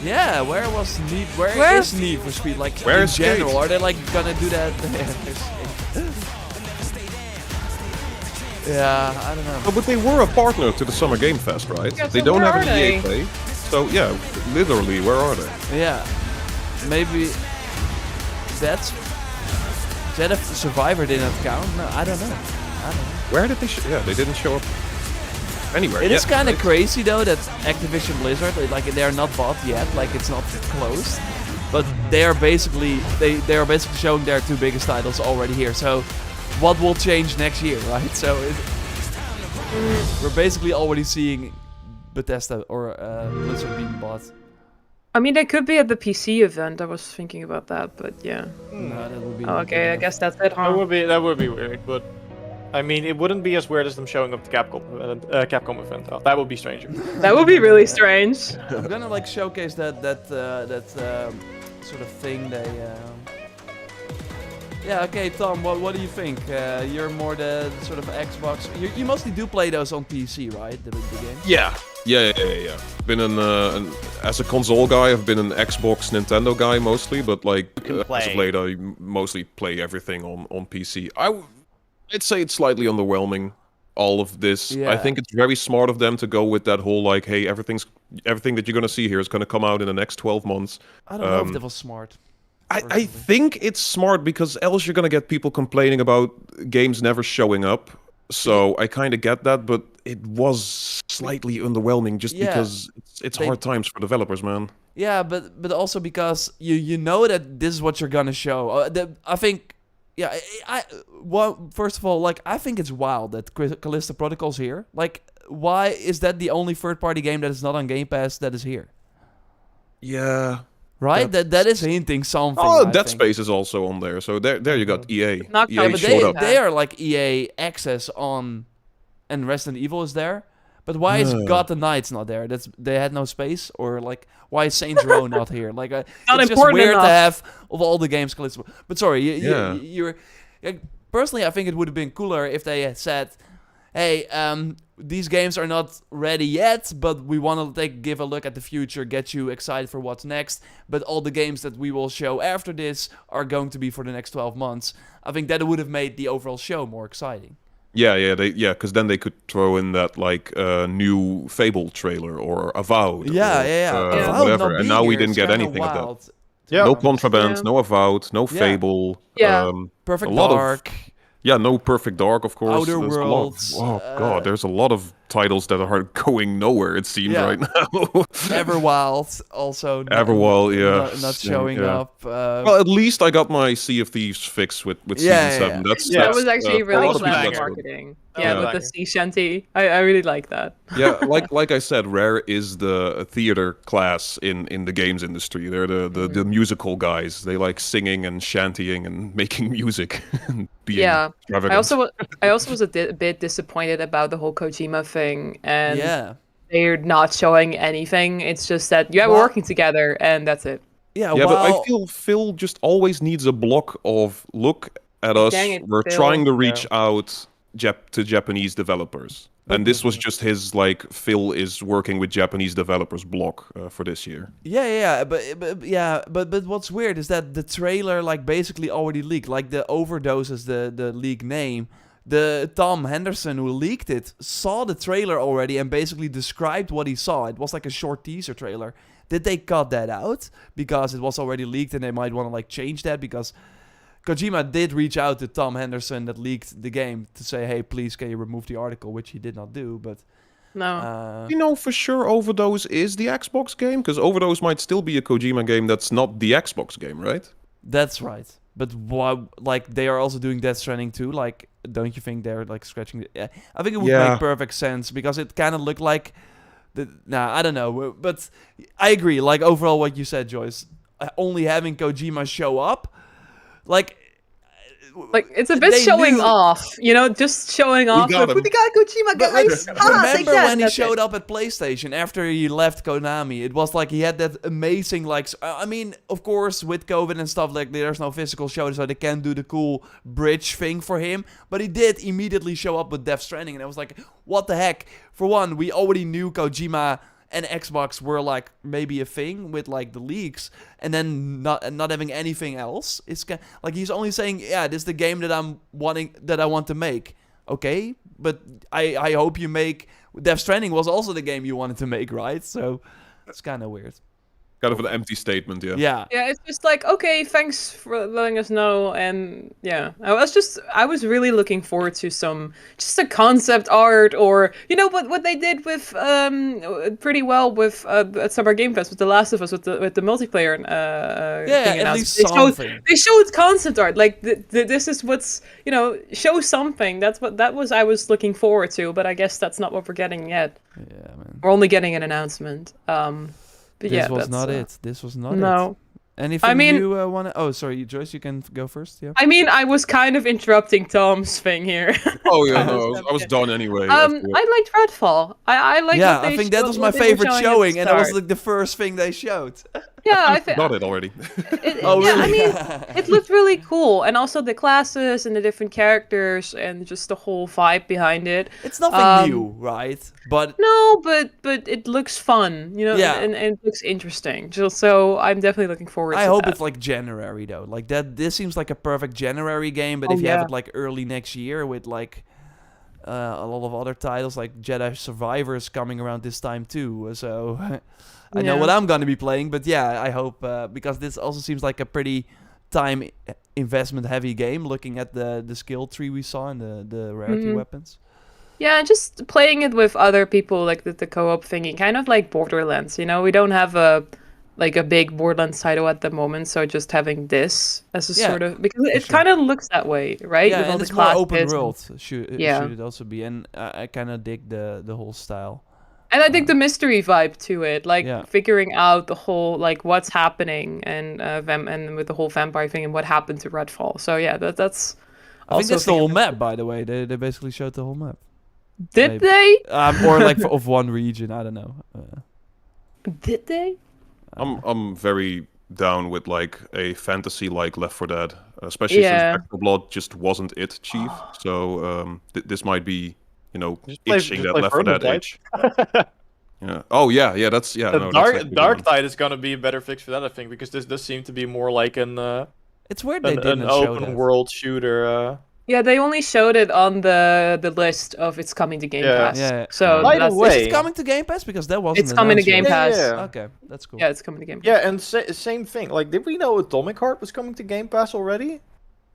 Yeah, where is Need for Speed? Like Where in is general, Skate? are they like gonna do that? Yeah, I don't know. Oh, but they were a partner to the Summer Game Fest, right? Yeah, They so don't where have are an EA they? Play. So yeah, literally, where are they? Yeah, maybe that's. That if Survivor didn't count? No, I don't know. Where did they? Yeah, they didn't show up anywhere. It is yet, kind of right? crazy though that Activision Blizzard, like they're not bought yet, like it's not closed, but they are basically showing their two biggest titles already here. So, what will change next year, right? So, we're basically already seeing Bethesda or Blizzard being bought. I mean, they could be at the PC event. I was thinking about that, but yeah. No, that would be. Okay, I guess that's it, huh? That would be weird, but I mean, it wouldn't be as weird as them showing up the Capcom event. Oh, that would be stranger. That would be really strange. I'm gonna like showcase that sort of thing they. Yeah, okay, Tom. What do you think? You're more the sort of Xbox. You mostly do play those on PC, right? The games. Yeah. Been as a console guy, I've been an Xbox, Nintendo guy mostly, but like as of late, I mostly play everything on PC. I'd say it's slightly underwhelming. All of this, Yeah. I think it's very smart of them to go with that whole like, hey, everything that you're gonna see here is gonna come out in the next 12 months. I don't know if that was smart. I think it's smart because else you're gonna get people complaining about games never showing up. So I kind of get that, but it was slightly underwhelming just because it's hard times for developers, man. Yeah, but also because you know that this is what you're gonna show. I think, yeah, first of all, like I think it's wild that Callisto Protocol's here. Like, why is that the only third-party game that is not on Game Pass that is here? Yeah. Right? That is hinting something. Oh, I Dead think. Space is also on there. So there you got EA. Not EA but showed up. they are like EA access on, and Resident Evil is there. But why is God the Knights not there? They had no space, or like why is Saints Row not here? Like it's just important weird enough. to have of all the games. But sorry, Yeah. you're personally, I think it would have been cooler if they had said, "Hey, these games are not ready yet, but we want to give a look at the future, get you excited for what's next. But all the games that we will show after this are going to be for the next 12 months." I think that would have made the overall show more exciting. Yeah, because then they could throw in that like new Fable trailer or Avowed. Yeah. Or, Avowed whatever. not And now being we here didn't is get kinda anything of wild. that. Yeah. No Contraband, Yeah. no Avowed, no Yeah. Fable. Yeah. Perfect a lot Dark. No Perfect Dark, of course. Outer There's a lot of- Worlds, oh god, there's a lot of titles that are going nowhere. It seems Yeah. right now. Everwild also. Everwild, yeah. Not showing Yeah. up. Well, at least I got my Sea of Thieves fix with Yeah, Season 7. yeah. That was actually for a really lot of people, clever that's good. marketing. Yeah. Yeah, with the sea shanty. I really like that. Yeah, like I said, Rare is the theater class in the games industry. They're the musical guys. They like singing and shantying and making music. And being Yeah. extravagant. I also was a bit disappointed about the whole Kojima thing, and Yeah. they're not showing anything. It's just that we're Well- working together, and that's it. Yeah, Yeah, but I well, feel Phil just always needs a block of look at us. Dang it, We're Phil. trying to reach out to Japanese developers. And this was just his like Phil is working with Japanese developers block for this year. but what's weird is that the trailer like basically already leaked. Like the Overdose is the leak name. the Tom Henderson who leaked it saw the trailer already and basically described what he saw. It was like a short teaser trailer. Did they cut that out because it was already leaked and they might want to like change that? Because Kojima did reach out to Tom Henderson that leaked the game to say, hey, please can you remove the article, which he did not do, but... No. You know for sure Overdose is the Xbox game? Because Overdose might still be a Kojima game that's not the Xbox game, right? That's right. But like they are also doing Death Stranding too. Like, don't you think they're like scratching? I think it would make perfect sense because it kind of looked like. I don't know, but I agree. Like overall, what you said, Joyce, only having Kojima show up, like it's a bit showing off, just showing off. We got Kojima, guys. Remember when he showed up at PlayStation after he left Konami? It was like he had that amazing, like, I mean, of course, with COVID and stuff, like, there's no physical show, so they can't do the cool bridge thing for him. But he did immediately show up with Death Stranding, and I was like, what the heck? For one, we already knew Kojima and Xbox were like maybe a thing with like the leaks, and then not having anything else. It's like he's only saying, yeah, this is the game that I want to make. Okay, but I hope you make. Death Stranding was also the game you wanted to make, right? So it's kind of weird. Kind of an empty statement, yeah. Yeah. Yeah, it's just like, okay, thanks for letting us know, and yeah, I was really looking forward to just a concept art, or what they did with pretty well with at Summer Game Fest with The Last of Us with the multiplayer thing at least something. They showed concept art, like this is what's show something. That was I was looking forward to, but I guess that's not what we're getting yet. Yeah, man. We're only getting an announcement. But this was not it. This was not it. No. Anything you want to... Oh, sorry, Joyce, you can go first, yeah? I mean, I was kind of interrupting Tom's thing here. Oh, yeah, no, I was done anyway. I liked Redfall. I liked what they I think that was my favorite showing, and that was like the first thing they showed. Yeah, I got it already. Oh, really? I mean, it looked really cool, and also the classes and the different characters and just the whole vibe behind it. It's nothing new, right? But it looks fun, and it looks interesting. So I'm definitely looking forward to I hope that. it's like January though. Like that. This seems like a perfect January game. But if you have it like early next year with like a lot of other titles like Jedi Survivors coming around this time too. So I know what I'm gonna be playing. But yeah, I hope because this also seems like a pretty time investment heavy game. Looking at the skill tree we saw and the rarity weapons. Yeah, just playing it with other people, like the co-op thingy, kind of like Borderlands. We don't have a big Borderlands title at the moment, so just having this as a sort of, because it kind of looks that way, right? Yeah, with all and the it's more open classes. world. Should it also be? And I kind of dig the whole style. And I think the mystery vibe to it, like figuring out the whole like what's happening and with the whole vampire thing and what happened to Redfall. So yeah, that's. I think that's the whole map, by the way. They basically showed the whole map. Did they? Or like of one region, I don't know. Did they? I'm very down with like a fantasy like Left 4 Dead, especially since Back 4 Blood just wasn't it, Chief. So this might be itching that Left 4 Dead itch. Yeah. Oh yeah. That's Dark Tide is gonna be a better fix for that, I think, because this does seem to be more like an. It's weird they didn't an show open world shooter. Yeah, they only showed it on the list of it's coming to Game Pass. Yeah. So By the way, is it coming to Game Pass? Because that wasn't. It's coming to Game Pass. Yeah. Okay, that's cool. Yeah, it's coming to Game Pass. Yeah, and same thing. Like, did we know Atomic Heart was coming to Game Pass already?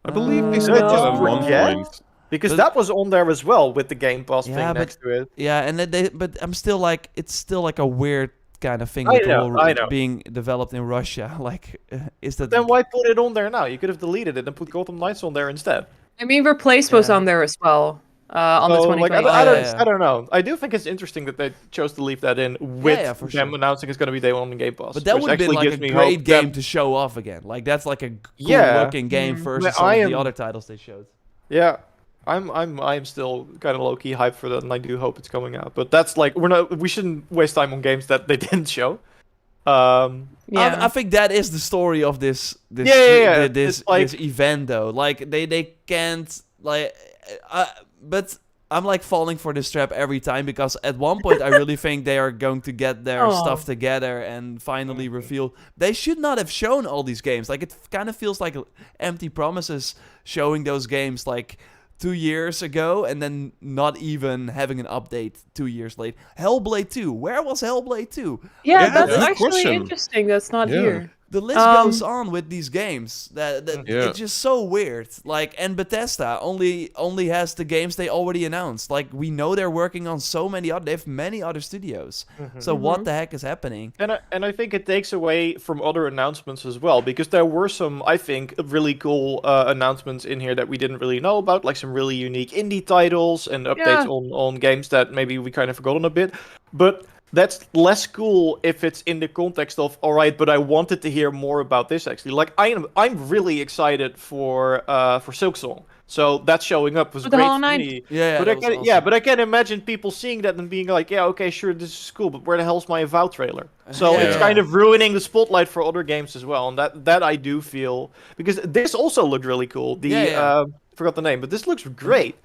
I believe they said Did I that just at one forget? point. Because that was on there as well with the Game Pass thing next to it. Yeah, and but I'm still like, it's still like a weird kind of thing I with know. all being developed in Russia. Like, is that? Then why put it on there now? You could have deleted it and put Gotham Knights on there instead. I mean, Replace was on there as well. On the 2020. I don't know. I do think it's interesting that they chose to leave that in with them announcing it's going to be day one on Game Pass. But that would have been like a great game to show off again. Like that's like a cool looking game versus some of the other titles they showed. Yeah, I'm still kind of low key hyped for that, and I do hope it's coming out. But that's like we shouldn't waste time on games that they didn't show. I think that is the story of this event though. Like they can't like, but I'm like falling for this trap every time because at one point I really think they are going to get their stuff together and finally reveal. They should not have shown all these games. Like it kind of feels like empty promises showing those games like 2 years ago and then not even having an update 2 years late. Hellblade 2. Where was Hellblade 2? Yeah, Yeah, that's good actually question. interesting. That's not Yeah. here. The list goes on with these games. That Yeah. It's just so weird. Like, and Bethesda only has the games they already announced. Like, we know they're working on so many other. They have many other studios. So what the heck is happening? And I think it takes away from other announcements as well, because there were some, I think, really cool announcements in here that we didn't really know about, like some really unique indie titles and updates on games that maybe we kind of forgotten a bit. But that's less cool if it's in the context of, all right, but I wanted to hear more about this actually. Like I'm really excited for Silksong. So that's showing up was With the great Hollow for Knight? me. Yeah, but that I was can awesome. but I can imagine people seeing that and being like, yeah, okay, sure, this is cool, but where the hell's my Avowed trailer? So it's kind of ruining the spotlight for other games as well, and that I do feel, because this also looked really cool. Forgot the name, but this looks great.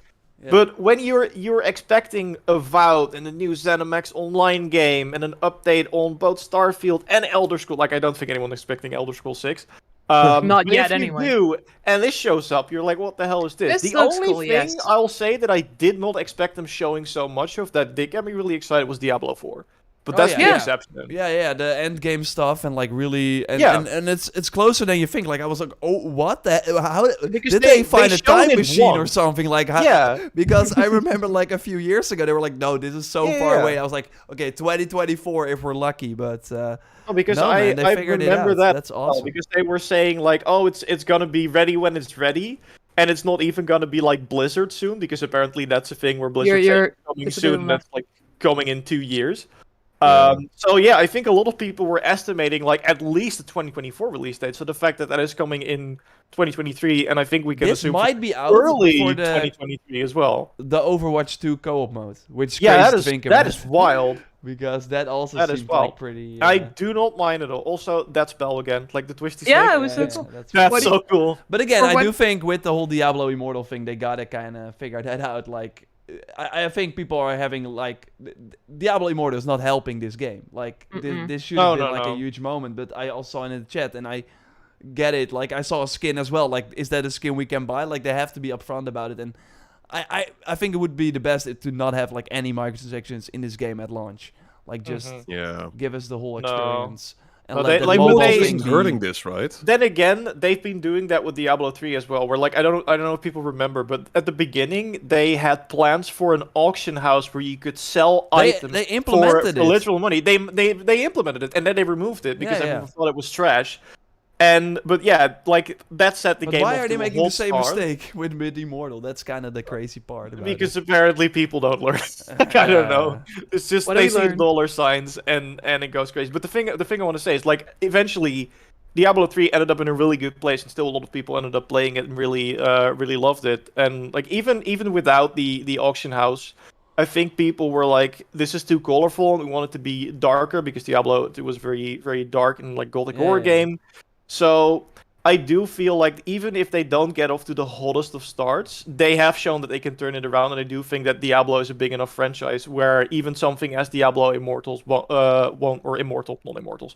Yeah. But when you're expecting Avowed and a new ZeniMax Online game and an update on both Starfield and Elder Scrolls, like I don't think anyone's expecting Elder Scrolls 6. Not but yet, if you anyway. do, and this shows up, you're like, what the hell is this? This The looks only cool, thing yes. I'll say that I did not expect them showing so much of that did get me really excited was Diablo 4. But that's the exception. Yeah, the end game stuff and like really, and Yeah. and it's closer than you think. Like I was like, oh, what the? How Because did they they find a showed time it machine or once. something? Like, how, Yeah. Because I remember like a few years ago they were like, no, this is so far Yeah. away. I was like, okay, 2024 if we're lucky, but No, because no, man, they I figured remember it out. that That's as well, awesome. because they were saying like, oh, it's gonna be ready when it's ready, and it's not even gonna be like Blizzard soon, because apparently that's a thing where Blizzard You're- coming it's a bit of soon. a- That's like coming in 2 years. So yeah, I think a lot of people were estimating like at least a 2024 release date. So the fact that that is coming in 2023, and I think we can This assume might be out early for the 2023 as well. the Overwatch 2 co-op mode, which is Yeah, crazy that to is think that about. is wild. Because that also That as seems well. like pretty. I do not mind at all. Also, that spell again, like the twisty snake. Yeah, it was so Yeah, cool. That's so cool. But again, Or I what- do think with the whole Diablo Immortal thing, they gotta kind of figure that out. Like, I think people are having like Diablo Immortal is not helping this game. Like, this should have been like a huge moment. But I also in the chat, and I get it. Like, I saw a skin as well. Like, is that a skin we can buy? Like, they have to be upfront about it. And I think it would be the best to not have like any microtransactions in this game at launch. Like, just give us the whole experience. And No, let they- the like, mobile they- thing Isn't be- hurting this, right? Then again, they've been doing that with Diablo 3 as well. Where like I don't know if people remember, but at the beginning they had plans for an auction house where you could sell items they implemented for it. literal money. They implemented it, and then they removed it because Yeah, everyone thought it was trash. But yeah, like that set the But game. why off are to they a making the hot same start. mistake with Immortal? That's kind of the crazy part about Because it. apparently people don't learn. Like, I don't know. It's just What do they we see learn? dollar signs and it goes crazy. But the thing I want to say is like eventually Diablo 3 ended up in a really good place, and still a lot of people ended up playing it and really loved it. And like even without the auction house, I think people were like, this is too colorful and we want it to be darker, because Diablo it was very dark and like gothic horror game. So I do feel like even if they don't get off to the hottest of starts, they have shown that they can turn it around, and I do think that Diablo is a big enough franchise where even something as Diablo Immortals won't, or Immortal, not Immortals,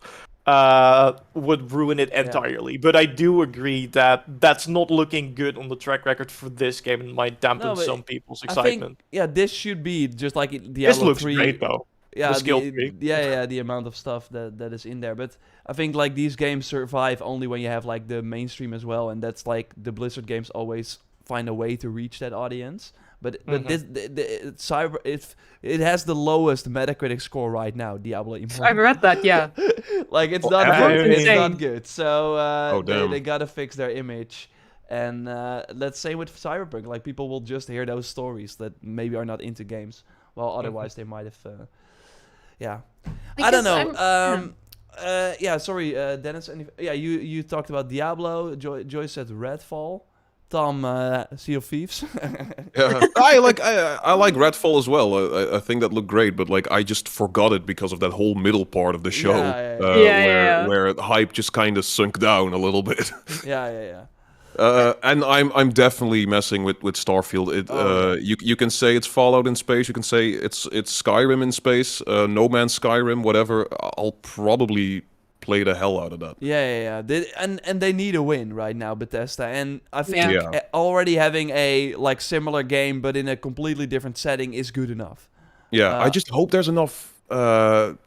would ruin it entirely. But I do agree that that's not looking good on the track record for this game, and might dampen No, but some people's I excitement. think, yeah, this should be just like Diablo This looks 3. great though. Yeah, The skill tree. the amount of stuff that is in there. But I think like these games survive only when you have like the mainstream as well, and that's like the Blizzard games always find a way to reach that audience. But this Cyber it has the lowest Metacritic score right now. Diablo Immortal. I've read that, yeah. Like it's not ever? good. It's Insane. not good. So damn. they gotta fix their image. And let's say with Cyberpunk, like people will just hear those stories that maybe are not into games, while otherwise they might have. Yeah, I don't know. Yeah, sorry, Dennis. You talked about Diablo. Joy said Redfall. Tom, Sea of Thieves. Yeah. I like Redfall as well. I think that looked great, but like I just forgot it because of that whole middle part of the show, where hype just kind of sunk down a little bit. Yeah. And I'm definitely messing with Starfield. You can say it's Fallout in space. You can say it's Skyrim in space. No Man's Skyrim. Whatever. I'll probably play the hell out of that. Yeah. And they need a win right now, Bethesda. And I think already having a like similar game but in a completely different setting is good enough. Yeah, I just hope there's enough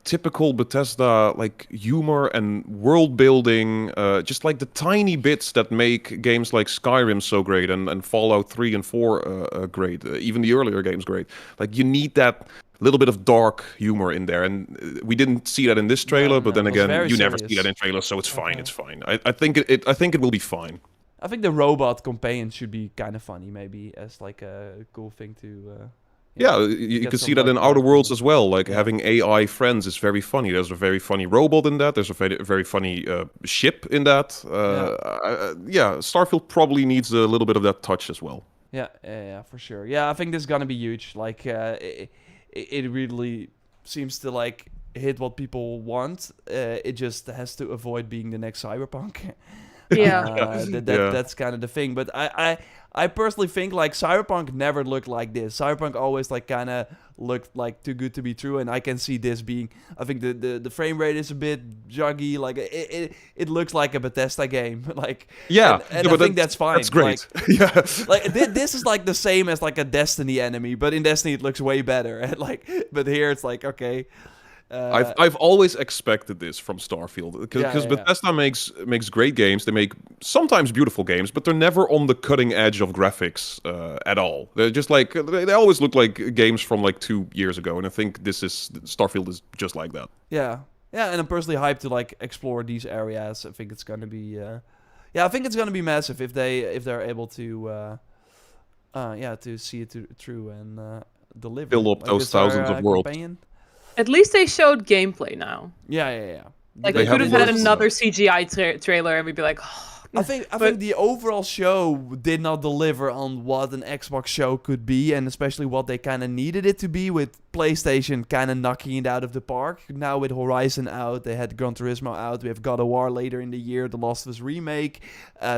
typical Bethesda like humor and world building, just like the tiny bits that make games like Skyrim so great and Fallout 3 and 4 great, even the earlier games great. Like you need that little bit of dark humor in there, and we didn't see that in this trailer. But then again, you never see that in trailers, so it's fine. It's fine. I think it will be fine. I think the robot companion should be kind of funny, maybe as like a cool thing to. Yeah, you can see that in Outer Worlds as well. Like having AI friends is very funny. There's a very funny robot in that. There's a very funny ship in that. Starfield probably needs a little bit of that touch as well. Yeah, for sure. Yeah, I think this is gonna be huge. Like, it really seems to like hit what people want. It just has to avoid being the next Cyberpunk. That's kind of the thing. But I personally think like Cyberpunk never looked like this. Cyberpunk always like kind of looked like too good to be true, and I can see this being. I think the frame rate is a bit juggy. Like it looks like a Bethesda game. Like and I think that's fine. That's great. Like, like this is like the same as like a Destiny enemy, but in Destiny it looks way better. And like, but here it's like okay. I've always expected this from Starfield because Bethesda makes great games. They make sometimes beautiful games, but they're never on the cutting edge of graphics at all. They're just like they always look like games from like 2 years ago, and I think Starfield is just like that. Yeah, and I'm personally hyped to like explore these areas. I think it's gonna be I think it's gonna be massive if they're able to to see it through and deliver. Fill up those thousands of worlds. Campaign. At least they showed gameplay now. Yeah. Like we could have had another CGI trailer and we'd be like, oh. I think the overall show did not deliver on what an Xbox show could be, and especially what they kind of needed it to be, with PlayStation kind of knocking it out of the park. Now with Horizon out, they had Gran Turismo out, we have God of War later in the year, The Last of Us remake,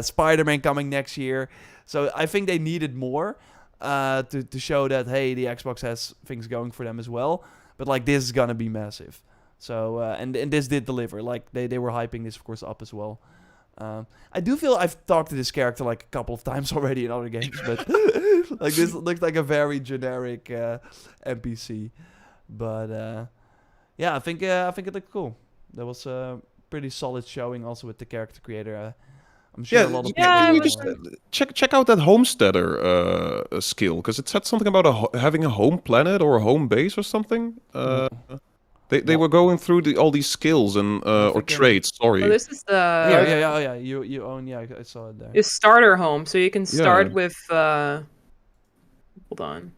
Spider-Man coming next year. So I think they needed more to show that, hey, the Xbox has things going for them as well. But like this is gonna be massive, so and this did deliver. Like they were hyping this of course up as well. I do feel I've talked to this character like a couple of times already in other games, but like this looked like a very generic NPC. But I think it looked cool. That was a pretty solid showing also with the character creator. I'm sure a lot of people. You just check out that homesteader skill, because it said something about having a home planet or a home base or something. They were going through all these skills and or traits. Sorry. Oh, this is the You own. Yeah, I saw it there. Your starter home, so you can start with. Hold on.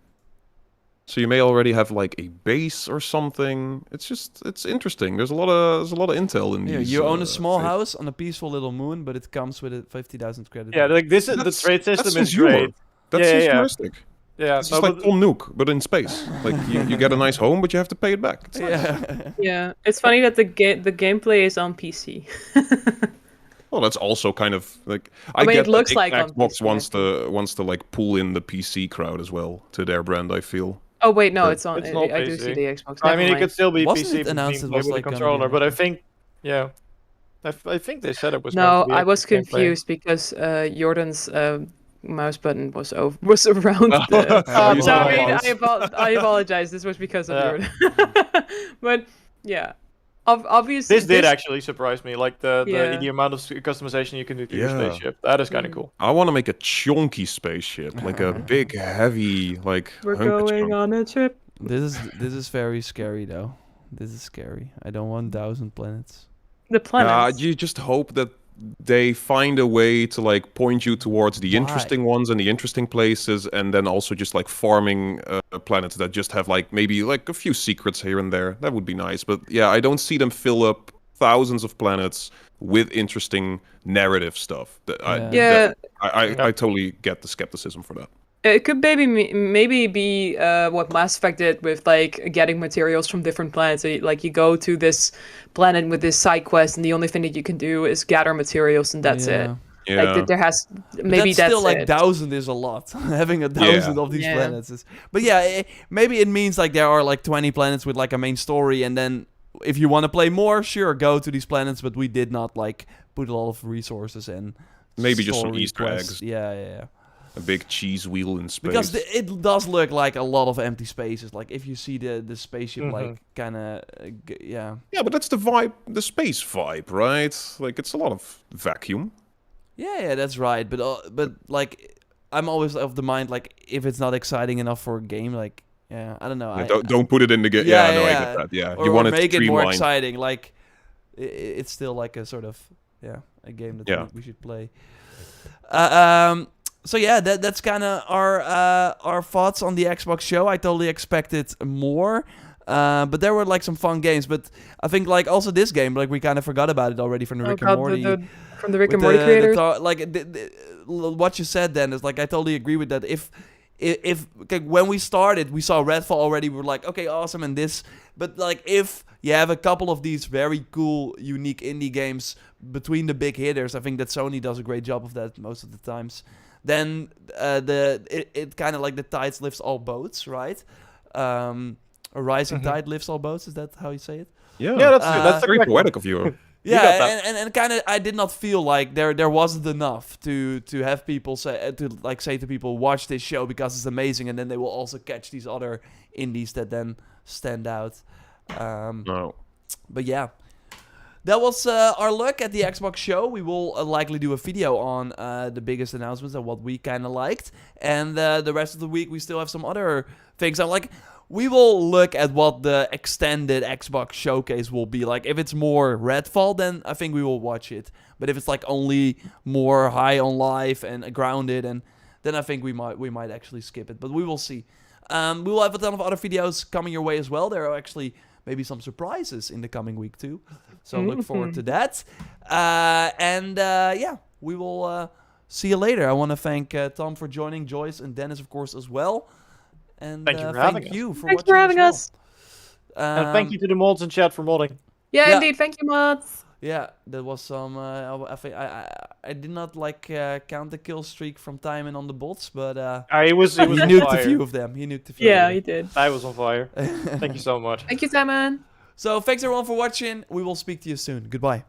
So you may already have like a base or something. It's interesting. There's a lot of intel in these. You own a small house on a peaceful little moon, but it comes with a 50,000 credit. Yeah, like this is the trade system is great. That's humoristic. Yeah, it's just like Tom Nook, but in space. Like you get a nice home, but you have to pay it back. It's nice. Yeah. It's funny that the gameplay is on PC. Well, that's also kind of like I mean, it looks like Xbox wants to like pull in the PC crowd as well to their brand. I feel. Oh wait, no, it's on. I do see the Xbox. I mean, it could still be Wasn't PC it announced it was with like the controller, but I think, I think they said it was. No, I was confused because Jordan's mouse button was around. Sorry, I apologize. This was because of Jordan. But yeah. Obviously, this did actually surprise me, like the amount of customization you can do to your spaceship. That is kind of cool. I want to make a chunky spaceship, like a big, heavy, like. We're going on a trip. This is very scary though. This is scary. I don't want 1,000 planets. The planets. You just hope that they find a way to like point you towards the interesting ones and the interesting places, and then also just like farming planets that just have like maybe like a few secrets here and there. That would be nice, but yeah, I don't see them fill up thousands of planets with interesting narrative stuff. I totally get the skepticism for that. It could maybe be what Mass Effect did with like getting materials from different planets. So, like you go to this planet with this side quest, and the only thing that you can do is gather materials, and that's it. Yeah. Like there has maybe that's still like 1,000 is a lot. Having 1,000 of these planets is. But maybe it means like there are like 20 planets with like a main story, and then if you want to play more, sure, go to these planets, but we did not like put a lot of resources in. Maybe just some story Easter quests. eggs. Yeah. A big cheese wheel in space. Because it does look like a lot of empty spaces. Like if you see the spaceship, like kind of, yeah. Yeah, but that's the vibe, the space vibe, right? Like it's a lot of vacuum. Yeah, that's right. But like, I'm always of the mind like if it's not exciting enough for a game, like yeah, I don't know. Yeah, don't put it in the game. Yeah, no, I get that. Yeah, or, you want or it make it more streamlined. exciting. Like it's still like a sort of a game that we should play. So yeah, that's kind of our thoughts on the Xbox show. I totally expected more, but there were like some fun games. But I think like also this game, like we kind of forgot about it already from the Rick and Morty. From the Rick and Morty creators. What you said then is like I totally agree with that. If okay, when we started, we saw Redfall already. We were like, okay, awesome, and this. But like if you have a couple of these very cool, unique indie games between the big hitters, I think that Sony does a great job of that most of the times. Then it kind of like the tides lifts all boats, right? A rising tide lifts all boats. Is that how you say it? Yeah, that's very poetic of you. Yeah, and kind of I did not feel like there wasn't enough to have people say to people watch this show because it's amazing, and then they will also catch these other indies that then stand out. No. But yeah. That was our look at the Xbox show. We will likely do a video on the biggest announcements and what we kind of liked. And the rest of the week, we still have some other things. We will look at what the extended Xbox showcase will be like. If it's more Redfall, then I think we will watch it. But if it's like only more High on Life and Grounded, and then I think we might actually skip it. But we will see. We will have a ton of other videos coming your way as well. There are actually maybe some surprises in the coming week too. So look forward to that. We will see you later. I want to thank Tom for joining, Joyce and Dennis, of course, as well. And thank you for having us. Thanks for having us. And thank you to the mods in chat for modding. Yeah, indeed. Thank you, mods. Yeah, there was some. I think I did not count the kill streak from Timon on the bots, but he nuked a few of them. He nuked a few. Yeah, he did. I was on fire. Thank you so much. Thank you, Timon. So thanks everyone for watching. We will speak to you soon. Goodbye.